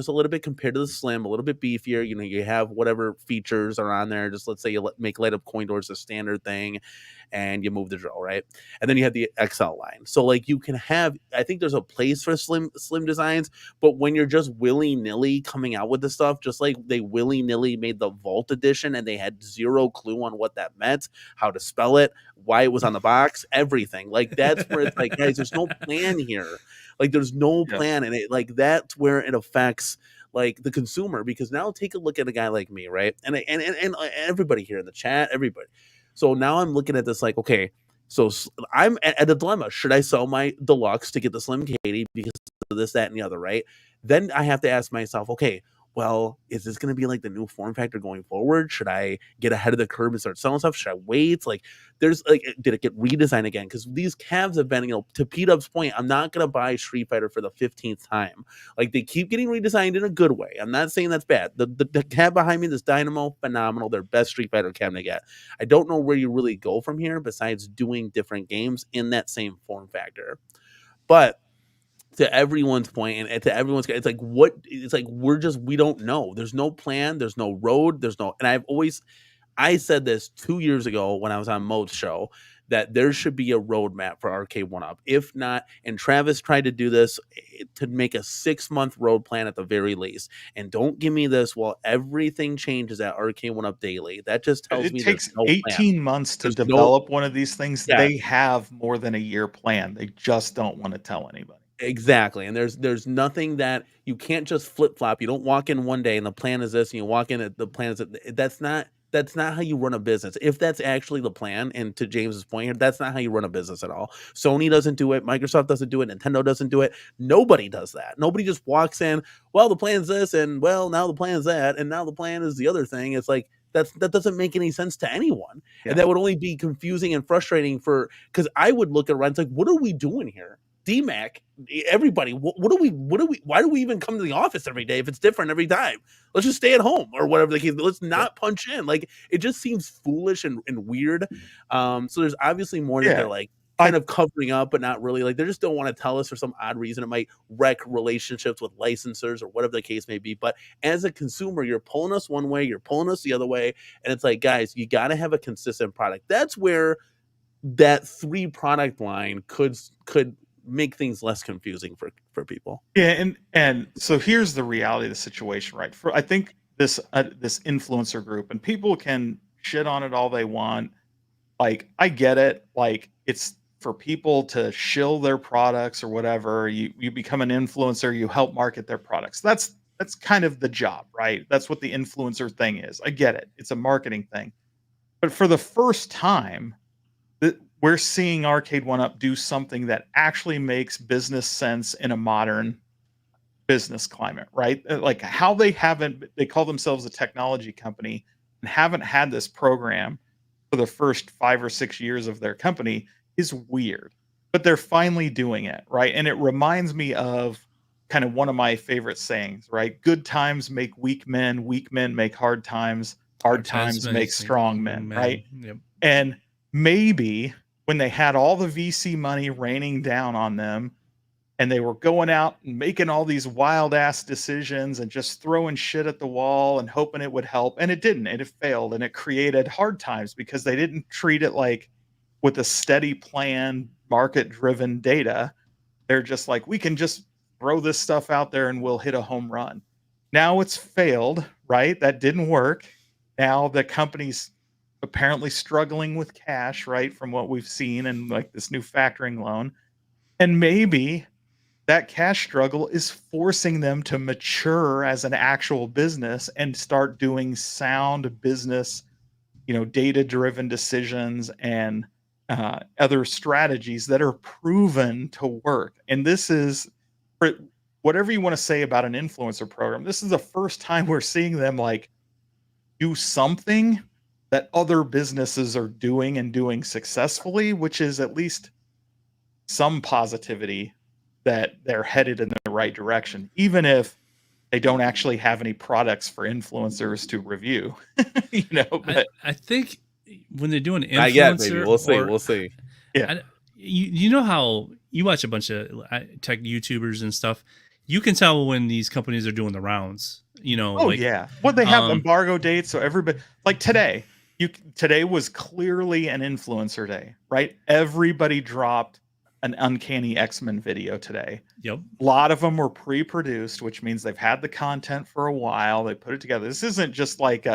A: compared to the Slim, a little bit beefier. You have whatever features are on there. Just let's say you make light up coin doors a standard thing, and you move the drill, right? And then you have the XL line. So you can have, I think there's a place for slim designs, but when you're just willy-nilly coming out with this stuff, just like they willy-nilly made the Vault edition and they had zero clue on what that meant, how to spell it, why it was on the box, everything. That's where it's guys, there's no plan here. There's no plan, and it that's where it affects the consumer, because now take a look at a guy like me, right? And everybody here in the chat, everybody. So now I'm looking at this okay, so I'm at a dilemma. Should I sell my deluxe to get the SlimCady because of this, that, and the other, right? Then I have to ask myself, okay, well, is this going to be like the new form factor going forward? Should I get ahead of the curve and start selling stuff? Should I wait? Like, there's like, did it get redesigned again? Because these calves have been, to Pete Up's point, I'm not going to buy Street Fighter for the 15th time. Like, they keep getting redesigned in a good way. I'm not saying that's bad. The cab behind me, this Dynamo, phenomenal. Their best Street Fighter cab to get. I don't know where you really go from here besides doing different games in that same form factor. But to everyone's point and to everyone's, it's like, we don't know. There's no plan. There's no road. And I said this 2 years ago when I was on Mode's show, that there should be a roadmap for Arcade1up. If not, and Travis tried to do this to make a 6-month road plan at the very least. And don't give me this, well, everything changes at Arcade1up daily. That just tells me
B: it takes
A: no
B: 18
A: plan.
B: months to
A: There's
B: develop one of these things.
A: Yeah.
B: They have more than a year plan. They just don't want to tell anybody.
A: Exactly. And there's nothing that you can't just flip flop. You don't walk in one day and the plan is this, and you walk in at the plan is that. That's not how you run a business. If that's actually the plan, and to James's point here, that's not how you run a business at all. Sony doesn't do it. Microsoft doesn't do it. Nintendo doesn't do it. Nobody does that. Nobody just walks in, well, the plan's this, and well, now the plan's that, and now the plan is the other thing. It's like, that doesn't make any sense to anyone. Yeah. And that would only be confusing and frustrating because I would look at it's like, what are we doing here? DMAC, everybody, why do we even come to the office every day if it's different every time? Let's just stay at home or whatever the case. Let's not punch in. Like, it just seems foolish and weird. So there's obviously more that they're like kind of covering up, but not really. Like, they just don't want to tell us for some odd reason. It might wreck relationships with licensors or whatever the case may be. But as a consumer, you're pulling us one way, you're pulling us the other way. And it's like, guys, you got to have a consistent product. That's where that 3 product line could make things less confusing for people.
B: Yeah, and so here's the reality of the situation, right? I think this influencer group, and people can shit on it all they want. Like, I get it. Like, it's for people to shill their products or whatever. You become an influencer, you help market their products. That's kind of the job, right? That's what the influencer thing is. I get it. It's a marketing thing. But for the first time, we're seeing Arcade1up do something that actually makes business sense in a modern business climate, right? Like, how they call themselves a technology company and haven't had this program for the first 5 or 6 years of their company is weird, but they're finally doing it, right? And it reminds me of kind of one of my favorite sayings, right? Good times make weak men make hard times make strong men, right?
D: Yep.
B: And maybe when they had all the VC money raining down on them and they were going out and making all these wild ass decisions and just throwing shit at the wall and hoping it would help, and it didn't, and it failed, and it created hard times because they didn't treat it like with a steady plan, market driven data. They're just like, we can just throw this stuff out there and we'll hit a home run. Now it's failed, right? That didn't work. Now the company's apparently struggling with cash, right, from what we've seen, and like this new factoring loan. And maybe that cash struggle is forcing them to mature as an actual business and start doing sound business, data-driven decisions and other strategies that are proven to work. And this is, for whatever you want to say about an influencer program, this is the first time we're seeing them like do something that other businesses are doing and doing successfully, which is at least some positivity that they're headed in the right direction, even if they don't actually have any products for influencers to review. But
D: I think when they're doing influencer,
A: not yet, maybe. We'll see.
B: Yeah.
D: You know how you watch a bunch of tech YouTubers and stuff, you can tell when these companies are doing the rounds,
B: yeah. Well, they have embargo dates. So everybody, like today was clearly an influencer day, right? Everybody dropped an Uncanny X-Men video today.
D: Yep.
B: A lot of them were pre-produced, which means they've had the content for a while. They put it together. This isn't just like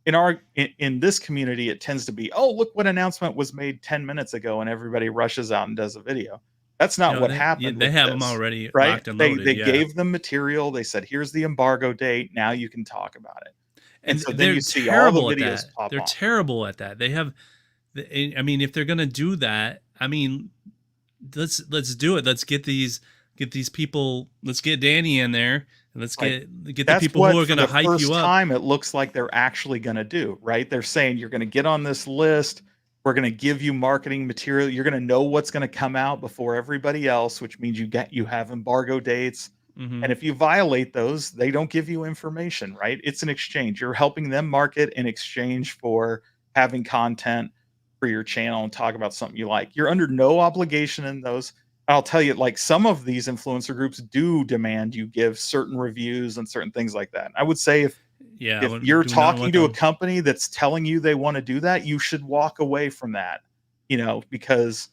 B: in this community, it tends to be, oh, look what announcement was made 10 minutes ago, and everybody rushes out and does a video. That's not what happened.
D: They have them already
B: right?
D: locked and loaded.
B: They gave them material. They said, here's the embargo date. Now you can talk about it. And so then you see all the videos pop
D: They're
B: on.
D: terrible at that. They have, if they're going to do that, let's do it. Let's get these people. Let's get Danny in there And let's
B: Like,
D: get the
B: that's
D: people
B: what
D: who are
B: for
D: going to
B: the
D: hype
B: first
D: you up.
B: time it looks like they're actually going to do, right? They're saying you're going to get on this list. We're going to give you marketing material. You're going to know what's going to come out before everybody else, which means you have embargo dates.
D: Mm-hmm.
B: And if you violate those, they don't give you information, right? It's an exchange. You're helping them market in exchange for having content for your channel and talk about something you like. You're under no obligation in those. I'll tell you, like, some of these influencer groups do demand you give certain reviews and certain things like that. I would say if
D: Yeah,
B: you're
D: do not
B: talking
D: want
B: to a
D: them.
B: company that's telling you they want to do that, you should walk away from that, because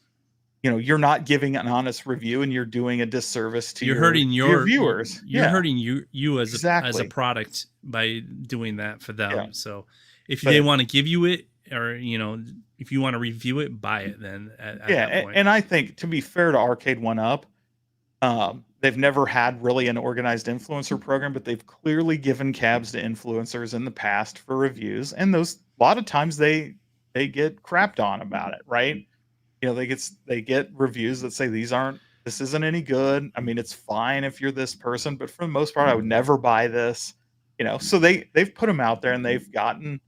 B: you're not giving an honest review and you're doing a disservice to
D: You're
B: your
D: hurting
B: viewers.
D: you're
B: Yeah,
D: hurting you as a
B: exactly.
D: product by doing that for them.
B: Yeah.
D: So if
B: But
D: they want to give you it, or if you want to review it, buy it then at that point.
B: and I think, to be fair to Arcade1up, they've never had really an organized influencer program, but they've clearly given cabs to influencers in the past for reviews, and those a lot of times they get crapped on about it, right? They get reviews that say this isn't any good. I mean, it's fine if you're this person, but for the most part, I would never buy this. So they've put them out there and they've gotten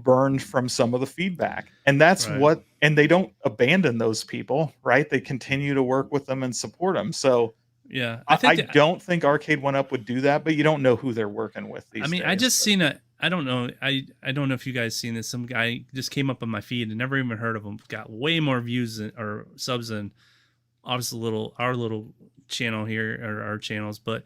B: burned from some of the feedback, and that's
D: Right.
B: and they don't abandon those people, right? They continue to work with them and support them. So
D: Yeah,
B: I don't think Arcade1up would do that, but you don't know who they're working with these days.
D: I just seen I don't know. I don't know if you guys seen this. Some guy just came up on my feed and never even heard of him. Got way more views or subs than obviously our little channel here, or our channels, but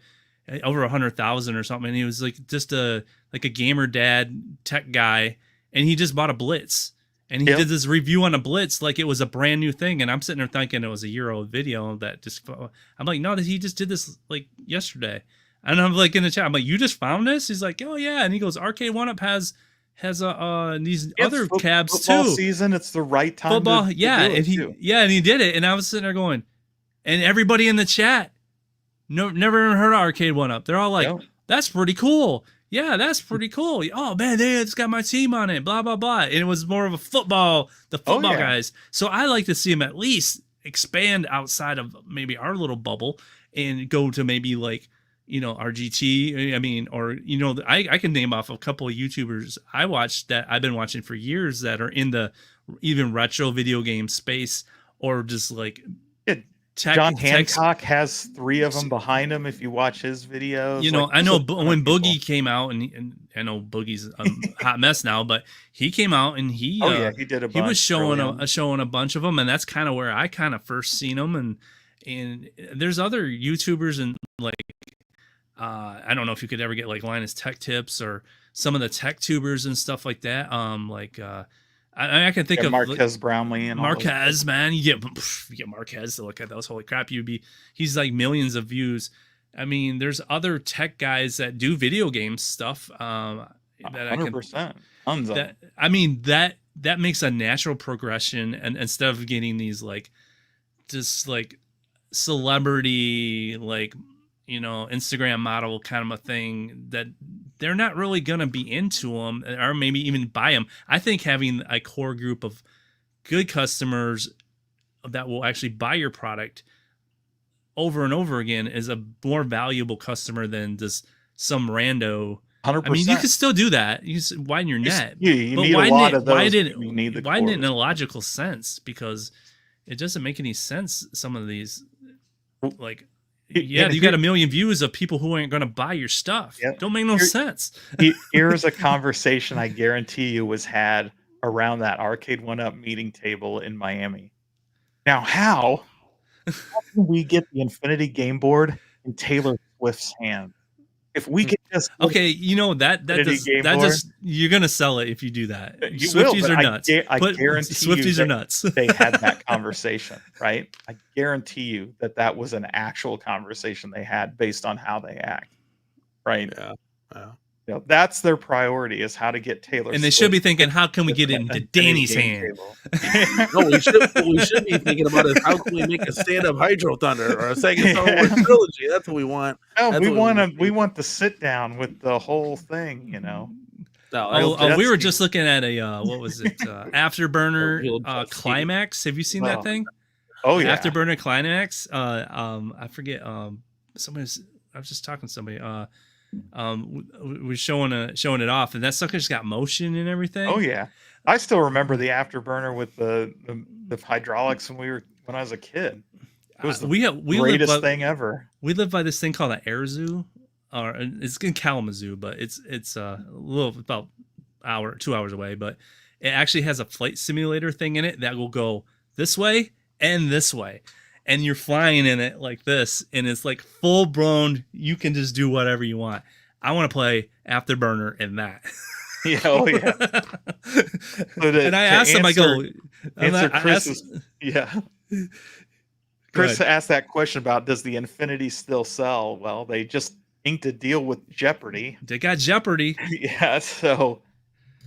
D: over 100,000 or something. And he was like just a gamer dad tech guy, and he just bought a Blitz. And he did this review on a Blitz like it was a brand new thing. And I'm sitting there thinking it was a year-old video that just, I'm like, no, he just did this like yesterday. And I'm like in the chat, I'm like, you just found this? He's like, oh yeah. And he goes, Arcade1up has these other cabs
B: football
D: too.
B: Season, it's the right time.
D: Football,
B: to
D: yeah.
B: do it
D: And he did it. And I was sitting there going, and everybody in the chat, never even heard of Arcade1up. They're all like, that's pretty cool. Yeah, that's pretty cool. Oh man, it's got my team on it. Blah blah blah. And it was more of the football guys. So I like to see them at least expand outside of maybe our little bubble and go to maybe like our GT. I mean, or I can name off a couple of YouTubers I watched that I've been watching for years that are in the even retro video game space, or just like.
B: John Hancock has 3 of them behind him. If you watch his videos,
D: I know when Boogie came out, and I know Boogie's a hot mess now, but he came out and he
B: did a bunch.
D: He was showing a bunch of them, and that's kind of where I kind of first seen them. And there's other YouTubers and like I don't know if you could ever get like Linus Tech Tips or some of the tech tubers and stuff like that. I can think of
B: Marquez Brownlee and
D: Marquez, man. You get Marquez to look at those. Holy crap, he's like millions of views. I mean, there's other tech guys that do video game stuff. That
B: 100%. Tons of them.
D: I mean, that makes a natural progression, and instead of getting these like just like celebrity like Instagram model kind of a thing that they're not really going to be into them, or maybe even buy them. I think having a core group of good customers that will actually buy your product over and over again is a more valuable customer than just some rando.
B: 100%.
D: I mean, you can still do that. You just widen your net.
B: You
D: but
B: need a lot of those.
D: Widen
B: it
D: in a logical sense, because it doesn't make any sense. Some of these, like, you got a million views of people who aren't going to buy your stuff. Yep. Don't make no sense.
B: Here's a conversation I guarantee you was had around that Arcade1up meeting table in Miami. Now, how can we get the Infinity Game Board in Taylor Swift's hand? If we could just
D: that just you're gonna sell it if you do that.
B: Swifties
D: are nuts.
B: I guarantee
D: Swifties are nuts.
B: They had that conversation, right? I guarantee you that was an actual conversation they had based on how they act, right?
A: Yeah.
B: That's their priority, is how to get Taylor.
D: And they should be thinking, how can we get it into Danny's hand?
A: No, we should be thinking about is how can we make a stand-up Hydro Thunder or a Sega Star Wars trilogy? That's what we want.
B: No, we want the sit down with the whole thing,
A: No,
D: we were just looking at a what was it? Afterburner Climax. Have you seen that thing?
B: Oh yeah,
D: Afterburner Climax. I forget. was just talking to somebody. We're showing it off, and that sucker's got motion and everything.
B: Oh yeah, I still remember the afterburner with the hydraulics when I was a kid. It was the greatest thing ever.
D: We live by this thing called an air zoo, or it's in Kalamazoo, but it's a little about 2 hours away. But it actually has a flight simulator thing in it that will go this way and this way, and you're flying in it like this, and it's like full blown. You can just do whatever you want. I want to play Afterburner in that.
B: Yeah, oh yeah.
D: And I asked him, I go,
B: yeah. Chris asked that question about, does the Infinity still sell? Well, they just inked a deal with Jeopardy.
D: They got Jeopardy.
B: Yeah, so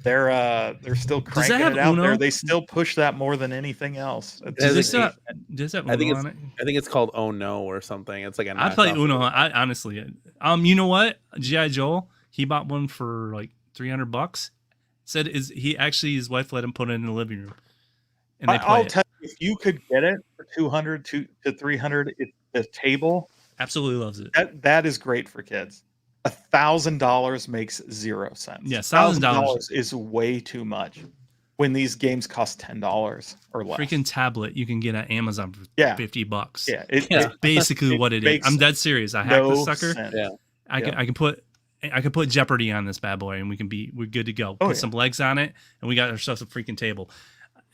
B: they're still cranking it out there. They still push that more than anything else.
D: Does that Uno on it?
A: I think it's called Oh No or something. It's like a
D: I play Uno. I honestly, you know what? G.I. Joe, he bought one for like $300. Said his wife let him put it in the living room. And
B: I'll tell you, if you could get it for $200 to $300, the table
D: absolutely loves it.
B: That is great for kids. $1,000 makes 0 cents.
D: Yeah, $1,000
B: is way too much when these games cost $10 or less.
D: Freaking tablet you can get at Amazon for $50.
B: Yeah,
D: it's basically what it is. I'm dead serious. I hacked the sucker.
B: Sense. Yeah,
D: I can put Jeopardy on this bad boy, and we're good to go. Put some legs on it, and we got ourselves a freaking table.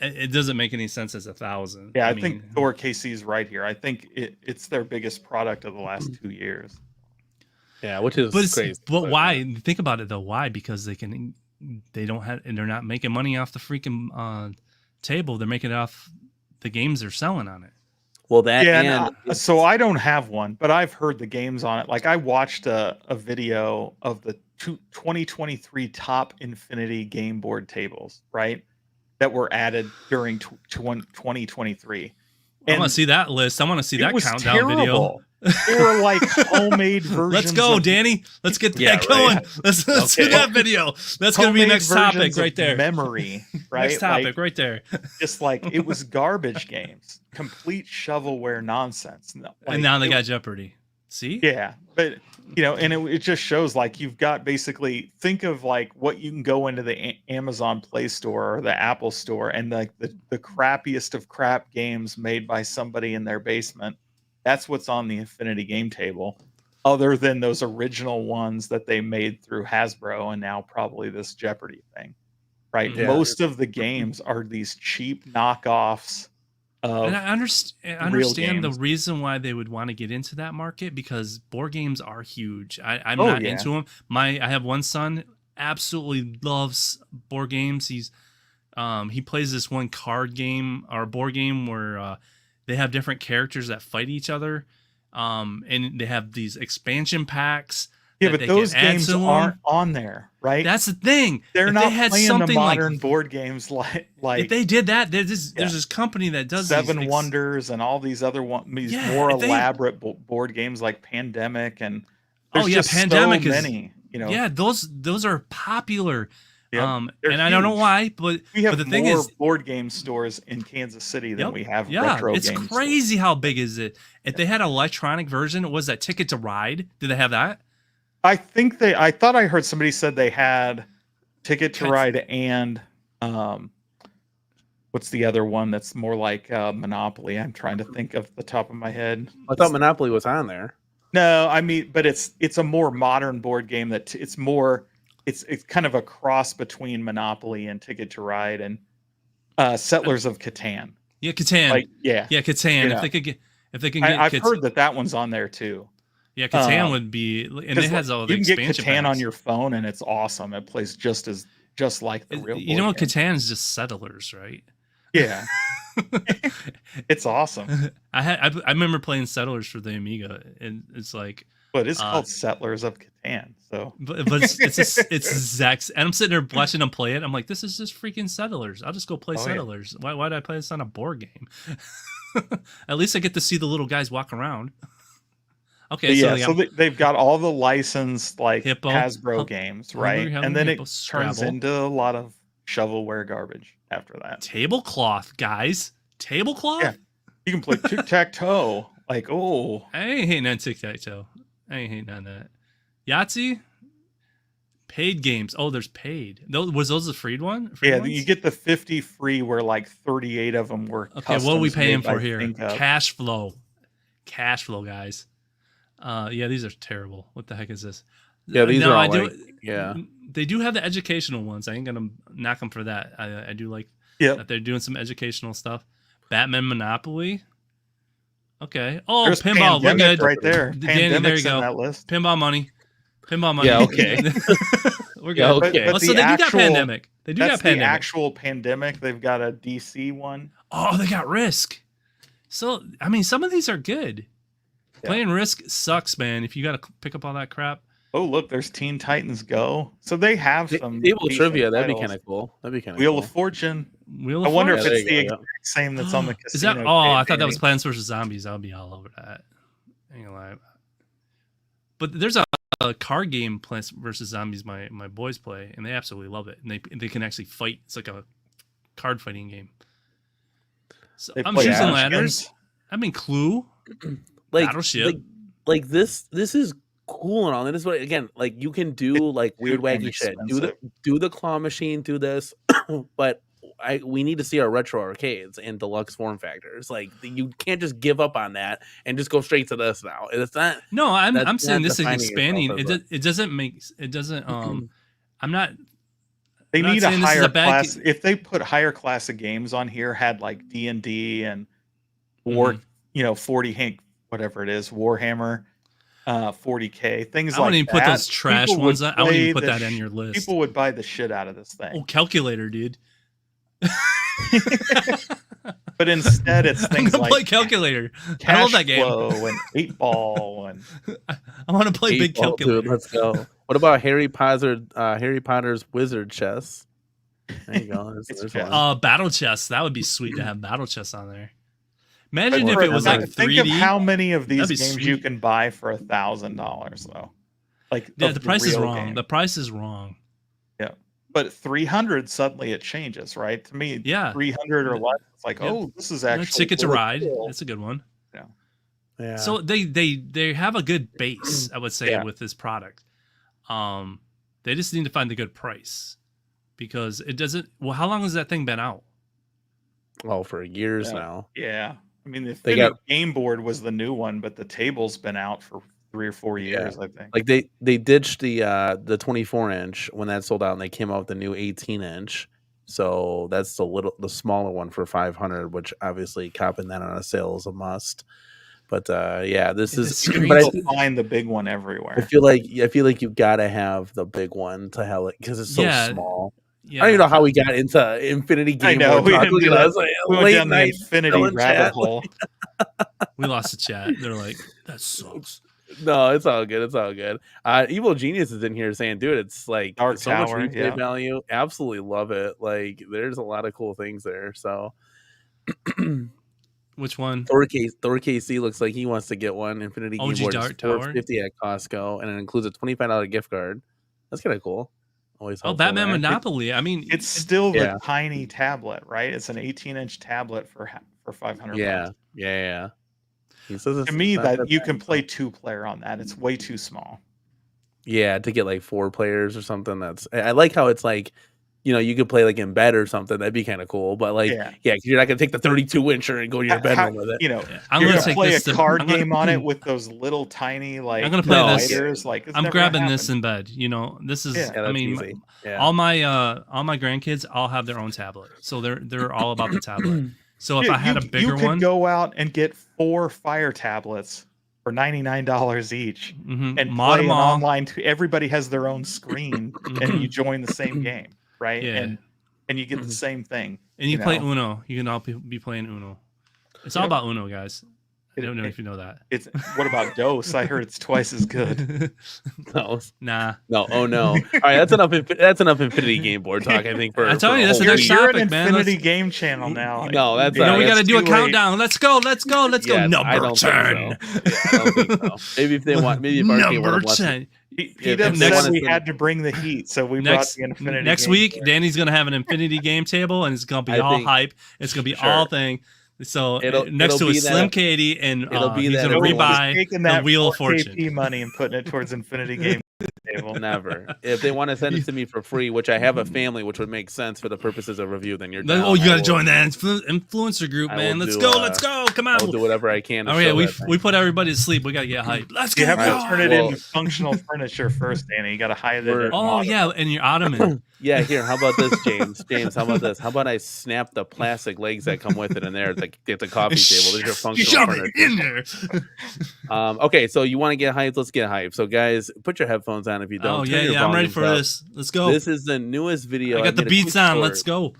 D: It doesn't make any sense as 1,000.
B: Yeah, I think Thor KC is right here. I think it's their biggest product of the last 2 years.
A: Yeah, which is crazy.
D: But why? Think about it though. Why? Because they're not making money off the freaking table. They're making it off the games they're selling on it.
A: Well,
B: so I don't have one, but I've heard the games on it. Like I watched a video of the 2023 top Infinity game board tables, right? That were added during 2023.
D: I want to see that list. I want to see that countdown video.
B: They were like homemade versions.
D: Let's go, Danny. Let's get that going. Right. Let's see that video. That's going to be next topic right there.
B: Memory, right?
D: Next topic right there.
B: Just like it was garbage games, complete shovelware nonsense.
D: And now they got Jeopardy. See?
B: Yeah, but and it just shows like you've got basically think of like what you can go into the Amazon Play Store or the Apple Store and like the crappiest of crap games made by somebody in their basement. That's what's on the Infinity game table, other than those original ones that they made through Hasbro and now probably this Jeopardy thing, right? Yeah. Most of the games are these cheap knockoffs.
D: And I understand the reason why they would want to get into that market, because board games are huge. I'm not into them. I have one son, absolutely loves board games. He plays this one card game or board game where they have different characters that fight each other, and they have these expansion packs.
B: Yeah, but those games aren't on there, right?
D: That's the thing.
B: They're not playing the modern board games like
D: if they did that. There's this company that does
B: Seven Wonders and all these other more elaborate board games like Pandemic and
D: Pandemic
B: so many.
D: Those are popular.
B: Yep.
D: And I don't know why, but
B: we have
D: the thing is,
B: board game stores in Kansas City than we have retro
D: it's
B: games. It's
D: crazy how big is it. If they had an electronic version, was that Ticket to Ride? Did they have that?
B: I thought I heard somebody said they had Ticket to Ride and what's the other one that's more like Monopoly? I'm trying to think of the top of my head.
A: I thought Monopoly was on there.
B: No, I mean, but it's a more modern board game that it's kind of a cross between Monopoly and Ticket to Ride and Settlers of Catan.
D: Yeah, Catan. Catan. If they can get,
B: I've heard that one's on there too.
D: Yeah, Catan would be, and it has all the expansion packs.
B: You can get Catan on your phone, and it's awesome. It plays just like the real.
D: You know what? Catan is just Settlers, right?
B: Yeah, it's awesome.
D: I remember playing Settlers for the Amiga, and it's like.
B: But it's called Settlers of Catan, so.
D: But it's Zach's, and I'm sitting there watching them play it. I'm like, this is just freaking Settlers. I'll just go play Settlers. Yeah. Why did I play this on a board game? At least I get to see the little guys walk around. Okay,
B: so they've got all the licensed like Hasbro games, right? And then it turns into a lot of shovelware garbage after that.
D: Tablecloth, guys. Tablecloth?
B: Yeah. You can play tic-tac-toe. Like,
D: I ain't hating on tic-tac-toe. I ain't hating on that. Yahtzee, paid games. Oh, there's paid. Those the free one? Free
B: Yeah,
D: ones?
B: you get the 50 free, where like 38 of them were.
D: Okay, what are we paying for here?
B: ThinkUp.
D: Cash flow, guys. Yeah, these are terrible. What the heck is this?
A: Yeah, these are all
D: They do have the educational ones. I ain't gonna knock them for that. I do like that they're doing some educational stuff. Batman Monopoly. Okay. Oh,
B: There's
D: pinball. We're good.
B: right there.
D: Danny, there you go.
B: That list.
D: Pinball money.
A: Yeah, okay.
D: We're good.
A: Yeah, okay.
D: So they do got Pandemic. They do got Pandemic.
B: The actual Pandemic. They've got a DC one.
D: Oh, they got Risk. So, I mean, some of these are good. Yeah. Playing Risk sucks, man. If you got to pick up all that crap.
B: Oh, look, there's Teen Titans Go. So they have some
A: table trivia. That'd be kind of cool.
B: Wheel of Fortune. I wonder if it's the exact same that's on the casino.
D: Is that? Oh, I thought that was Plants vs Zombies. I'll be all over that. I ain't gonna lie. But there's a card game, Plants vs Zombies. My boys play, and they absolutely love it. And they can actually fight. It's like a card fighting game. So I'm choosing ladders. I mean, Clue, Battleship.
A: Like this is cool and all. And this is what, again, like you can do like weird wacky shit. Do the claw machine, do this, but we need to see our retro arcades and deluxe form factors. Like you can't just give up on that and just go straight to this now. It's not.
D: No, I'm saying this is expanding. It doesn't make it doesn't. I'm not.
B: They need a higher class. If they put higher class of games on here, had like D&D and War, 40 Hank, whatever it is, Warhammer, 40K, things like that.
D: I wouldn't even put those trash ones. I wouldn't even put that on your list.
B: People would buy the shit out of this thing.
D: Oh, Calculator, dude.
B: But instead, it's things like
D: play Calculator. I love that game.
B: And 8-Ball, and
D: I want to play Big Calculator.
A: Dude, let's go. What about Harry Potter's Wizard Chess? There you go.
D: Battle Chess. That would be sweet to have Battle Chess on there. Imagine if it was like 3D.
B: Think of how many of these games you can buy for $1,000 though. Like
D: the price is wrong. Game. The price is wrong.
B: Yeah, but 300 suddenly it changes, right? To me, 300 or less. It's like, this is actually
D: Ticket to Ride. That's a good one.
B: Yeah.
D: So they have a good base, I would say, with this product. They just need to find the good price because it doesn't. Well, how long has that thing been out?
A: Oh, for years now.
B: Yeah. I mean, the game board was the new one, but the table's been out for 3 or 4 years, I think.
A: Like they ditched the 24-inch when that sold out, and they came out with the new 18-inch. So that's the smaller one for $500, which obviously copping that on a sale is a must. But this is.
B: But I find the big one everywhere.
A: I feel like you gotta have the big one to have it because it's so small.
D: Yeah.
A: I don't even know how we got into Infinity Game.
B: I know we went down the Infinity rabbit hole.
D: We lost the chat. They're like, that sucks.
A: No, it's all good. It's all good. Evil Genius is in here saying, dude, it's like
B: Dark
A: so
B: Tower,
A: much replay value. Absolutely love it. Like, there's a lot of cool things there. So,
D: which one?
A: Thor KC looks like he wants to get one. Infinity Game Board is $450 at Costco, and it includes a $25 gift card. That's kind of cool. Always
D: Batman Monopoly. I mean,
B: it's still the tiny tablet, right? It's an 18-inch tablet for $500.
A: Yeah.
B: To me, that you can play 2-player on that. It's way too small.
A: Yeah, to get like 4 players or something. I like how it's like, you could play like in bed or something. That'd be kind of cool. But like, you're not gonna take the 32-incher and go to your bedroom with it.
B: I'm gonna play a card game on it with those little tiny like.
D: I'm gonna play this.
B: Lighters, like
D: I'm grabbing this in bed. This is. I mean, all my grandkids all have their own tablet, so they're all about the tablet. So if I had a bigger one, you could
B: go out and get 4 Fire tablets for $99 each, and
D: mod
B: play an online. Everybody has their own screen, and you join the same game. Right. Yeah. And you get the same thing.
D: And you play Uno. You can all be playing Uno. It's all about Uno, guys. I don't know if you know that.
B: What about Dose? I heard it's twice as good.
A: No.
D: Nah.
A: No. Oh no. All right, that's enough Infinity Game Board talk. I think
D: I tell you, that's the next topic,
B: an
D: man.
B: Infinity Game channel now.
A: No, that's
D: we got to do a countdown. Let's go. Number 10.
A: I don't think so. Maybe if they want. Maybe if
D: number 10.
B: He said we had to bring the heat, so we brought the Infinity.
D: Next week, Danny's gonna have an Infinity game table, and it's gonna be all hype. It's gonna be all thing. So
A: it'll
D: next to a
A: be that-
D: SlimCady, and
A: it'll be
D: he's
A: that
D: gonna
A: Nobody's
D: rebuy
B: taking
D: the
B: that
D: Wheel of
B: 4KP
D: Fortune.
B: money and putting it towards Infinity Game table.
A: Never. If they want to send it to me for free, which I have a family, which would make sense for the purposes of review, then you're down.
D: Oh, you
A: I
D: gotta
A: will-
D: join that influencer group,
A: I
D: man.
A: will
D: Let's
A: do,
D: go, let's go. Come on.
A: I'll do whatever I can to
D: Oh yeah,
A: show
D: we
A: that thing.
D: we put everybody to sleep. We gotta get hyped. Let's
B: You
D: go.
B: have to
A: Right.
B: turn it
A: Well-
B: into functional furniture first, Danny. You got to hide it.
A: We're-
B: in
D: Oh
B: model.
D: yeah, and your ottoman.
A: Yeah, here. How about this, James? James, how about this? How about I snap the plastic legs that come with it in there? It's a coffee table. There's your functional
D: Shove
A: furniture.
D: it in there.
A: Okay, so you want to get hyped? Let's get hyped. So, guys, put your headphones on if you don't.
D: Oh
A: Turn
D: yeah,
A: your
D: yeah. I'm ready
A: volumes
D: for
A: up.
D: this. Let's go.
A: This is the newest video.
D: I got the
A: made a
D: beats
A: quick
D: on.
A: short.
D: Let's go.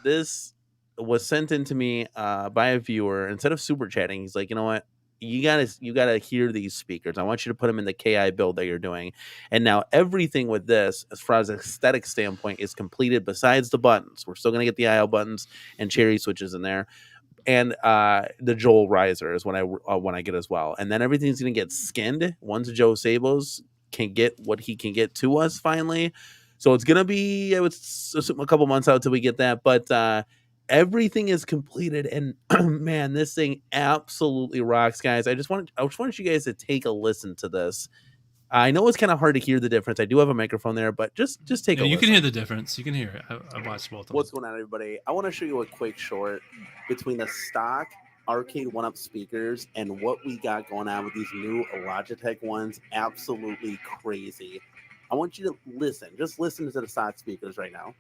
A: This was sent in to me by a viewer. Instead of super chatting, he's like, you know what? You gotta hear these speakers. I want you to put them in the KI build that you're doing. And now everything with this, as far as aesthetic standpoint, is completed besides the buttons. We're still gonna get the IO buttons and cherry switches in there. And the Joel riser is when I get as well. And then everything's gonna get skinned once Joe Sabos can get what he can get to us finally. So it's gonna be, I would assume, a couple months out till we get that, but everything is completed, and man, this thing absolutely rocks, guys. I just wanted you guys to take a listen to this. I know it's kind of hard to hear the difference. I do have a microphone there, but just take a listen.
D: You can hear the difference. You can hear it. I watched both of them.
A: What's going on, everybody? I want to show you a quick short between the stock Arcade1up speakers and what we got going on with these new Logitech ones. Absolutely crazy. I want you to listen. Just listen to the stock speakers right now.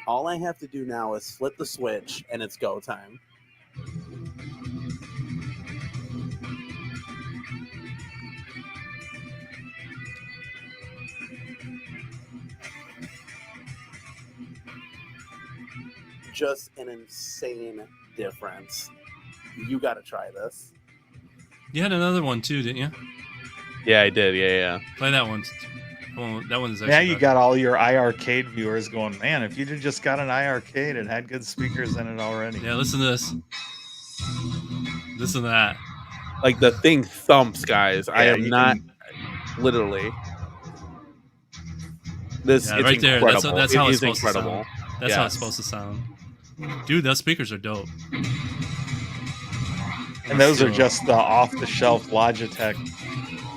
A: All I have to do now is flip the switch and it's go time. Just an insane difference. You got to try this.
D: You had another one too, didn't you?
A: Yeah, I did. Yeah.
D: Play that one. That one's actually
B: Now you
D: better.
B: got all your iArcade viewers going, man, if you'd have just got an iArcade, it had good speakers in it already.
D: Yeah, listen to this. Listen to that.
A: Like the thing thumps, guys. I
B: Yeah,
A: am
B: you
A: not
B: can-
A: literally. This
D: Yeah,
A: it's
D: right there.
A: incredible.
D: That's how
A: It
D: it's
A: is
D: supposed
A: incredible.
D: to sound. That's how it's
A: Yes.
D: supposed to sound. Dude, those speakers are dope.
B: And those are just the off-the-shelf Logitech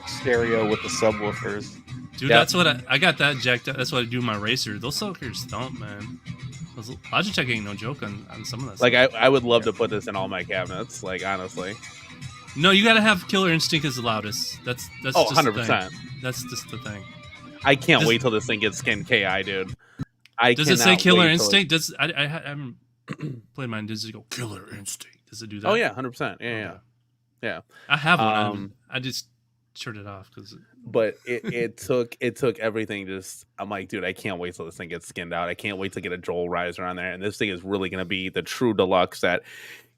B: stereo with the subwoofers.
D: Dude,
A: Yeah.
D: that's what I got that jacked up. That's what I do with my racer. Those suckers thump, man. Those, Logitech ain't no joke on some of this.
A: Like I would love to put this in all my cabinets. Like honestly.
D: No, you gotta have Killer Instinct as the loudest. That's
A: Oh,
D: just
A: 100%.
D: the thing. That's just the thing.
A: I can't
D: Does-
A: wait till this thing gets skinned KI, dude.
D: Does it say
A: cannot
D: Killer
A: wait till
D: Instinct? Does I haven't played mine. Does it go Killer Instinct? Does it do that?
A: Oh yeah, 100%. Yeah.
D: I have one.
A: Um,
D: I just turned it off because
A: But it took everything. Just I'm like, dude, I can't wait till this thing gets skinned out. I can't wait to get a Joel riser on there, and this thing is really gonna be the true deluxe that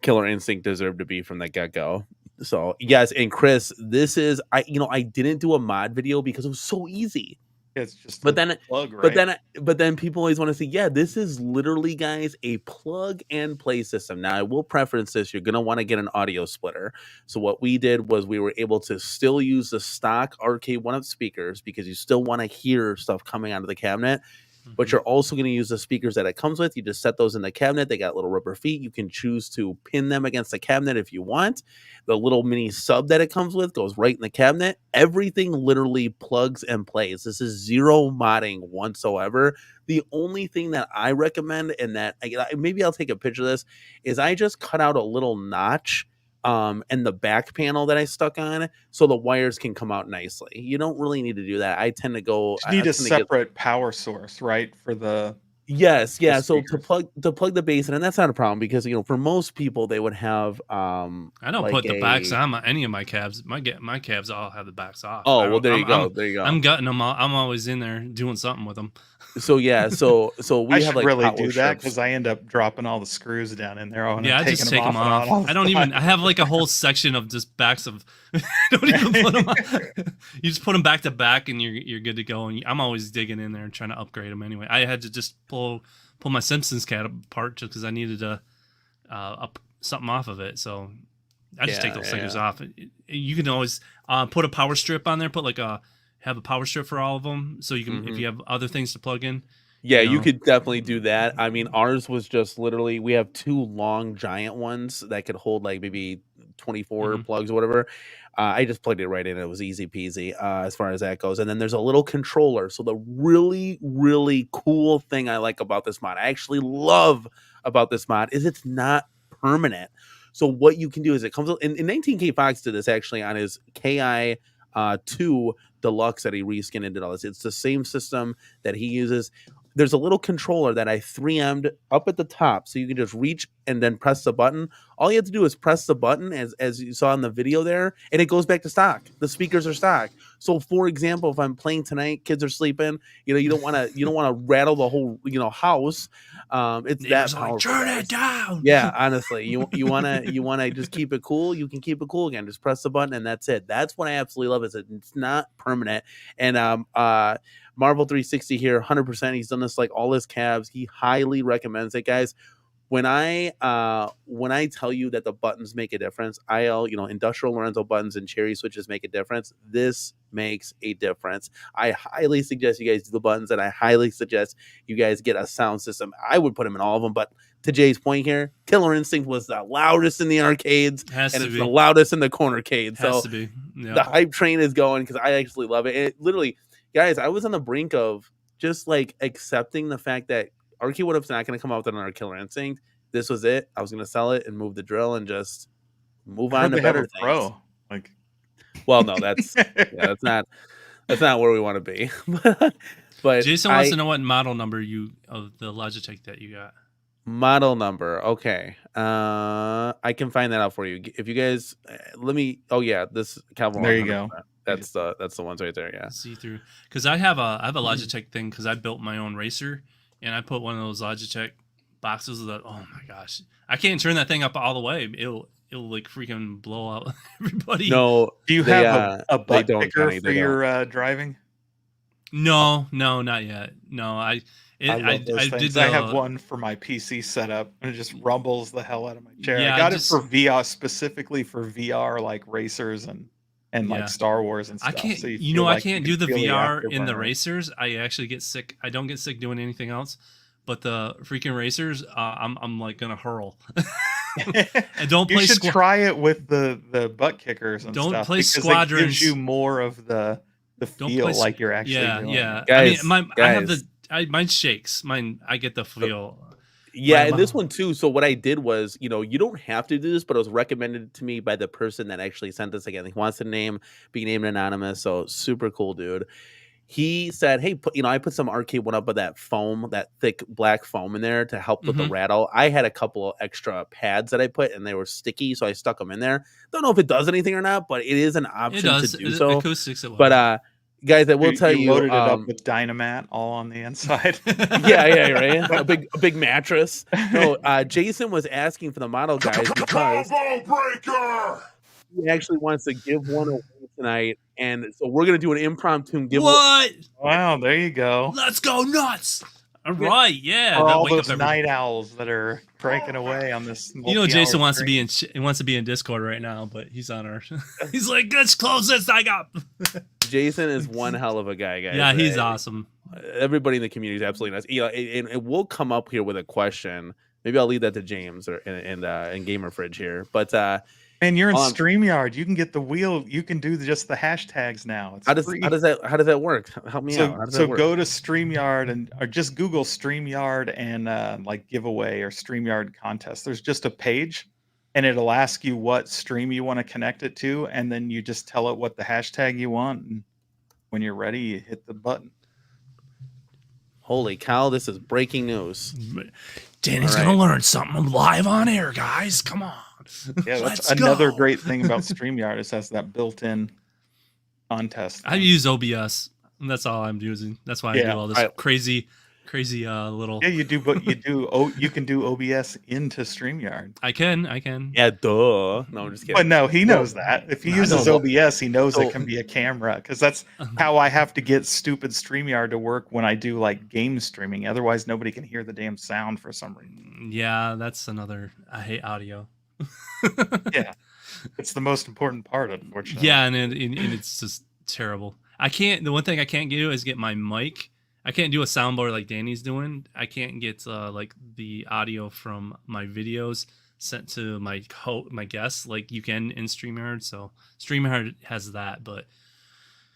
A: Killer Instinct deserved to be from the get go. So yes, and Chris, this is I didn't do a mod video because it was so easy.
B: It's just
A: But
B: a
A: then
B: plug, right?
A: But then people always want to say, yeah, this is literally, guys, a plug and play system. Now, I will preference this. You're going to want to get an audio splitter. So what we did was we were able to still use the stock Arcade1up speakers because you still want to hear stuff coming out of the cabinet. But you're also going to use the speakers that it comes with. You just set those in the cabinet. They got little rubber feet. You can choose to pin them against the cabinet if you want. The little mini sub that it comes with goes right in the cabinet. Everything literally plugs and plays. This is zero modding whatsoever. The only thing that I recommend, and that maybe I'll take a picture of this, is I just cut out a little notch and the back panel that I stuck on so the wires can come out nicely. You don't really need to do that. I tend to go.
B: You need a separate power source, right? For the
A: Yes, yeah. So to
B: speakers.
A: plug the bass in, and that's not a problem because for most people they would have.
D: I don't
A: like
D: put the backs
A: a-
D: on any of my cabs. My cabs all have the backs off.
A: Oh
D: I
A: well,
D: don't-
A: there you go.
D: I'm,
A: There you go.
D: I'm gutting them. I'm always in there doing something with them.
A: So yeah, so we
B: I
A: have
B: should
A: like
B: really
A: power
B: do that
A: strips.
B: because I end up dropping all the screws down in there.
D: Yeah, I just take them off. I don't even. I have like a whole section of just backs of. I don't even put them on. You just put them back to back, and you're good to go. And I'm always digging in there and trying to upgrade them anyway. I had to just pull my Simpsons cat apart just because I needed to up something off of it. So I just take those stickers off. You can always put a power strip on there. Put like a have a power strip for all of them, so you can if you have other things to plug in.
A: Yeah,
D: You
A: you
D: know?
A: could definitely do that. I mean, ours was just literally we have 2 long giant ones that could hold like maybe 24
D: Mhm.
A: plugs or whatever. I just plugged it right in. It was easy peasy as far as that goes. And then there's a little controller. So the really, really cool thing I like about this mod, I actually love about this mod, is it's not permanent. So what you can do is it comes in 19K Fox did this actually on his KI 2 Deluxe that he reskinned and did all this. It's the same system that he uses. There's a little controller that I 3M'd up at the top, so you can just reach and then press the button. All you have to do is press the button, as you saw in the video there, and it goes back to stock. The speakers are stock. So, for example, if I'm playing tonight, kids are sleeping, you don't want to rattle the whole house. It's
D: Neighbors
A: that
D: are like,
A: powerful.
D: turn
A: Guys.
D: it down.
A: Yeah, honestly, you wanna just keep it cool. You can keep it cool again. Just press the button, and that's it. That's what I absolutely love. Is it's not permanent, and Marvel 360 here, 100%. He's done this like all his cabs. He highly recommends it, guys. When I tell you that the buttons make a difference, industrial Lorenzo buttons and cherry switches make a difference. This makes a difference. I highly suggest you guys do the buttons, and I highly suggest you guys get a sound system. I would put them in all of them, but to Jay's point here, Killer Instinct was the loudest in the arcades, and it's the loudest in the cornercade.
D: Has to be. Yep.
A: The hype train is going because I actually love it. And it literally, guys, I was on the brink of just like accepting the fact that Arcade1up's not going to come out with another Killer Instinct. This was it. I was going to sell it and move the drill and just move on to better things.
B: Pro. Like,
A: well, no, that's that's not where we want to be. But
D: Jason wants to know what model number of the Logitech that you got.
A: Model number, okay. I can find that out for you. If you guys, let me. Oh yeah, this Calvin.
B: There you go.
A: That's the ones right there. Yeah.
D: See through, because I have a Logitech thing because I built my own racer and I put one of those Logitech boxes that. Oh my gosh, I can't turn that thing up all the way. It'll like freaking blow out everybody.
A: No,
B: do you have a butt picker for your driving?
D: No, not yet. No, I did.
B: I have one for my PC setup, and it just rumbles the hell out of my chair.
D: Yeah,
B: I got it for VR, specifically for VR, like racers and like Star Wars and stuff.
D: I can't.
B: So
D: I can't do the VR in the racers. I actually get sick. I don't get sick doing anything else, but the freaking racers, I'm like gonna hurl. And don't play.
B: You should try it with the butt kickers and stuff.
D: Don't play
B: because
D: Squadrons.
B: It gives you more of the feel like you're actually doing.
D: Yeah.
A: Guys,
D: I have mine shakes. Mine, I get the feel.
A: Yeah, and this one too. So what I did was, you don't have to do this, but it was recommended to me by the person that actually sent this. Again, he wants to be named anonymous. So super cool, dude. He said, "Hey, I put some Arcade1up of that foam, that thick black foam in there to help with the rattle. I had a couple of extra pads that I put, and they were sticky, so I stuck them in there. Don't know if it does anything or not, but it is an option to do so.
D: Acoustics, it will.
A: But guys, I will tell you,
B: loaded it up with Dynamat all on the inside.
A: yeah, right. A big mattress. No, Jason was asking for the model guys because he actually wants to give one away tonight, and so we're gonna do an impromptu giveaway.
D: What?
B: Wow, there you go.
D: Let's go nuts! All right, yeah.
B: For all those night owls that are cranking away on this.
D: Jason wants to be in Discord right now, but he's on our. He's like, let's close this thing up.
A: Jason is one hell of a guy, guys.
D: Yeah, he's awesome.
A: Everybody in the community is absolutely nice. And we'll come up here with a question. Maybe I'll leave that to James and Gamer Fridge here. But
B: man, you're in StreamYard. You can get the wheel. You can do just the hashtags now. It's
A: how does that work? Help me out.
B: So go to StreamYard or just Google StreamYard and like giveaway or StreamYard contest. There's just a page, and it'll ask you what stream you want to connect it to, and then you just tell it what the hashtag you want. And when you're ready, you hit the button.
A: Holy cow! This is breaking news.
D: Danny's gonna learn something live on air, guys. Come on.
B: Yeah, that's another great thing about StreamYard. It has that built-in contest.
D: I use OBS. And that's all I'm using. That's why I do all this crazy little.
B: Yeah, you do, but you can do OBS into StreamYard.
D: I can.
A: Yeah, duh. No, I'm just kidding.
B: But no, he knows that. If he uses OBS, he knows it can be a camera, because that's how I have to get stupid StreamYard to work when I do like game streaming. Otherwise, nobody can hear the damn sound for some reason.
D: Yeah, that's another. I hate audio.
B: Yeah, it's the most important part, unfortunately.
D: Yeah, and it's just terrible. I can't. The one thing I can't do is get my mic. I can't do a soundboard like Danny's doing. I can't get like the audio from my videos sent to my guests like you can in StreamYard. So StreamYard has that, but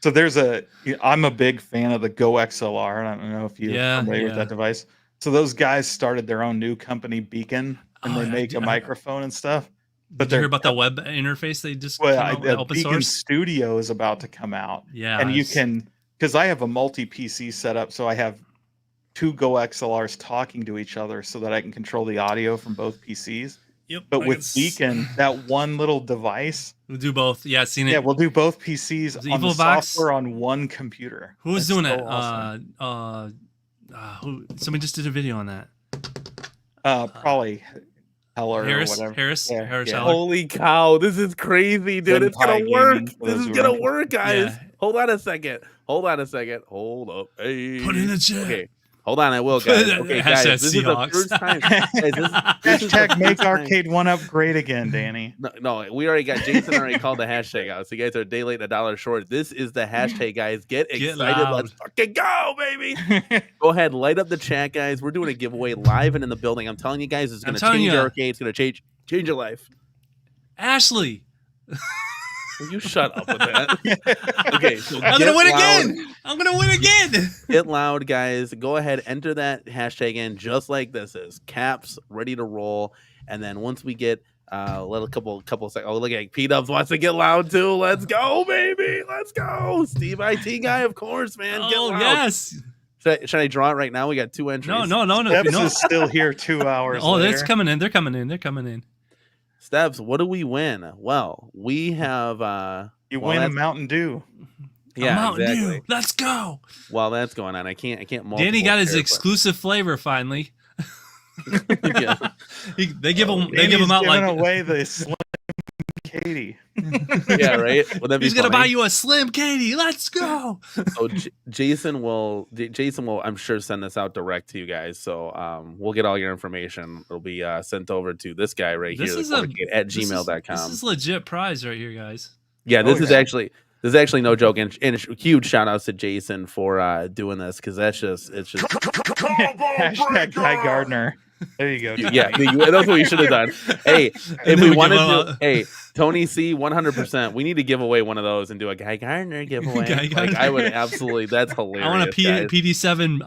B: so I'm a big fan of the Go XLR. I don't know if you're familiar with that device. So those guys started their own new company, Beacon, and they make a microphone and stuff.
D: But did you hear about the web interface they just came out with open
B: Beacon
D: source?
B: Studio is about to come out.
D: Yeah,
B: and you can, because I have a multi-PC setup, so I have 2 Go XLRs talking to each other so that I can control the audio from both PCs.
D: Yep.
B: But with Beacon, that one little device,
D: we'll do both. Yeah, I've seen it.
B: Yeah, we'll do both PCs on the software on one computer.
D: Who was doing that?
B: Awesome.
D: Somebody just did a video on that.
B: Probably Heller
D: Harris,
B: or whatever.
D: Harris
B: Yeah.
D: Heller.
A: Holy cow, this is crazy, dude. It's gonna work. This is gonna work, guys.
D: Yeah.
A: Hold on a second. Hold up. Hey.
D: Put in the chat.
A: Okay. Hold on, I will, guys. Okay, guys, this is the first time. Guys,
B: Hashtag make Arcade1up great again, Danny.
A: No, we already got Jason already called the hashtag out. So you guys are a day late, $1 short. This is the hashtag, guys. Get excited. Let's fucking go, baby. Go ahead, light up the chat, guys. We're doing a giveaway live and in the building. I'm telling you guys, it's gonna change your arcade. It's gonna change your life.
D: Ashley.
A: Will you shut up with that? Okay, so
D: I'm gonna win again. I'm gonna win again.
A: Get loud, guys. Go ahead, enter that hashtag in just like this is. Caps ready to roll. And then once we get let a couple seconds. Oh, look at P-Dubs wants to get loud too. Let's go, baby. Let's go. Steve IT guy, of course, man. Get loud.
D: Yes.
A: Should I draw it right now? We got 2 entries.
D: No.
B: Steps is still here 2 hours.
D: Oh,
B: later.
D: it's coming in. They're coming in.
A: Steps, what do we win? Well, we have
B: you win a Mountain Dew.
A: Yeah,
D: Mountain
A: exactly.
D: Dew. Let's go.
A: While that's going on, I can't
D: Danny got his exclusive flavor finally.
A: Yeah.
D: They give them out like
B: away the SlimCady.
A: Yeah, right.
D: He's gonna buy you a SlimCady. Let's go.
A: So Jason will, I'm sure, send this out direct to you guys. So we'll get all your information. It'll be sent over to this guy right here at gmail.com.
D: This is legit prize right here, guys.
A: Yeah, this is actually no joke, and huge shout outs to Jason for doing this, because it's just
B: hashtag Guy Gardner. There you go.
A: Yeah, that's what we should have done. Hey, if we wanted to, hey, Tony C, 100%. We need to give away one of those and do a Guy Gardner giveaway. I would absolutely. That's hilarious.
D: I want a PD7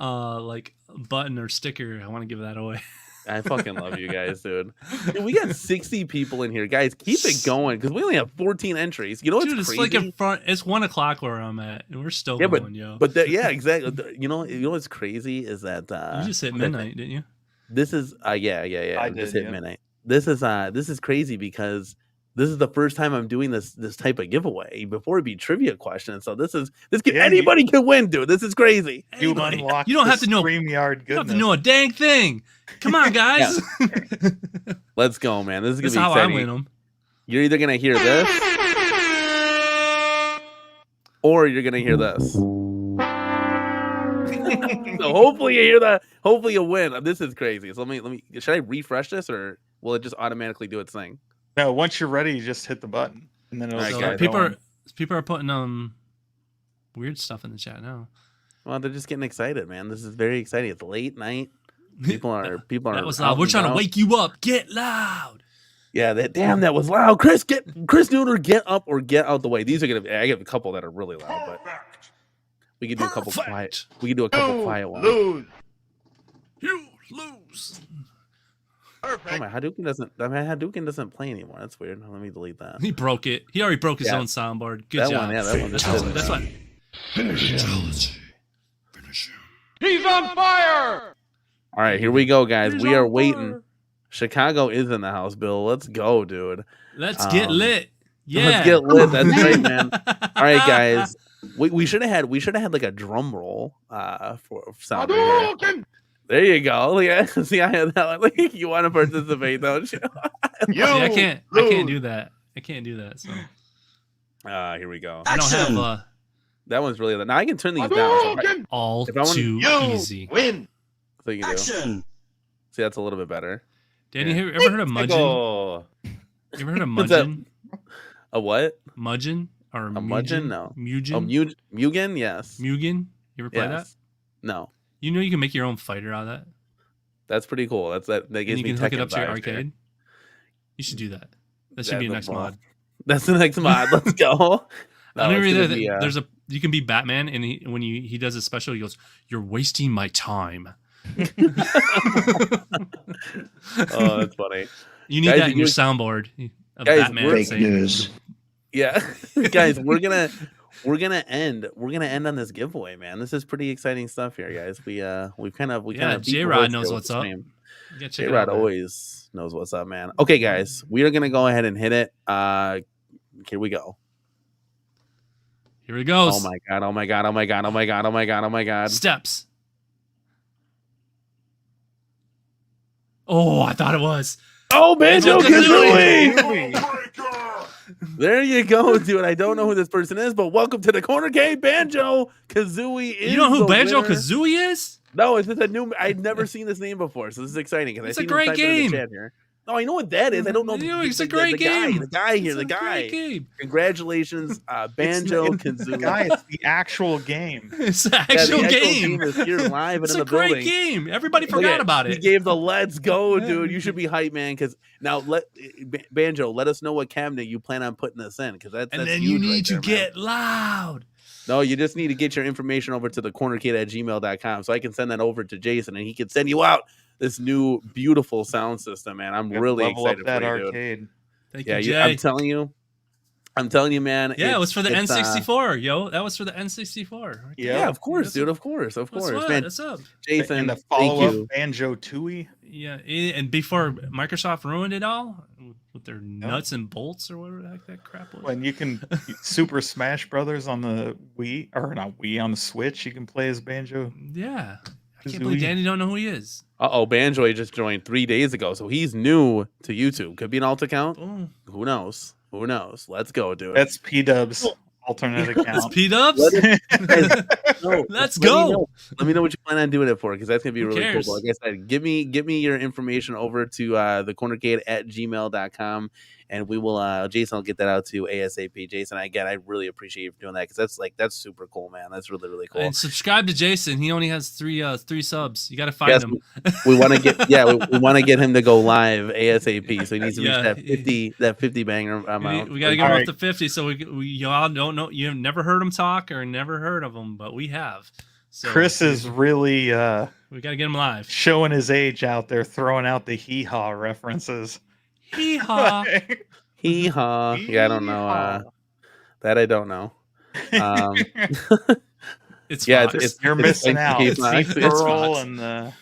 D: like button or sticker. I want to give that away.
A: I fucking love you guys, dude. We got 60 people in here, guys. Keep it going, because we only have 14 entries. You know what's crazy?
D: It's like in front. It's 1 o'clock where I'm at, and we're still going, yo.
A: But yeah, exactly. You know what's crazy is that
D: you just hit midnight, didn't you?
A: This is yeah.
B: I
A: just
B: hit
A: midnight. This is crazy, because this is the first time I'm doing this type of giveaway. Before it'd be trivia questions, so anybody can win, dude. This is crazy.
B: You unlock.
D: You don't have to know
B: StreamYard.
D: You don't have to know a dang thing. Come on, guys.
A: Let's go, man. This is gonna be
D: how
A: exciting.
D: I win them.
A: You're either gonna hear this, or you're gonna hear this. So hopefully you hear that. Hopefully you win. This is crazy. So let me. Should I refresh this, or will it just automatically do its thing?
B: No. Once you're ready, you just hit the button, and then
D: people are putting weird stuff in the chat now.
A: Well, they're just getting excited, man. This is very exciting. It's late night. People are.
D: That was loud. We're trying to wake you up. Get loud.
A: Yeah, that was loud. Chris Nooner, get up or get out the way. These are gonna. I have a couple that are really loud, but we can do a couple quiet. We can do a couple quiet ones.
D: You lose.
C: Perfect.
A: Oh my, Hadouken doesn't play anymore. That's weird. Let me delete that.
D: He broke it. He already broke his own soundboard. Good job. That's what.
C: Finish him. He's on fire.
A: All right, here we go, guys. We are waiting. Chicago is in the house, Bill. Let's go, dude.
D: Let's get lit. Yeah.
A: Let's get lit. That's right, man. All right, guys. We should have had like a drum roll for sound. Right, there you go. Yeah. See, I had that. Like, you want to participate, don't you?
D: I can't do that. I can't do that. So.
A: Here we go.
D: I don't have
A: that one's really. Now I can turn these down. So
D: all too easy.
C: Win.
A: So you can do. See, that's a little bit better.
D: Danny, ever heard of mudging? You ever heard of mudging?
A: A what?
D: Mudging? or
A: A Mudgeon? No. Oh,
D: Mugen?
A: Mugen? Yes.
D: Mugen? You ever play that?
A: Yes. No.
D: You know you can make your own fighter out of that,
A: That's pretty cool. That
D: and
A: gives
D: you
A: me
D: can hook it
A: Tekken
D: up to your
A: vibes here.
D: arcade. You should do that. That should be a next mod.
A: That's the next mod. Let's go.
D: No, there's a you can be Batman, and when he does a special, he goes, "You're wasting my time."
A: Oh, that's funny.
D: You need that in your soundboard of
A: guys,
D: Batman.
C: Fake news.
A: Yeah, guys, we're gonna end on this giveaway, man. This is pretty exciting stuff here, guys. We kind of
D: J-Rod knows what's up.
A: J-Rod always knows what's up, man. Okay, guys, we are gonna go ahead and hit it. Here we go.
D: Here it goes.
A: Oh my god! Oh my god! Oh my god! Oh my god! Oh my god! Oh my god!
D: Steps. Oh, I thought it was.
A: Oh, Banjo-Kazooie!
C: Breaker!
A: There you go, dude. I don't know who this person is, but welcome to the Cornercade. Banjo-Kazooie is
D: You know who
A: the winner.
D: Banjo-Kazooie is?
A: No, it's just a new. I'd never seen this name before, so this is exciting.
D: It's a great game.
A: No, I know what that is. I don't know.
D: It's a great game.
A: The guy here, the guy. Congratulations, Banjo-Kazooie.
B: Guys, it's the actual game.
D: It's the actual game.
A: Is here live
D: It's
A: and in
D: a
A: the
D: great
A: building.
D: game. Everybody
A: Look
D: forgot
A: at-
D: about
A: He
D: it.
A: gave the let's go, dude. You should be hyped, man. Because now, Banjo, let us know what cabinet you plan on putting this in. Because that's
D: And then
A: huge
D: you need
A: right
D: to
A: there, man.
D: get loud.
A: No, you just need to get your information over to the cornerkid@gmail.com so I can send that over to Jason and he can send you out this new beautiful sound system, man. I'm really
B: Level
A: excited
B: up that
A: for you, dude.
B: arcade.
D: Thank
A: Yeah,
D: you, Jay.
A: I'm telling you, man.
D: Yeah, it was for the
A: it's,
D: N64, yo. That was for the N64. Right there.
A: Yeah, of course,
D: That's
A: dude.
D: what-
A: Of course,
D: What's up?
A: man.
D: What's up?
A: Jason,
B: And the
A: thank
B: follow-up
A: you.
B: Banjo-Tooie.
D: Yeah, and before Microsoft ruined it all with their nuts and bolts or whatever the heck that crap was.
B: When you can Super Smash Brothers on the Wii, or not Wii, on the Switch, you can play as Banjo.
D: Yeah, I can't believe Danny don't know who he is.
A: Banjo just joined 3 days ago, so he's new to YouTube. Could be an alt account.
D: Boom.
A: Who knows? Let's go, dude.
B: That's P-Dub's alternate
D: That's
B: account.
D: P-Dubs.
A: No,
D: Let's
A: let me
D: go.
A: know. Let me know what you plan on doing it for, because that's gonna be
D: Who
A: really
D: cares?
A: cool. Like I said, give me your information over to the cornerkid@gmail.com, and we will. Jason will get that out to you ASAP. Jason, again, I really appreciate you for doing that because that's super cool, man. That's really really cool.
D: And subscribe to Jason. He only has three subs. You got to find
A: Yes,
D: him.
A: we want to get we want to get him to go live ASAP. So he needs to reach
D: Yeah.
A: that 50 banger amount.
D: We got to get him up to 50. So we all don't know. You have never heard him talk or never heard of him, but we have. So
B: Chris is really
D: we got to get him live.
B: showing his age out there, throwing out the hee-haw references.
D: Hee haw.
A: Hee haw. Yeah, I don't know. That I don't know.
D: It's
A: Yeah,
D: Fox.
A: it's
B: You're missing out.
A: It's
B: Steve
A: Fox.
B: Earle and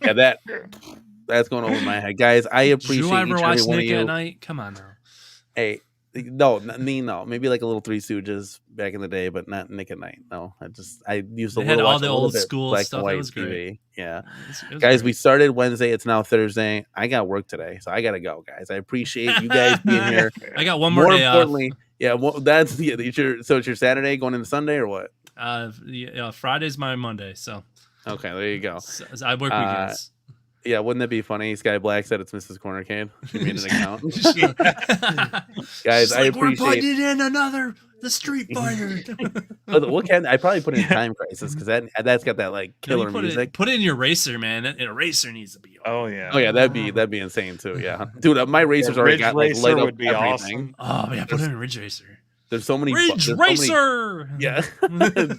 A: yeah, that's going over my head, guys. I appreciate
D: Did you
A: each
D: ever
A: and
D: watch
A: every one of
D: Nick
A: you.
D: at Night? Come on now.
A: Hey, no, maybe like a little Three Stooges back in the day, but not Nick at Night. No, I used to
D: They had
A: watch
D: all the
A: a little
D: old
A: bit
D: school
A: black and
D: stuff. It
A: white
D: was great.
A: TV. Yeah,
D: It was
A: guys,
D: great.
A: we started Wednesday. It's now Thursday. I got work today, so I gotta go, guys. I appreciate you guys being here.
D: I got one more day off.
A: importantly, yeah, well, that's it's your Saturday going into Sunday or what?
D: Friday's my Monday, so
A: Okay, there you go.
D: I work weekends.
A: Yeah, wouldn't that be funny? Sky Black said it's Mrs. Cornercade. She made an account. Guys,
D: She's
A: I
D: like, we're
A: appreciate.
D: putting in the Street Fighter.
A: What can I probably put in Time Crisis because that's got that like killer music.
D: Put it in your racer, man. A racer needs to be.
B: oh yeah.
A: Oh yeah, that'd be insane too. Yeah, dude, my racers already
B: Ridge
A: got like
B: Racer
A: light up
B: would be
A: everything.
B: awesome.
D: Oh yeah, put it in Ridge Racer.
A: There's so many.
D: Ridge
A: there's so many-
D: Racer.
A: yeah,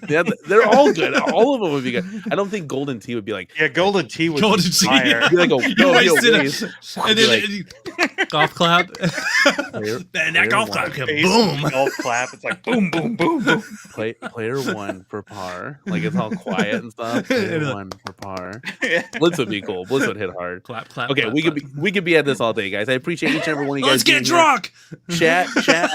A: yeah, they're all good. All of them would be good. I don't think Golden Tee would be like.
B: Yeah, Golden Tee would
D: Golden
B: be
D: Tee,
B: fire.
D: yeah.
A: Be like
D: You wasted it. And
A: Be
D: then golf clap.
A: Player-
D: Man, that golf clap can
B: Face
D: boom.
B: golf clap. It's like boom, boom, boom, boom.
A: player one for par. Like it's all quiet and stuff. Player one for par. Blitz would be cool. Blitz would hit hard.
D: Clap, clap.
A: Okay,
D: clap,
A: we
D: clap.
A: could be at this all day, guys. I appreciate each and every one of you guys.
D: Let's get
A: being here.
D: drunk.
A: Chat.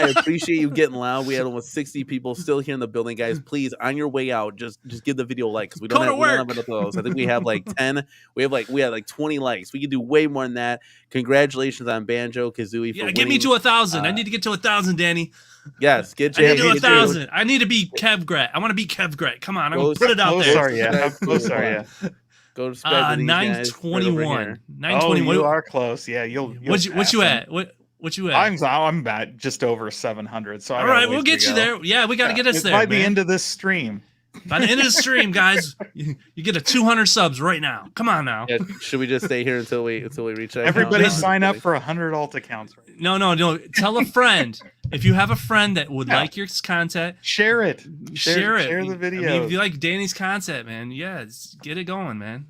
A: I appreciate you getting loud. We had almost 60 people still here in the building, guys. Please, on your way out, just give the video a like because we don't
D: Go to
A: have enough of those. I think we have like 10. We had like 20 likes. We could do way more than that. Congratulations on Banjo-Kazooie.
D: Yeah,
A: for
D: get me
A: winning.
D: to 1,000. I need to get to 1,000, Danny.
A: Yes, get
D: I need to do
A: get your-
D: 1,000. I need to be Kev Gret. I want to be Kev Gret. Come on, I'm gonna
A: Close-
D: put it out
B: Close
D: there.
B: are you? How close are you?
A: Go subscribe to these guys right over
D: 921.
A: here.
D: 920.
B: Oh, you are close. Yeah, you'll
D: What
B: pass
D: you
B: them.
D: at? What What you at?
B: I'm at just over 700. So
D: all right, we'll get you there. Yeah, we got to get us there
B: by the
D: man.
B: end of this stream.
D: By the end of the stream, guys, you get a 200 subs right now. Come on now.
A: Yeah, should we just stay here until we reach that?
B: Everybody
A: count?
B: sign up for 100 alt accounts. Right?
D: No. Tell a friend. If you have a friend that would like your content,
B: share it.
D: Share it.
B: Share the video.
D: I mean, if you like Danny's content, man, get it going, man.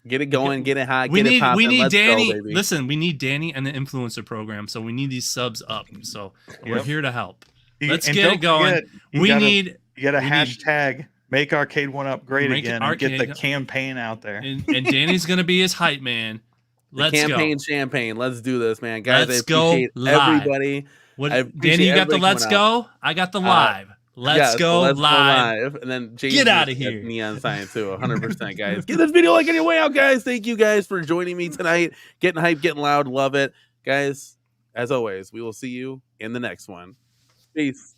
A: Get it going, get it hot,
D: We
A: get
D: need
A: it popping.
D: we need
A: Let's
D: Danny.
A: go, baby.
D: Listen, we need Danny and the influencer program, so we need these subs up. So we're here to help. Let's get it going. You
B: got a hashtag. Make Arcade1up great again and get the campaign out there.
D: And Danny's going to be his hype man. Let's
A: campaign
D: go.
A: champagne. Let's do this, man. Guys,
D: Let's
A: I appreciate everybody.
D: Danny, you got the let's go? I got the live. Let's go live.
A: And then James
D: get out of here.
A: Neon sign too, 100%, guys. Get this video like on your way out, guys. Thank you guys for joining me tonight. Getting hype, getting loud. Love it. Guys, as always, we will see you in the next one. Peace.